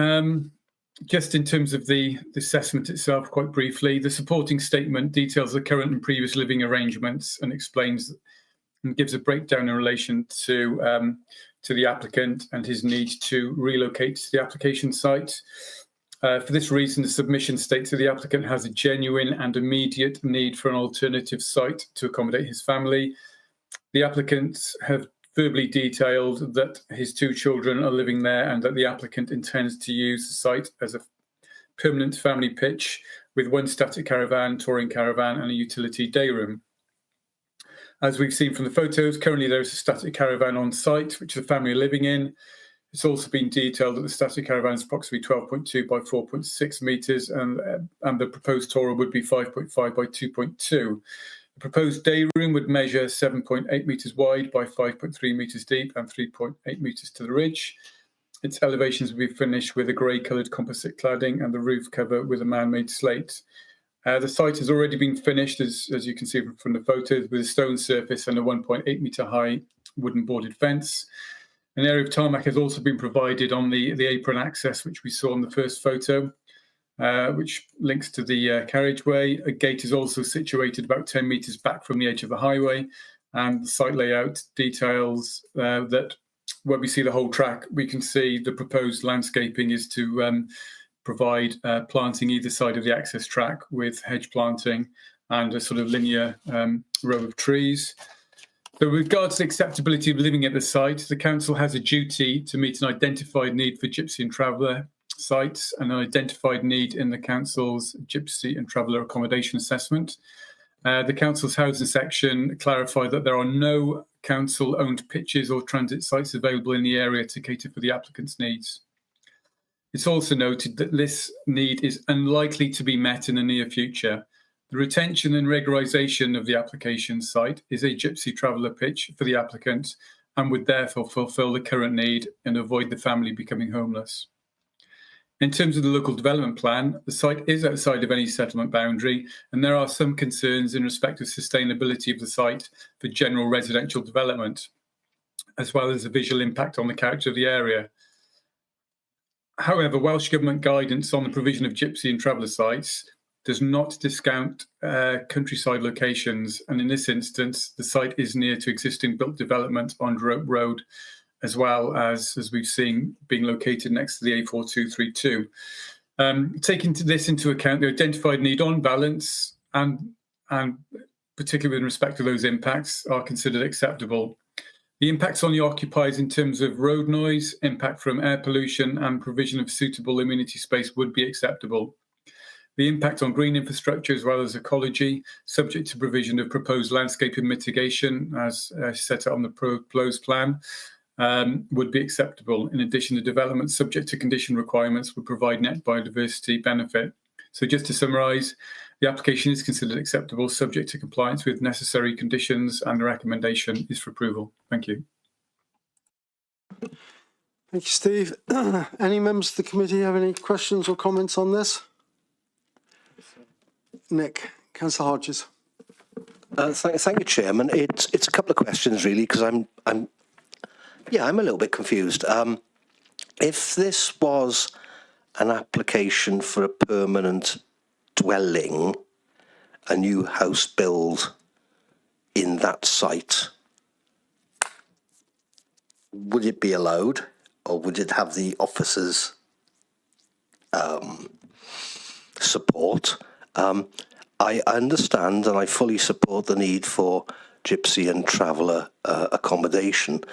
G: just in terms of the assessment itself, quite briefly, the supporting statement details the current and previous living arrangements and explains and gives a breakdown in relation to the applicant and his need to relocate to the application site. For this reason, the submission states that the applicant has a genuine and immediate need for an alternative site to accommodate his family. The applicants have verbally detailed that his 2 children are living there and that the applicant intends to use the site as a permanent family pitch with 1 static caravan, touring caravan, and a utility day room. As we've seen from the photos, currently there is a static caravan on site, which the family are living in. It's also been detailed that the static caravan is approximately 12.2 by 4.6 metres, and the proposed tourer would be 5.5 by 2.2. The proposed day room would measure 7.8 metres wide by 5.3 metres deep and 3.8 metres to the ridge. Its elevations will be finished with a grey coloured composite cladding and the roof cover with a man-made slate. The site has already been finished, as you can see from the photos, with a stone surface and a 1.8 metre high wooden boarded fence. An area of tarmac has also been provided on the apron access, which we saw in the first photo, which links to the carriageway. A gate is also situated about 10 metres back from the edge of the highway, and the site layout details that where we see the whole track, we can see the proposed landscaping is to provide planting either side of the access track with hedge planting and a sort of linear row of trees. So with regards to the acceptability of living at the site, the council has a duty to meet an identified need for gypsy and traveller sites and an identified need in the council's gypsy and traveller accommodation assessment. The council's housing section clarified that there are no council-owned pitches or transit sites available in the area to cater for the applicant's needs. It's also noted that this need is unlikely to be met in the near future. The retention and regularisation of the application site is a gypsy traveller pitch for the applicant and would therefore fulfil the current need and avoid the family becoming homeless. In terms of the local development plan, the site is outside of any settlement boundary, and there are some concerns in respect of sustainability of the site for general residential development, as well as the visual impact on the character of the area. However, Welsh Government guidance on the provision of gypsy and traveller sites does not discount countryside locations, and in this instance, the site is near to existing built development on Rope Road, as well as we've seen, being located next to the A4232. Taking this into account, the identified need on balance and particularly with respect to those impacts are considered acceptable. The impacts on the occupiers in terms of road noise, impact from air pollution and provision of suitable amenity space would be acceptable. The impact on green infrastructure as well as ecology, subject to provision of proposed landscaping mitigation as set out on the proposed plan, would be acceptable. In addition, the development subject to condition requirements would provide net biodiversity benefit. So just to summarise, the application is considered acceptable, subject to compliance with necessary conditions, and the recommendation is for approval. Thank you.
A: Thank you, Steve. Any members of the committee have any questions or comments on this? Nick, Councillor Hodges.
B: Thank you, Chairman. It's a couple of questions really, because I'm a little bit confused. If this was an application for a permanent dwelling, a new house build in that site, would it be allowed, or would it have the officers' support? I understand and I fully support the need for gypsy and traveller accommodation,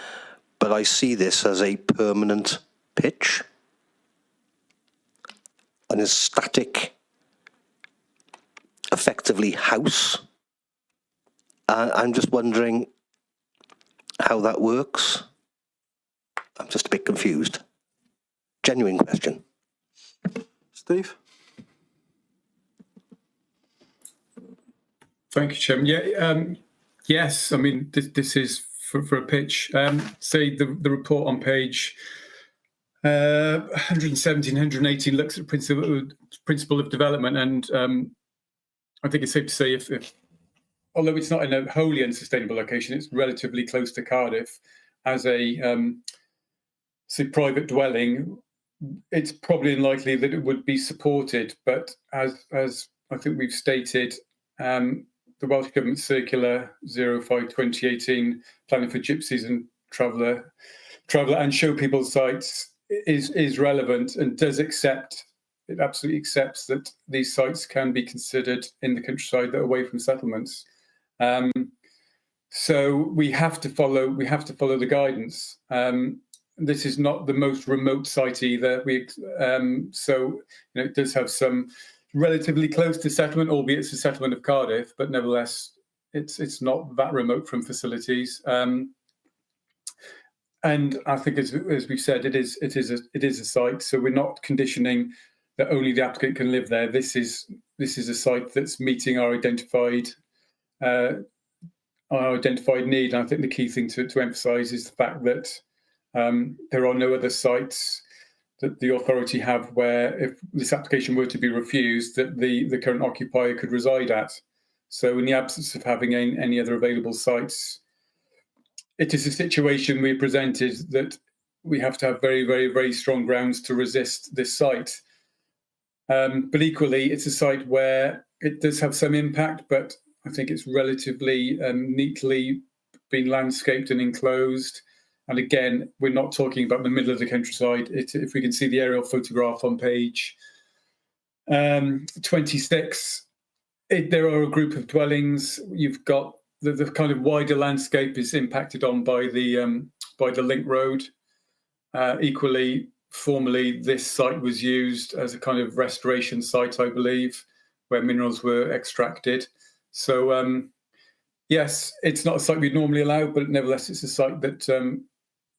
B: but I see this as a permanent pitch, an static, effectively house. I'm just wondering how that works. I'm just a bit confused. Genuine question.
A: Steve?
G: Thank you, Chairman. Yeah, yes, I mean, this is for a pitch. Say the report on page 117, 118 looks at principle of development, and I think it's safe to say if although it's not in a wholly unsustainable location, it's relatively close to Cardiff as a say private dwelling, it's probably unlikely that it would be supported. But as I think we've stated, the Welsh Government Circular 05/2018, planning for gypsies and traveller and show people sites is relevant and does accept. It absolutely accepts that these sites can be considered in the countryside that are away from settlements. So we have to follow the guidance. This is not the most remote site either. So it does have some relatively close to settlement, albeit it's a settlement of Cardiff, but nevertheless, it's not that remote from facilities. And I think, as we've said, it is a site. So we're not conditioning that only the applicant can live there. This is a site that's meeting our identified need. And I think the key thing to emphasise is the fact that there are no other sites that the authority have where, if this application were to be refused, that the current occupier could reside at. So in the absence of having any other available sites, it is a situation we presented that we have to have very, very, very strong grounds to resist this site. But equally, it's a site where it does have some impact, but I think it's relatively neatly been landscaped and enclosed. And again, we're not talking about the middle of the countryside. If we can see the aerial photograph on page 26, there are a group of dwellings. You've got the kind of wider landscape is impacted on by the link road. Equally, formerly, this site was used as a kind of restoration site, I believe, where minerals were extracted. So, yes, it's not a site we'd normally allow, but nevertheless, it's a site that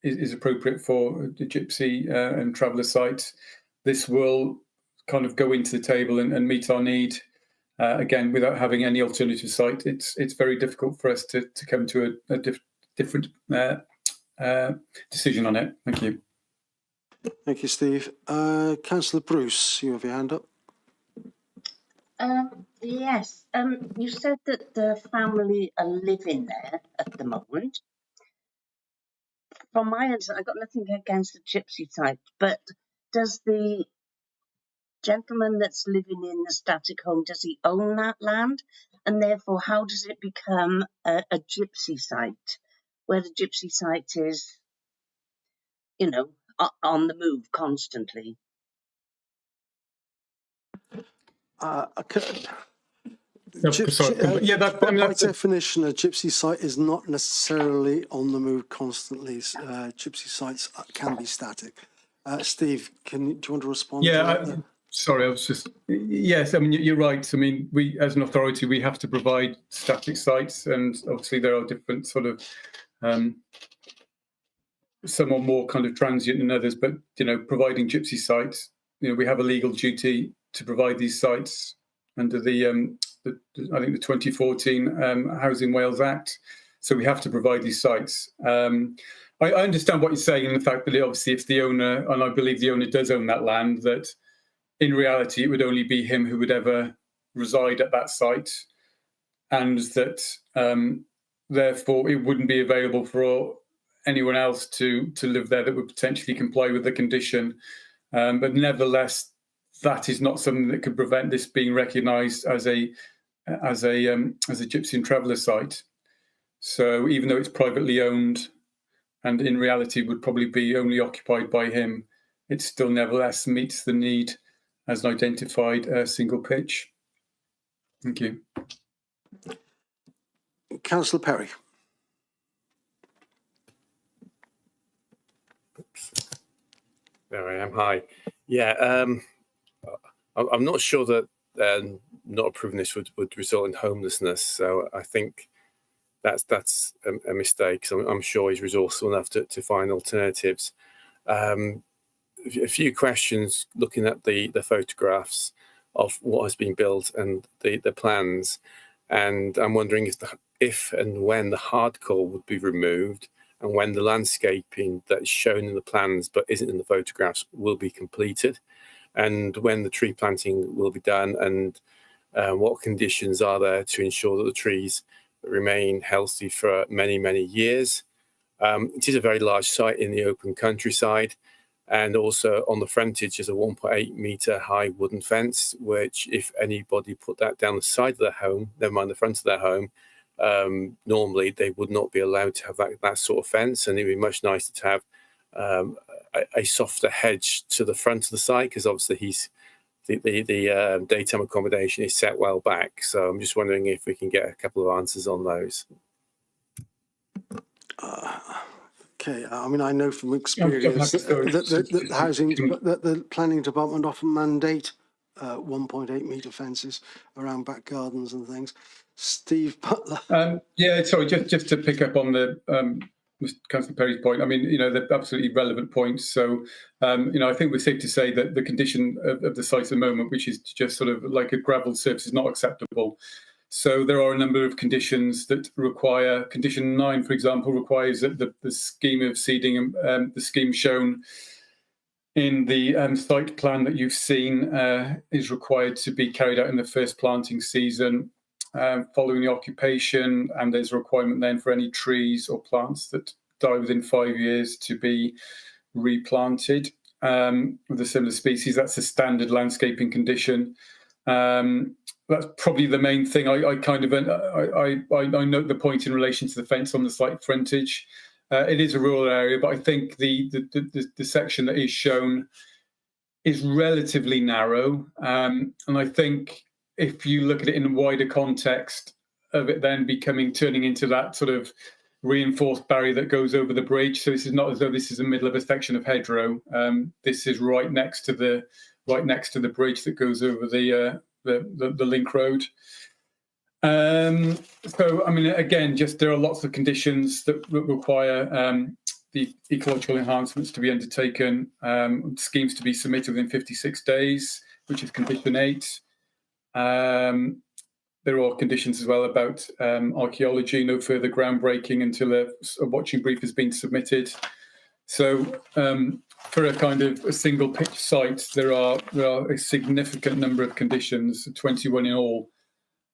G: is appropriate for the gypsy and traveller site. This will kind of go into the table and meet our need. Again, without having any alternative site, it's very difficult for us to come to a different decision on it. Thank you.
A: Thank you, Steve. Councillor Bruce, you have your hand up.
E: Yes. You said that the family are living there at the moment. From my understanding, I've got nothing against the gypsy type, but does the gentleman that's living in the static home, does he own that land? And therefore, how does it become a gypsy site, where the gypsy site is, you know, on the move constantly?
A: By
G: that's
A: definition, a gypsy site is not necessarily on the move constantly. Gypsy sites can be static. Steve, do you want to respond to that?
G: Sorry, I was just, yes, I mean, you're right. I mean, we, as an authority, we have to provide static sites, and obviously there are different sort of, some are more kind of transient than others, but, you know, providing gypsy sites, you know, we have a legal duty to provide these sites under the I think the 2014 Housing Wales Act. So we have to provide these sites. I understand what you're saying, and the fact that obviously if the owner, and I believe the owner does own that land, that in reality it would only be him who would ever reside at that site, and that therefore it wouldn't be available for anyone else to live there that would potentially comply with the condition. But nevertheless, that is not something that could prevent this being recognised as a gypsy and traveller site. So even though it's privately owned and in reality would probably be only occupied by him, it still nevertheless meets the need as an identified single pitch. Thank you.
A: Councillor Perry.
T: There I am. Hi. Yeah, I'm not sure that not approving this would result in homelessness. So I think that's a mistake. So I'm sure he's resourceful enough to find alternatives. A few questions looking at the photographs of what has been built and the plans, and I'm wondering if and when the hardcore would be removed, and when the landscaping that's shown in the plans but isn't in the photographs will be completed, and when the tree planting will be done, and what conditions are there to ensure that the trees remain healthy for many, many years. It is a very large site in the open countryside, and also on the frontage is a 1.8 metre high wooden fence, which if anybody put that down the side of their home, never mind the front of their home, normally they would not be allowed to have that sort of fence, and it would be much nicer to have a softer hedge to the front of the site, because obviously the daytime accommodation is set well back. So I'm just wondering if we can get a couple of answers on those.
A: Okay, I mean, I know from experience that the planning department often mandate 1.8 metre fences around back gardens and things. Steve Butler.
G: Yeah, sorry, just to pick up on the Councillor Perry's point. I mean, you know, they're absolutely relevant points. So, you know, I think we're safe to say that the condition of the site at the moment, which is just sort of like a gravel surface, is not acceptable. So there are a number of conditions that require, condition 9, for example, requires that the scheme of seeding, the scheme shown in the site plan that you've seen is required to be carried out in the first planting season following the occupation, and there's a requirement then for any trees or plants that die within 5 years to be replanted with a similar species. That's a standard landscaping condition. That's probably the main thing. I note the point in relation to the fence on the site frontage. It is a rural area, but I think the section that is shown is relatively narrow. And I think if you look at it in a wider context of it then turning into that sort of reinforced barrier that goes over the bridge. So this is not as though this is the middle of a section of hedgerow. This is right next to the bridge that goes over the link road. So, I mean, again, just there are lots of conditions that require the ecological enhancements to be undertaken, schemes to be submitted within 56 days, which is condition 8. There are conditions as well about archaeology, no further groundbreaking until a watching brief has been submitted. So for a kind of a single pitch site, there are a significant number of conditions, 21 in all,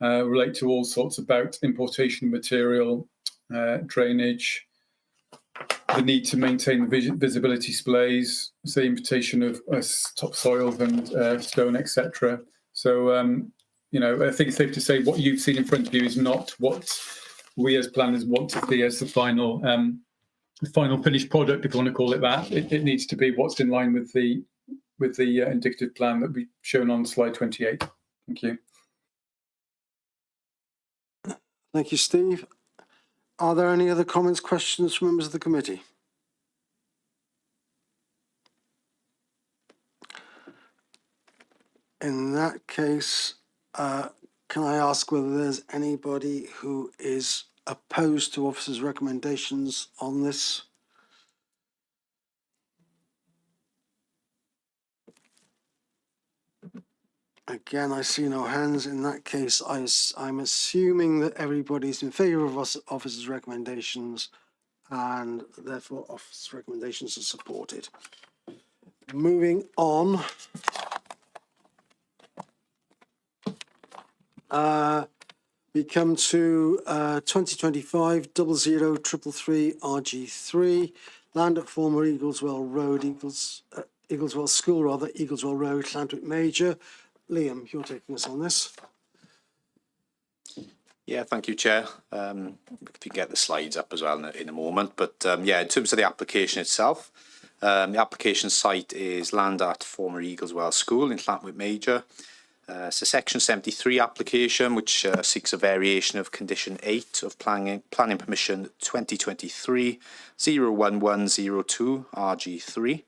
G: relate to all sorts about importation material, drainage, the need to maintain the visibility displays, say invitation of topsoil and stone, etc. So, I think it's safe to say what you've seen in front of you is not what we as planners want to see as the final finished product, if you want to call it that. It needs to be what's in line with the indicative plan that we've shown on slide 28. Thank you.
A: Thank you, Steve. Are there any other comments, questions from members of the committee? In that case, can I ask whether there's anybody who is opposed to officers' recommendations on this? Again, I see no hands. In that case, I'm assuming that everybody's in favour of officers' recommendations, and therefore officers' recommendations are supported. Moving on. We come to 2025-0033 RG3, land at former Eagleswell Road, Eagleswell School, Eagleswell Road, Llantwit Major. Liam, you're taking us on this.
J: Yeah, thank you, Chair. We can get the slides up as well in a moment. But yeah, in terms of the application itself, the application site is land at former Eagleswell School in Llantwit Major. It's a Section 73 application which seeks a variation of Condition 8 of Planning Permission 2023-01102 RG3.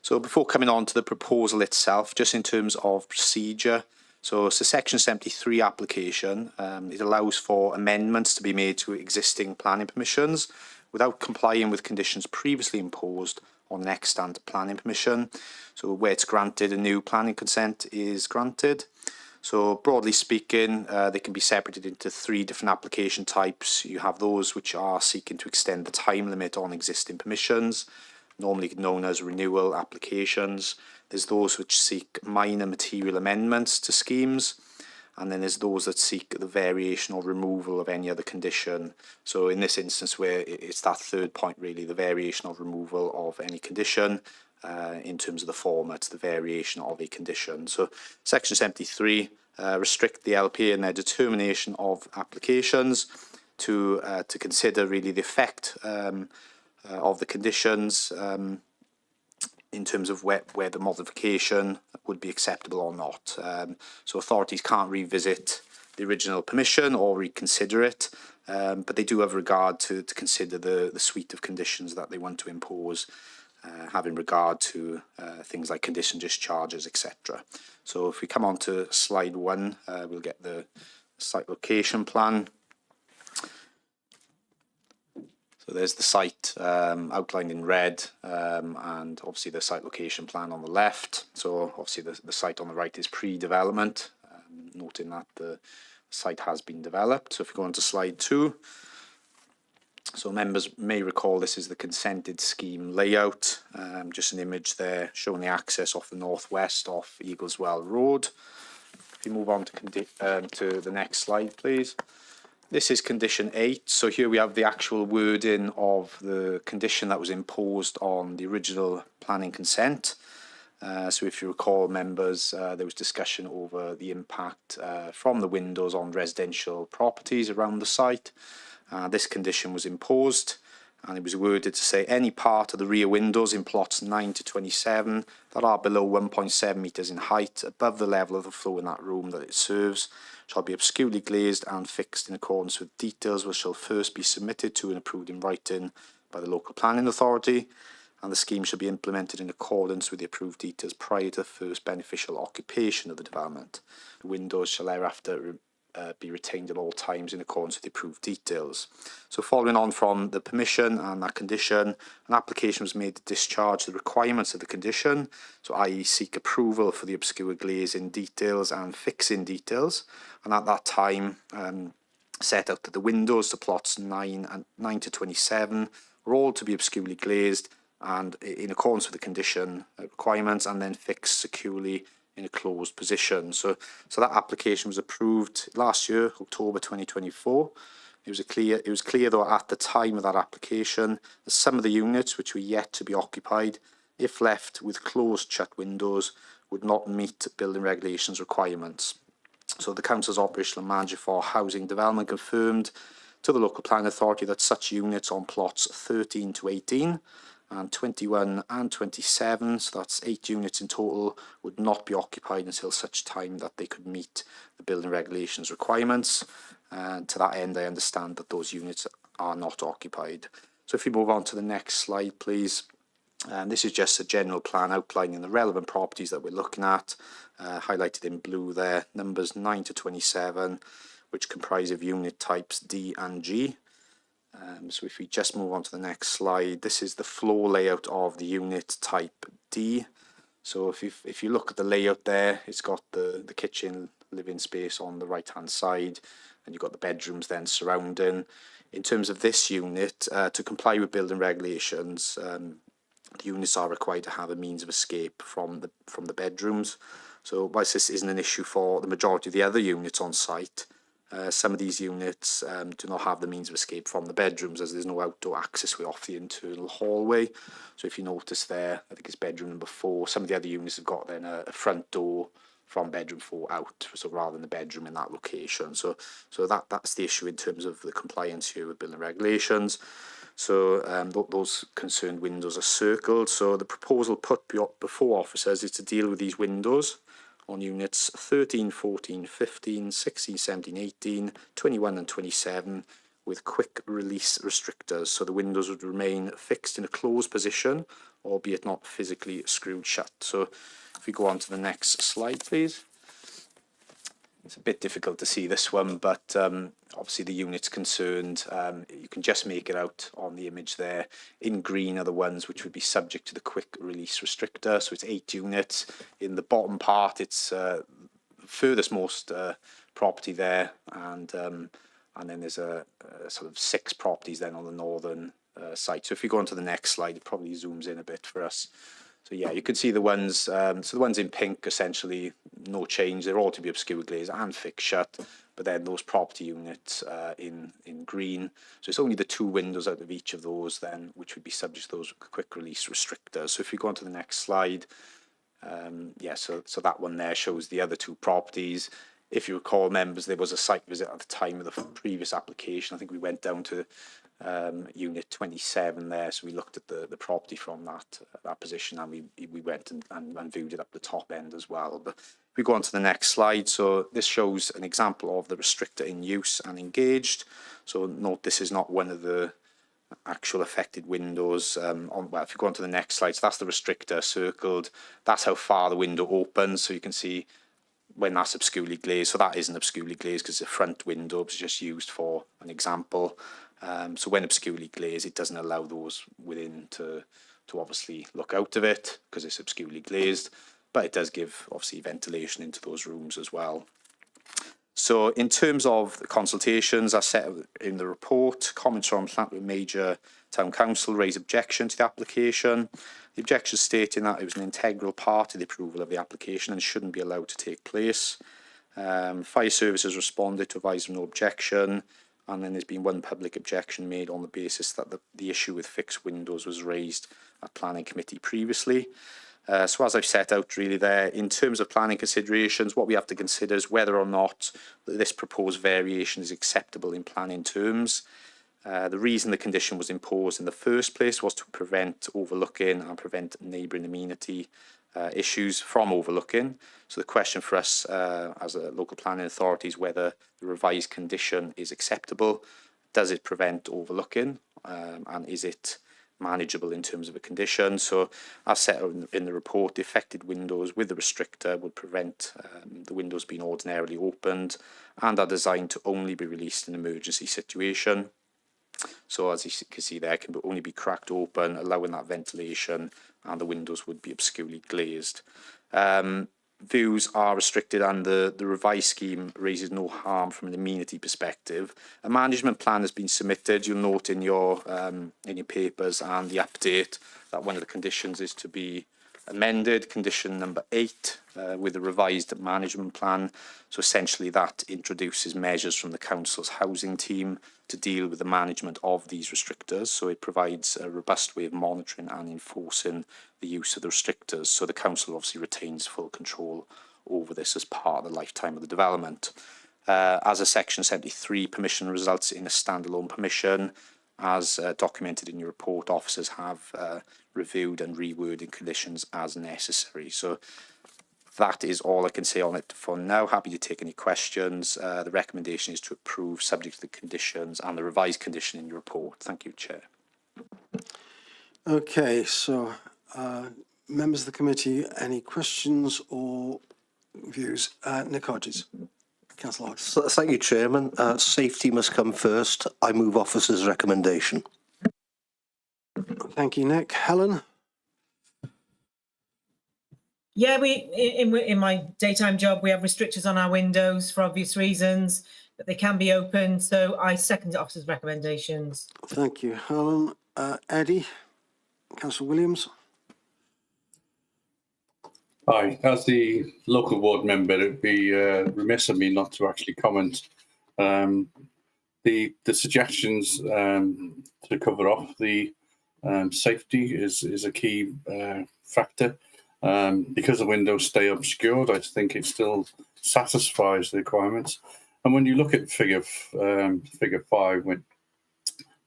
J: So before coming on to the proposal itself, just in terms of procedure, so it's a Section 73 application. It allows for amendments to be made to existing planning permissions without complying with conditions previously imposed on an extant planning permission. So where it's granted, a new planning consent is granted. So broadly speaking, they can be separated into three different application types. You have those which are seeking to extend the time limit on existing permissions, normally known as renewal applications. There's those which seek minor material amendments to schemes, and then there's those that seek the variation or removal of any other condition. So in this instance, where it's that third point really, the variation or removal of any condition. In terms of the format, the variation of a condition. So Section 73 restrict the LPA in their determination of applications to consider really the effect of the conditions in terms of where the modification would be acceptable or not. So authorities can't revisit the original permission or reconsider it, but they do have regard to consider the suite of conditions that they want to impose, having regard to things like condition discharges, etc. So if we come on to slide 1, we'll get the site location plan. So there's the site outlined in red, and obviously the site location plan on the left. So obviously the site on the right is pre-development, noting that the site has been developed. So if we go on to slide 2, so members may recall this is the consented scheme layout, just an image there showing the access off the northwest off Eagleswell Road. If you move on to the next slide, please. This is condition 8. So here we have the actual wording of the condition that was imposed on the original planning consent. So if you recall, members, there was discussion over the impact from the windows on residential properties around the site. This condition was imposed, and it was worded to say any part of the rear windows in plots 9 to 27 that are below 1.7 metres in height above the level of the floor in that room that it serves shall be obscurely glazed and fixed in accordance with details which shall first be submitted to and approved in writing by the local planning authority, and the scheme shall be implemented in accordance with the approved details prior to the first beneficial occupation of the development. The windows shall thereafter be retained at all times in accordance with the approved details. So following on from the permission and that condition, an application was made to discharge the requirements of the condition, so i.e. seek approval for the obscure glazing details and fixing details, and at that time set out that the windows to plots 9 to 27 were all to be obscurely glazed and in accordance with the condition requirements, and then fixed securely in a closed position. So that application was approved last year, October 2024, It was clear though at the time of that application that some of the units which were yet to be occupied, if left with closed shut windows, would not meet building regulations requirements. So the Council's operational manager for housing development confirmed to the local planning authority that such units on plots 13 to 18 and 21 and 27, so that's 8 units in total, would not be occupied until such time that they could meet the building regulations requirements. And to that end, I understand that those units are not occupied. So if we move on to the next slide, please. This is just a general plan outlining the relevant properties that we're looking at, highlighted in blue there, numbers 9 to 27, which comprise of unit types D and G. So if we just move on to the next slide, this is the floor layout of the unit type D. So if you look at the layout there, it's got the kitchen living space on the right hand side, and you've got the bedrooms then surrounding. In terms of this unit, to comply with building regulations, the units are required to have a means of escape from the bedrooms. So whilst this isn't an issue for the majority of the other units on site, some of these units do not have the means of escape from the bedrooms, as there's no outdoor access way off the internal hallway. So if you notice there, I think it's bedroom number 4, some of the other units have got then a front door from bedroom 4 out, so rather than the bedroom in that location. So that's the issue in terms of the compliance here with building regulations. So those concerned windows are circled. So the proposal put before officers is to deal with these windows on units 13, 14, 15, 16, 17, 18, 21 and 27 with quick release restrictors. So the windows would remain fixed in a closed position, albeit not physically screwed shut. So if we go on to the next slide, please. It's a bit difficult to see this one, but obviously the units concerned, you can just make it out on the image there. In green are the ones which would be subject to the quick release restrictor. So it's 8 units. In the bottom part, it's furthest most property there, and then there's a sort of 6 properties then on the northern side. So if we go on to the next slide, it probably zooms in a bit for us. So yeah, you can see the ones, so the ones in pink, essentially no change. They're all to be obscure glazed and fixed shut, but then those property units in green. So it's only the 2 windows out of each of those then, which would be subject to those quick release restrictors. So if we go on to the next slide, yeah, so that one there shows the other 2 properties. If you recall, members, there was a site visit at the time of the previous application. I think we went down to unit 27 there, so we looked at the property from that position, and we went and viewed it up the top end as well. But if we go on to the next slide, so this shows an example of the restrictor in use and engaged. So note this is not one of the actual affected windows. Well, if you go on to the next slide, so that's the restrictor circled. That's how far the window opens, so you can see when that's obscurely glazed. So that isn't obscurely glazed because the front window is just used for an example. So when obscurely glazed, it doesn't allow those within to obviously look out of it because it's obscurely glazed, but it does give obviously ventilation into those rooms as well. So in terms of the consultations, as set in the report, comments from Llantwit Major Town Council raise objection to the application. The objection stating that it was an integral part of the approval of the application and shouldn't be allowed to take place. Fire services responded to advise of no objection, and then there's been one public objection made on the basis that the issue with fixed windows was raised at planning committee previously. So as I've set out really there, in terms of planning considerations, what we have to consider is whether or not this proposed variation is acceptable in planning terms. The reason the condition was imposed in the first place was to prevent overlooking and prevent neighbouring amenity issues from overlooking. So the question for us as a local planning authority is whether the revised condition is acceptable. Does it prevent overlooking, and is it manageable in terms of a condition? So as set out in the report, the affected windows with the restrictor would prevent the windows being ordinarily opened and are designed to only be released in an emergency situation. So as you can see there, can only be cracked open, allowing that ventilation, and the windows would be obscurely glazed. Views are restricted, and the revised scheme raises no harm from an amenity perspective. A management plan has been submitted. You'll note in your papers and the update that one of the conditions is to be amended condition number 8 with a revised management plan. So essentially that introduces measures from the council's housing team to deal with the management of these restrictors. So it provides a robust way of monitoring and enforcing the use of the restrictors. So the council obviously retains full control over this as part of the lifetime of the development. As a Section 73 permission results in a standalone permission, as documented in your report, officers have reviewed and reworded conditions as necessary. So that is all I can say on it for now. Happy to take any questions. The recommendation is to approve subject to the conditions and the revised condition in your report. Thank you, Chair.
A: Okay, so members of the committee, any questions or views? Nick Hodges. Councillor Hodges.
B: So, thank you, Chairman. Safety must come first. I move officer's recommendation.
A: Thank you, Nick. Helen?
I: Yeah, in my daytime job, we have restrictors on our windows for obvious reasons, but they can be open. So I second the officer's recommendations.
A: Thank you, Helen. Eddie? Councillor Williams?
L: Hi, as the local ward member, it'd be remiss of me not to actually comment. The suggestions to cover off the safety is a key factor. Because the windows stay obscured, I think it still satisfies the requirements. And when you look at figure 5 with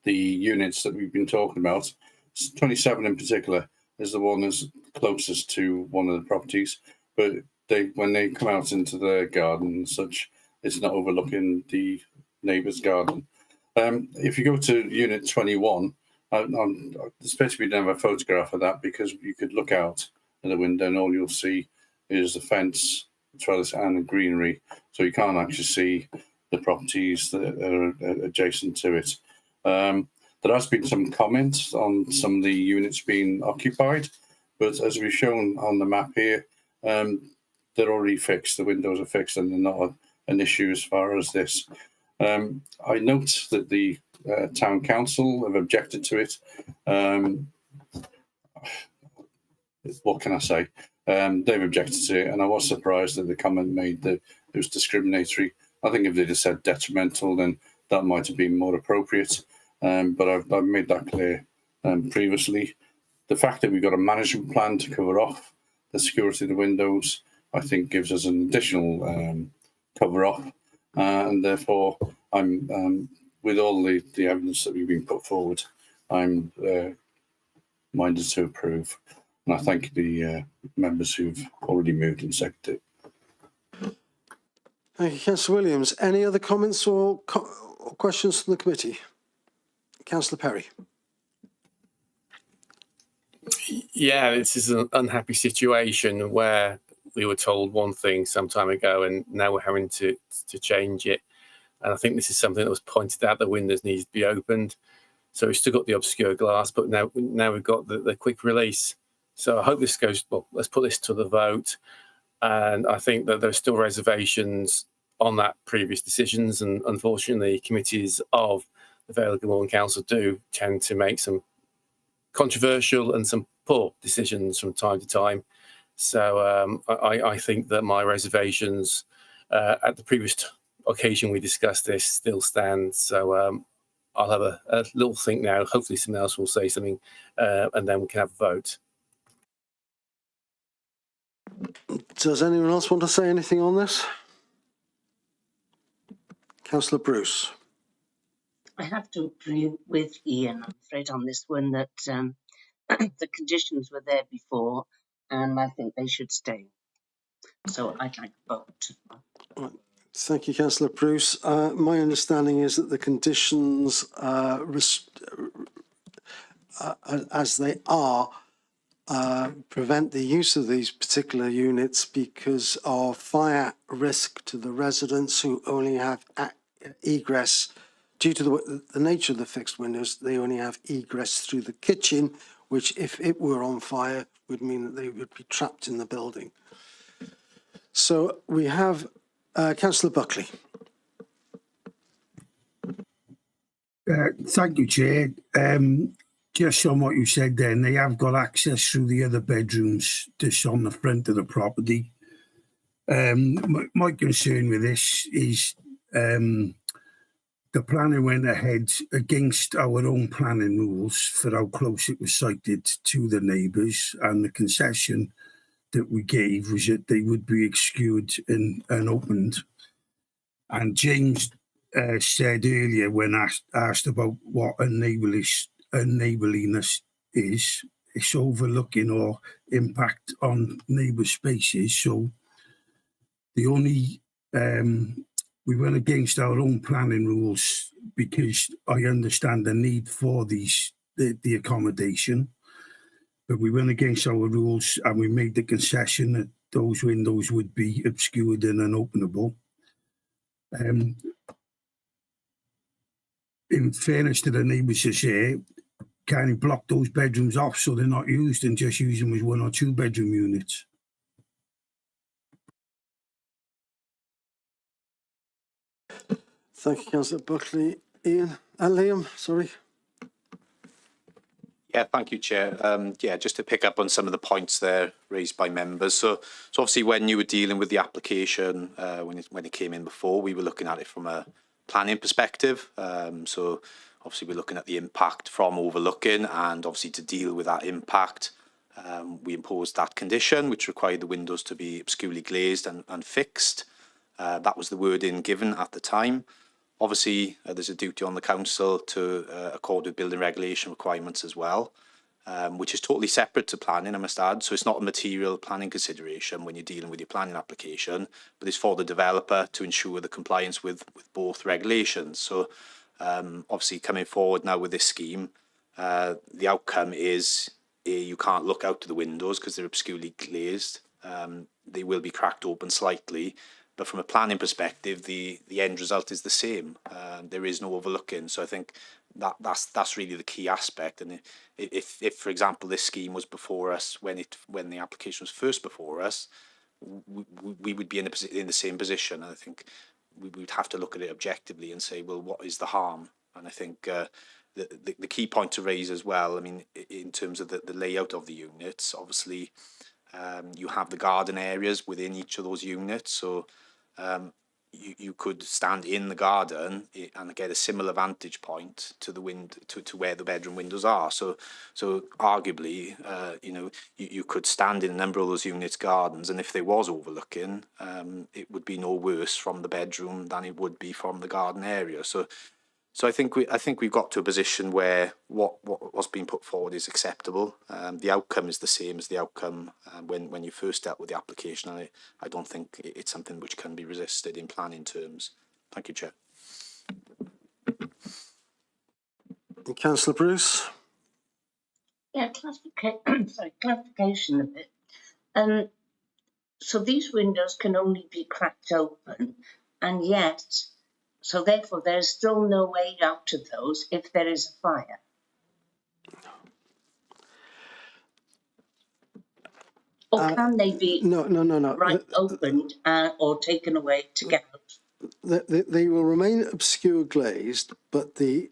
L: the units that we've been talking about, 27 in particular is the one that's closest to one of the properties. But when they come out into the garden and such, it's not overlooking the neighbour's garden. If you go to unit 21, especially we don't have a photograph of that because you could look out in the window and all you'll see is the fence, trellis and the greenery. So you can't actually see the properties that are adjacent to it. There has been some comments on some of the units being occupied, but as we've shown on the map here, they're already fixed. The windows are fixed and they're not an issue as far as this. I note that the town council have objected to it. What can I say? They've objected to it, and I was surprised that the comment made that it was discriminatory. I think if they'd have said detrimental, then that might have been more appropriate. But I've made that clear previously. The fact that we've got a management plan to cover off the security of the windows, I think gives us an additional cover off. And therefore, I'm with all the evidence that we've been put forward, I'm minded to approve. And I thank the members who've already moved and seconded it.
A: Thank you, Councillor Williams. Any other comments or questions from the committee? Councillor Perry.
T: Yeah, this is an unhappy situation where we were told one thing some time ago and now we're having to change it. And I think this is something that was pointed out, the windows need to be opened. So we've still got the obscure glass, but now we've got the quick release. So I hope this goes, well, let's put this to the vote. And I think that there's still reservations on that previous decisions. And unfortunately, committees of the Vale Glamorgan Council do tend to make some controversial and some poor decisions from time to time. So I think that my reservations at the previous occasion we discussed this still stand. So I'll have a little think now. Hopefully someone else will say something and then we can have a vote.
A: Does anyone else want to say anything on this? Councillor Bruce.
E: I have to agree with Ian, I'm afraid, on this one, that the conditions were there before and I think they should stay. So I'd like a vote.
A: Thank you, Councillor Bruce. My understanding is that the conditions, as they are, prevent the use of these particular units because of fire risk to the residents who only have egress. Due to the nature of the fixed windows, they only have egress through the kitchen, which if it were on fire would mean that they would be trapped in the building. So we have Councillor Buckley.
P: Thank you, Chair. just on what you said then, they have got access through the other bedrooms just on the front of the property. My concern with this is the planning went ahead against our own planning rules for how close it was sited to the neighbours, and the concession that we gave was that they would be obscured and opened. And James said earlier when asked about what unneighbourliness is, it's overlooking or impact on neighbour spaces. So the only we went against our own planning rules because I understand the need for the accommodation, but we went against our rules and we made the concession that those windows would be obscured and unopenable. In fairness to the neighbours here, kind of block those bedrooms off so they're not used and just use them as 1 or 2 bedroom units.
A: Thank you, Councillor Buckley. Ian, Liam, sorry.
J: Yeah, thank you, Chair. Yeah, just to pick up on some of the points there raised by members. So obviously, when you were dealing with the application, when it came in before, we were looking at it from a planning perspective. So obviously, we're looking at the impact from overlooking, and obviously to deal with that impact, we imposed that condition, which required the windows to be obscurely glazed and fixed. That was the wording given at the time. Obviously, there's a duty on the council to accord with building regulation requirements as well, which is totally separate to planning, I must add. So it's not a material planning consideration when you're dealing with your planning application, but it's for the developer to ensure the compliance with both regulations. So obviously coming forward now with this scheme, the outcome is you can't look out to the windows because they're obscurely glazed. They will be cracked open slightly. But from a planning perspective, the end result is the same. There is no overlooking. So I think that's really the key aspect. And if for example, this scheme was before us when the application was first before us, we would be in the same position. And I think we would have to look at it objectively and say, well, what is the harm? And I think the key point to raise as well, I mean, in terms of the layout of the units, obviously, you have the garden areas within each of those units. So you could stand in the garden and get a similar vantage point to the to where the bedroom windows are. So arguably, you could stand in a number of those units' gardens, and if there was overlooking, it would be no worse from the bedroom than it would be from the garden area. So I think we've got to a position where what's being put forward is acceptable. The outcome is the same as the outcome when you first dealt with the application, and I don't think it's something which can be resisted in planning terms. Thank you, Chair.
A: Councillor Bruce.
E: Yeah, clarification a bit. So these windows can only be cracked open, and yet, so therefore there's still no way out of those if there is a fire. Or can they be opened or taken away to get out?
A: They will remain obscure glazed, but the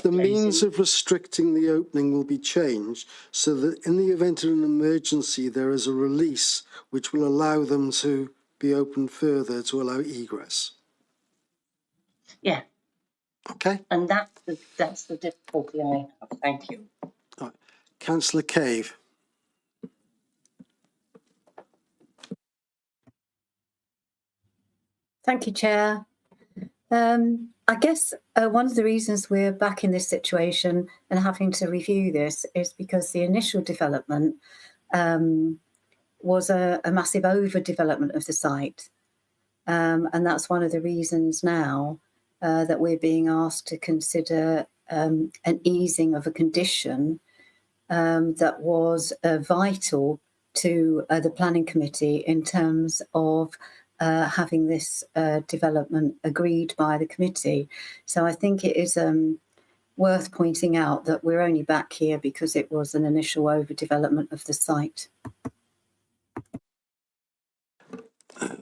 A: means of restricting the opening will be changed so that in the event of an emergency, there is a release which will allow them to be opened further to allow egress.
E: Yeah.
A: Okay.
E: And that's the difficulty I have. Thank you.
A: Right. Councillor Cave.
U: Thank you, Chair. I guess one of the reasons we're back in this situation and having to review this is because the initial development was a massive overdevelopment of the site. And that's one of the reasons now that we're being asked to consider an easing of a condition that was vital to the planning committee in terms of having this development agreed by the committee. So I think it is worth pointing out that we're only back here because it was an initial overdevelopment of the site.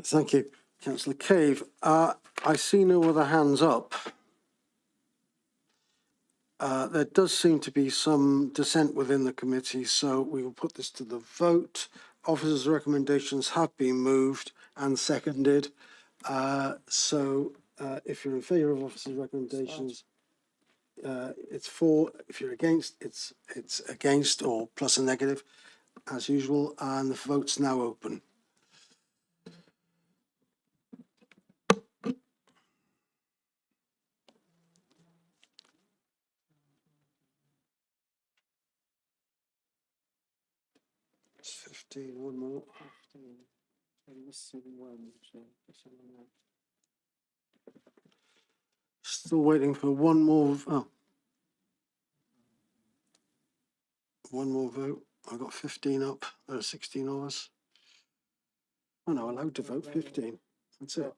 A: Thank you, Councillor Cave. I see no other hands up. There does seem to be some dissent within the committee, so we will put this to the vote. Officers' recommendations have been moved and seconded. If you're in favour of officers' recommendations, it's for. If you're against, it's against or plus a negative, as usual. And the vote's now open. It's 15. One more. 15. Still waiting for one more. Oh. One more vote. I got 15 up. There are 16 of us. Oh no, allowed to vote 15. That's it.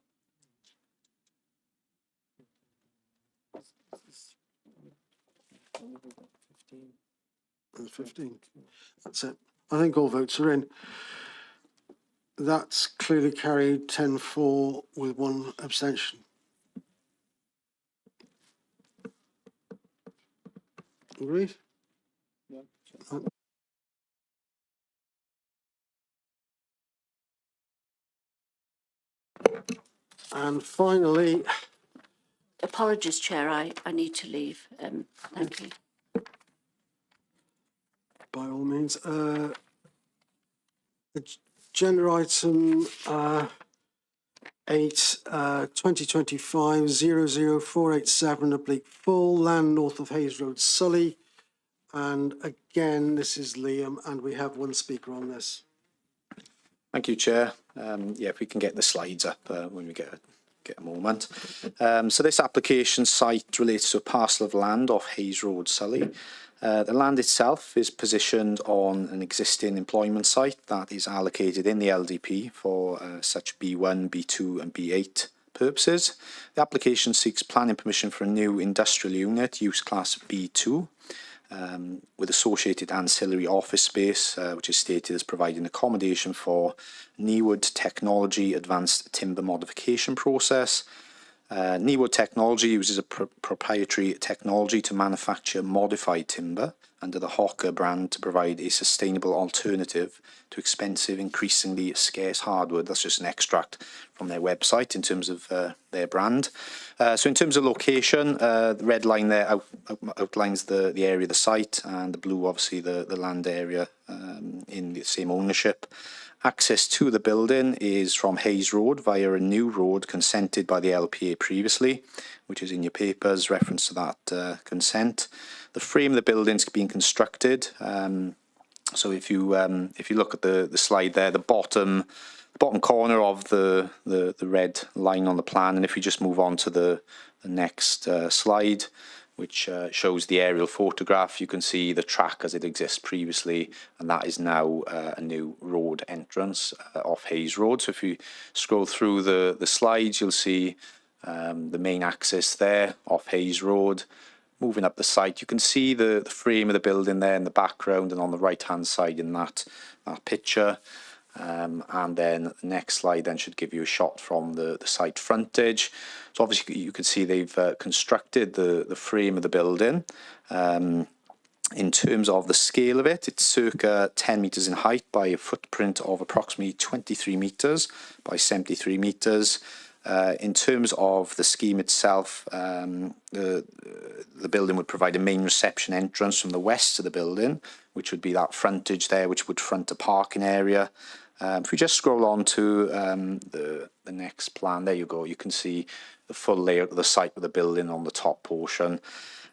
A: And 15. That's it. I think all votes are in. That's clearly carried 10-4 with one abstention. Agreed? Yeah. And finally,
D: Apologies, Chair, I need to leave. Thank you.
A: By all means, agenda item 8, 2025-00487 oblique full, land north of Hayes Road, Sully. And again, this is Liam, and we have one speaker on this.
J: Thank you, Chair. Yeah, if we can get the slides up when we get a moment. So this application site relates to a parcel of land off Hayes Road, Sully. The land itself is positioned on an existing employment site that is allocated in the LDP for such B1, B2 and B8 purposes. The application seeks planning permission for a new industrial unit, use class B2, with associated ancillary office space, which is stated as providing accommodation for Newood Technology Advanced Timber Modification Process. Newood Technology uses a proprietary technology to manufacture modified timber under the Hawker brand to provide a sustainable alternative to expensive, increasingly scarce hardwood. That's just an extract from their website in terms of their brand. So in terms of location, the red line there outlines the area of the site, and the blue obviously the land area in the same ownership. Access to the building is from Hayes Road via a new road consented by the LPA previously, which is in your papers, reference to that consent. The frame of the building's being constructed. So if you look at the slide there, the bottom corner of the red line on the plan, and if you just move on to the next slide, which shows the aerial photograph, you can see the track as it exists previously, and that is now a new road entrance off Hayes Road. So if you scroll through the slides, you'll see the main access there off Hayes Road. Moving up the site, you can see the frame of the building there in the background and on the right-hand side in that picture. And then the next slide then should give you a shot from the site frontage. So obviously you can see they've constructed the frame of the building. In terms of the scale of it, it's circa 10 metres in height by a footprint of approximately 23 metres by 73 metres. In terms of the scheme itself, the building would provide a main reception entrance from the west of the building, which would be that frontage there, which would front a parking area. If we just scroll on to the next plan, there you go, you can see the full layout of the site with the building on the top portion.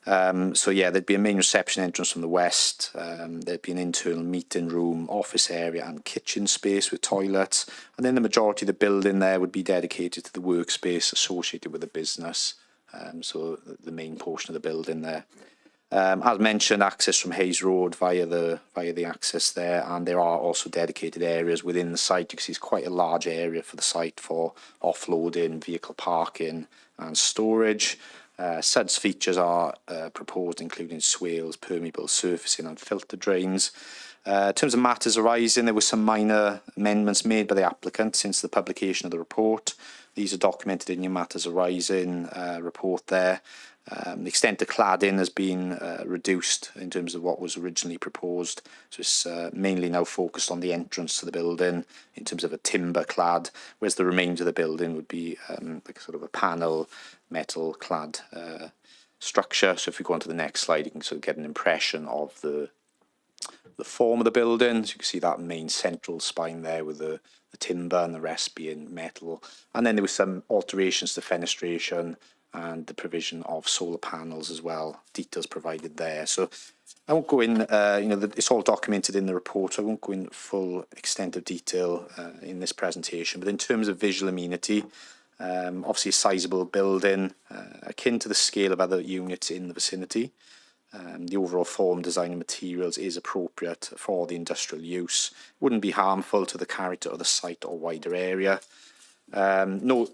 J: So yeah, there'd be a main reception entrance from the west. There'd be an internal meeting room, office area and kitchen space with toilets. And then the majority of the building there would be dedicated to the workspace associated with the business. So the main portion of the building there. As mentioned, access from Hayes Road via the access there, and there are also dedicated areas within the site. You can see it's quite a large area for the site for offloading, vehicle parking and storage. SUDS features are proposed, including swales, permeable surfacing and filter drains. In terms of matters arising, there were some minor amendments made by the applicant since the publication of the report. These are documented in your matters arising report there. The extent of cladding has been reduced in terms of what was originally proposed. So it's mainly now focused on the entrance to the building in terms of a timber clad, whereas the remainder of the building would be like sort of a panel metal clad structure. So if we go on to the next slide, you can sort of get an impression of the form of the building. So you can see that main central spine there with the timber and the rest being metal. And then there was some alterations to fenestration and the provision of solar panels as well, details provided there. So I won't go in, it's all documented in the report, so I won't go in full extent of detail in this presentation. But in terms of visual amenity, obviously a sizable building, akin to the scale of other units in the vicinity. The overall form, design and materials is appropriate for the industrial use. Wouldn't be harmful to the character of the site or wider area. No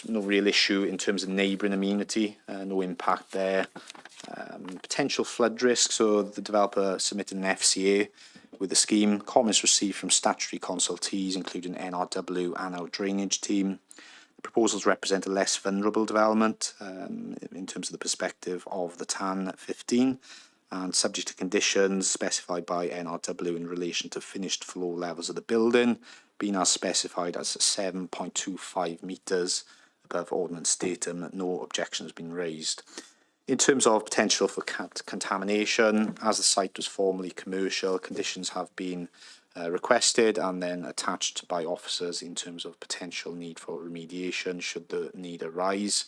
J: real issue in terms of neighbouring amenity, no impact there. Potential flood risk, so the developer submitted an FCA with the scheme. Comments received from statutory consultees, including NRW and our drainage team. The proposals represent a less vulnerable development in terms of the perspective of the TAN 15 and subject to conditions specified by NRW in relation to finished floor levels of the building, being as specified as 7.25 metres above ordnance datum. No objection has been raised. In terms of potential for contamination, as the site was formerly commercial, conditions have been requested and then attached by officers in terms of potential need for remediation should the need arise.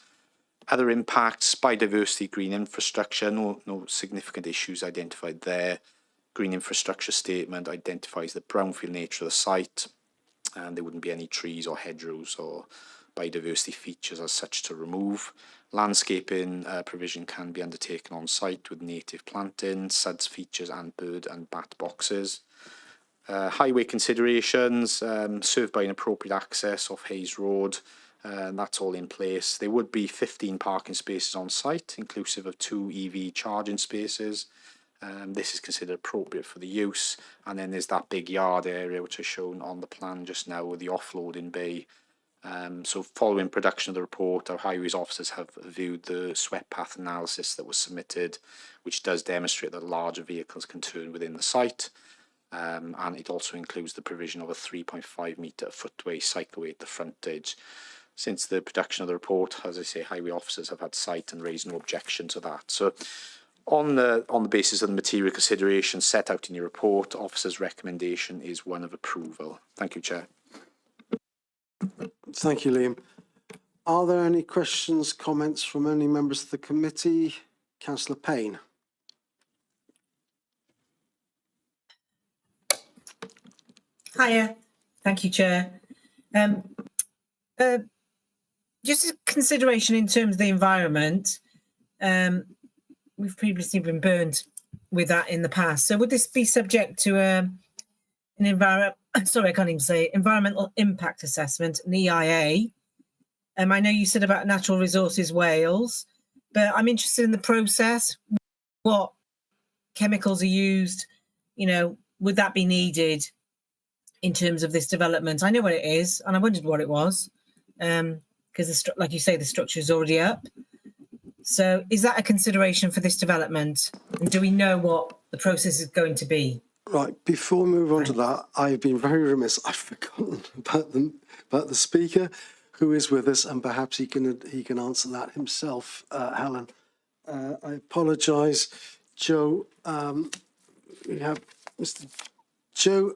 J: Other impacts, biodiversity, green infrastructure, no significant issues identified there. Green infrastructure statement identifies the brownfield nature of the site, and there wouldn't be any trees or hedgerows or biodiversity features as such to remove. Landscaping provision can be undertaken on site with native planting, suds features and bird and bat boxes. Highway considerations, served by an appropriate access off Hayes Road, that's all in place. There would be 15 parking spaces on site, inclusive of 2 EV charging spaces. This is considered appropriate for the use. And then there's that big yard area, which is shown on the plan just now with the offloading bay. So following production of the report, our highways officers have viewed the swept path analysis that was submitted, which does demonstrate that larger vehicles can turn within the site. And it also includes the provision of a 3.5 metre footway cycleway at the frontage. Since the production of the report, as I say, highway officers have had sight and raised no objection to that. So on the basis of the material considerations set out in your report, officers' recommendation is one of approval. Thank you, Chair.
A: Thank you, Liam. Are there any questions, comments from any members of the committee? Councillor Payne.
I: Hiya. Thank you, Chair. Just a consideration in terms of the environment. We've previously been burned with that in the past. So would this be subject to an environmental impact assessment, an EIA? I know you said about Natural Resources Wales, but I'm interested in the process. What chemicals are used? Would that be needed in terms of this development? I know what it is, and I wondered what it was, because, like you say, the structure is already up. So is that a consideration for this development? And do we know what the process is going to be?
A: Right, before we move on to that, I've been very remiss. I've forgotten about the speaker who is with us, and perhaps he can answer that himself, Helen. I apologise, Joe. We have Mr. Joe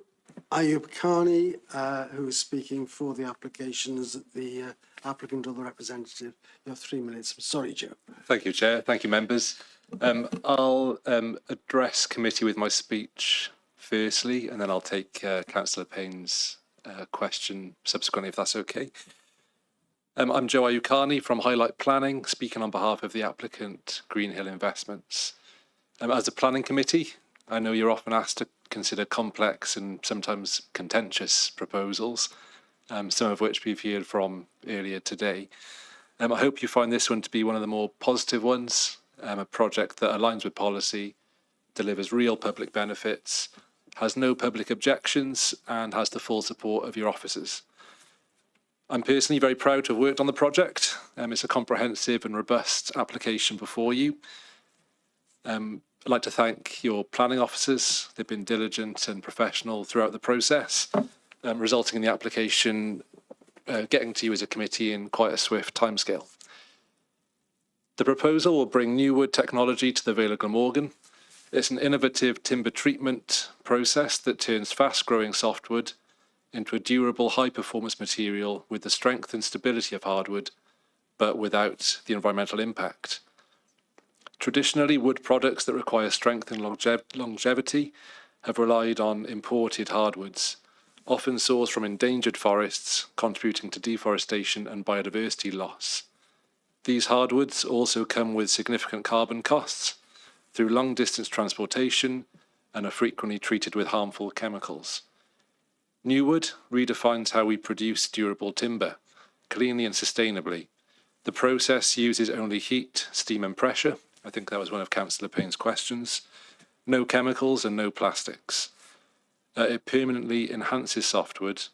A: Ayub Khani, who is speaking for the application as the applicant or the representative. You have 3 minutes. Sorry, Joe.
M: Thank you, Chair. Thank you, members. I'll address committee with my speech firstly, and then I'll take Councillor Payne's question subsequently, if that's okay. I'm Joe Ayub Khani from Highlight Planning, speaking on behalf of the applicant Greenhill Investments. As a planning committee, I know you're often asked to consider complex and sometimes contentious proposals, some of which we've heard from earlier today. I hope you find this one to be one of the more positive ones, a project that aligns with policy, delivers real public benefits, has no public objections, and has the full support of your officers. I'm personally very proud to have worked on the project. It's a comprehensive and robust application before you. I'd like to thank your planning officers. They've been diligent and professional throughout the process, resulting in the application getting to you as a committee in quite a swift timescale. The proposal will bring new wood technology to the Vale of Glamorgan. It's an innovative timber treatment process that turns fast-growing softwood into a durable, high-performance material with the strength and stability of hardwood, but without the environmental impact. Traditionally, wood products that require strength and longevity have relied on imported hardwoods, often sourced from endangered forests, contributing to deforestation and biodiversity loss. These hardwoods also come with significant carbon costs through long-distance transportation and are frequently treated with harmful chemicals. New wood redefines how we produce durable timber, cleanly and sustainably. The process uses only heat, steam and pressure. I think that was one of Councillor Payne's questions. No chemicals and no plastics. It permanently enhances softwood.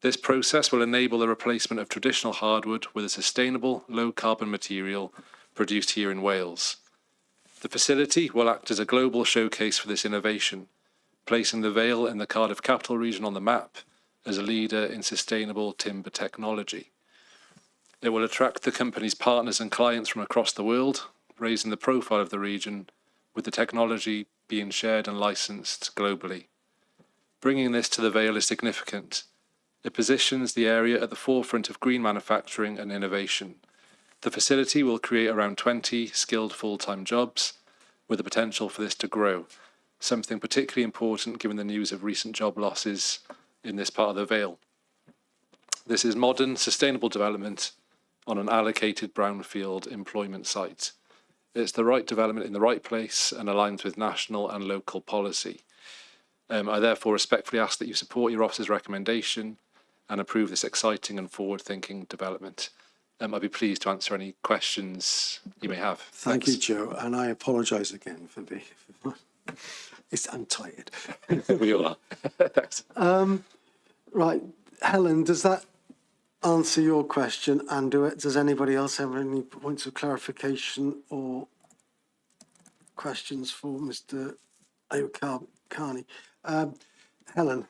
M: This process will enable the replacement of traditional hardwood with a sustainable, low-carbon material produced here in Wales. The facility will act as a global showcase for this innovation, placing the Vale and the Cardiff Capital Region on the map as a leader in sustainable timber technology. It will attract the company's partners and clients from across the world, raising the profile of the region, with the technology being shared and licensed globally. Bringing this to the Vale is significant. It positions the area at the forefront of green manufacturing and innovation. The facility will create around 20 skilled full-time jobs, with the potential for this to grow, something particularly important given the news of recent job losses in this part of the Vale. This is modern, sustainable development on an allocated brownfield employment site. It's the right development in the right place and aligns with national and local policy. I therefore respectfully ask that you support your officer's recommendation and approve this exciting and forward-thinking development. I'd be pleased to answer any questions you may have.
A: Thank you, Joe, and I apologise again for being... I'm tired.
M: We all are. Thanks.
A: Right, Helen, does that answer your question? And does anybody else have any points of clarification or questions for Mr. Ayub-Khani? Helen?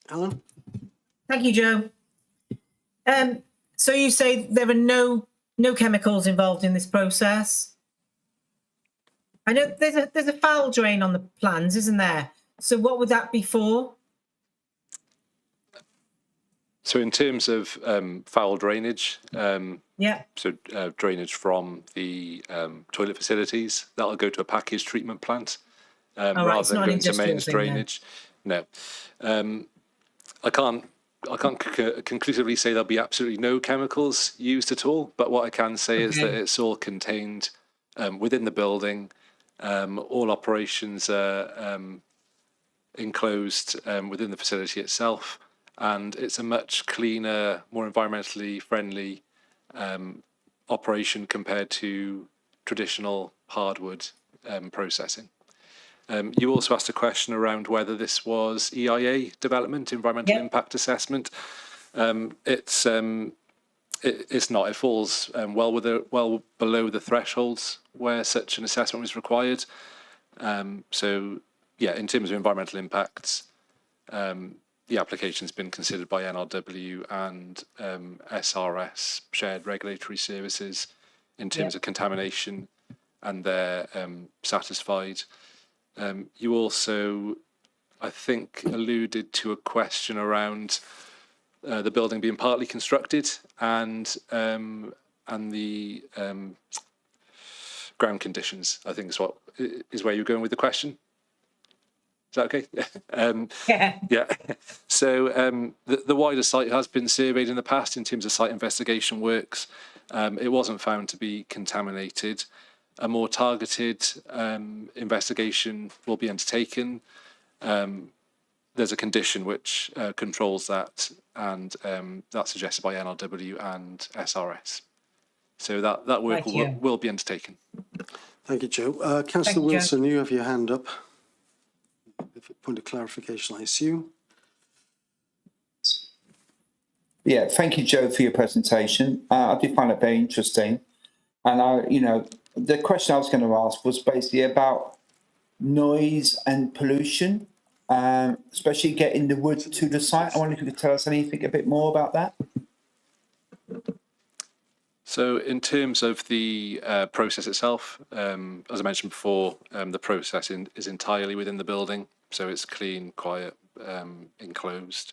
A: Helen?
I: Thank you, Joe. So you say there are no chemicals involved in this process? I know there's a foul drain on the plans, isn't there? So what would that be for?
M: So in terms of foul drainage, drainage from the toilet facilities, that'll go to a package treatment plant rather than going to mains drainage. No. I can't conclusively say there'll be absolutely no chemicals used at all, but what I can say is that it's all contained within the building. All operations are enclosed within the facility itself, and it's a much cleaner, more environmentally friendly operation compared to traditional hardwood processing. You also asked a question around whether this was EIA development, environmental impact assessment. It's not. It falls well below the thresholds where such an assessment was required. So, yeah, in terms of environmental impacts, the application's been considered by NRW and SRS, Shared Regulatory Services, in terms of contamination, and they're satisfied. You also, I think, alluded to a question around the building being partly constructed and the ground conditions, I think is where you're going with the question. Is that okay? Yeah. So the wider site has been surveyed in the past in terms of site investigation works. It wasn't found to be contaminated. A more targeted investigation will be undertaken. There's a condition which controls that, and that's suggested by NRW and SRS. So that work will be undertaken.
A: Thank you, Joe. Councillor Wilson, you have your hand up. Point of clarification, I assume.
C: Yeah, thank you, Joe, for your presentation. I did find it very interesting. And the question I was going to ask was basically about noise and pollution, especially getting the wood to the site. I wonder if you could tell us anything a bit more about that.
M: So in terms of the process itself, as I mentioned before, the process is entirely within the building. So it's clean, quiet, enclosed.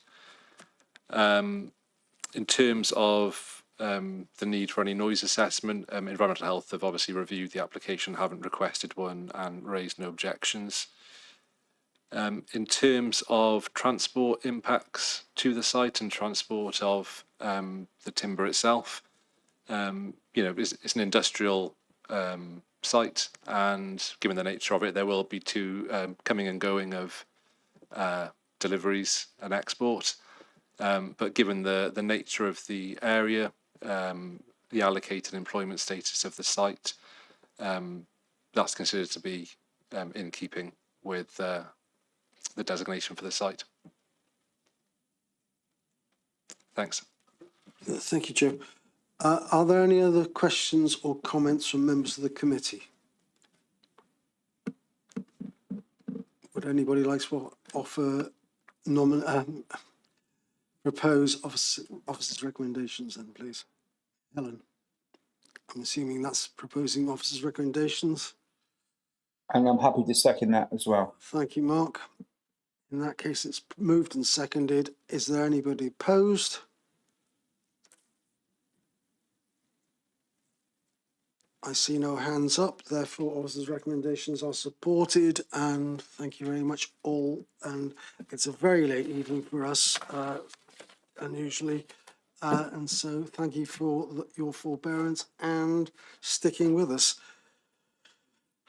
M: In terms of the need for any noise assessment, Environmental Health have obviously reviewed the application, haven't requested one and raised no objections. In terms of transport impacts to the site and transport of the timber itself, it's an industrial site, and given the nature of it, there will be two coming and going of deliveries and export. But given the nature of the area, the allocated employment status of the site, that's considered to be in keeping with the designation for the site. Thanks.
A: Thank you, Joe. Are there any other questions or comments from members of the committee? Would anybody like to offer propose officers' recommendations then, please? Helen, I'm assuming that's proposing officers' recommendations.
C: And I'm happy to second that as well.
A: Thank you, Mark. In that case, it's moved and seconded. Is there anybody opposed? I see no hands up, therefore officers' recommendations are supported, and thank you very much all. And it's a very late evening for us, unusually, and so thank you for your forbearance and sticking with us.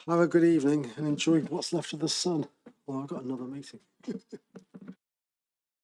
A: Have a good evening and enjoy what's left of the sun. Well, I've got another meeting.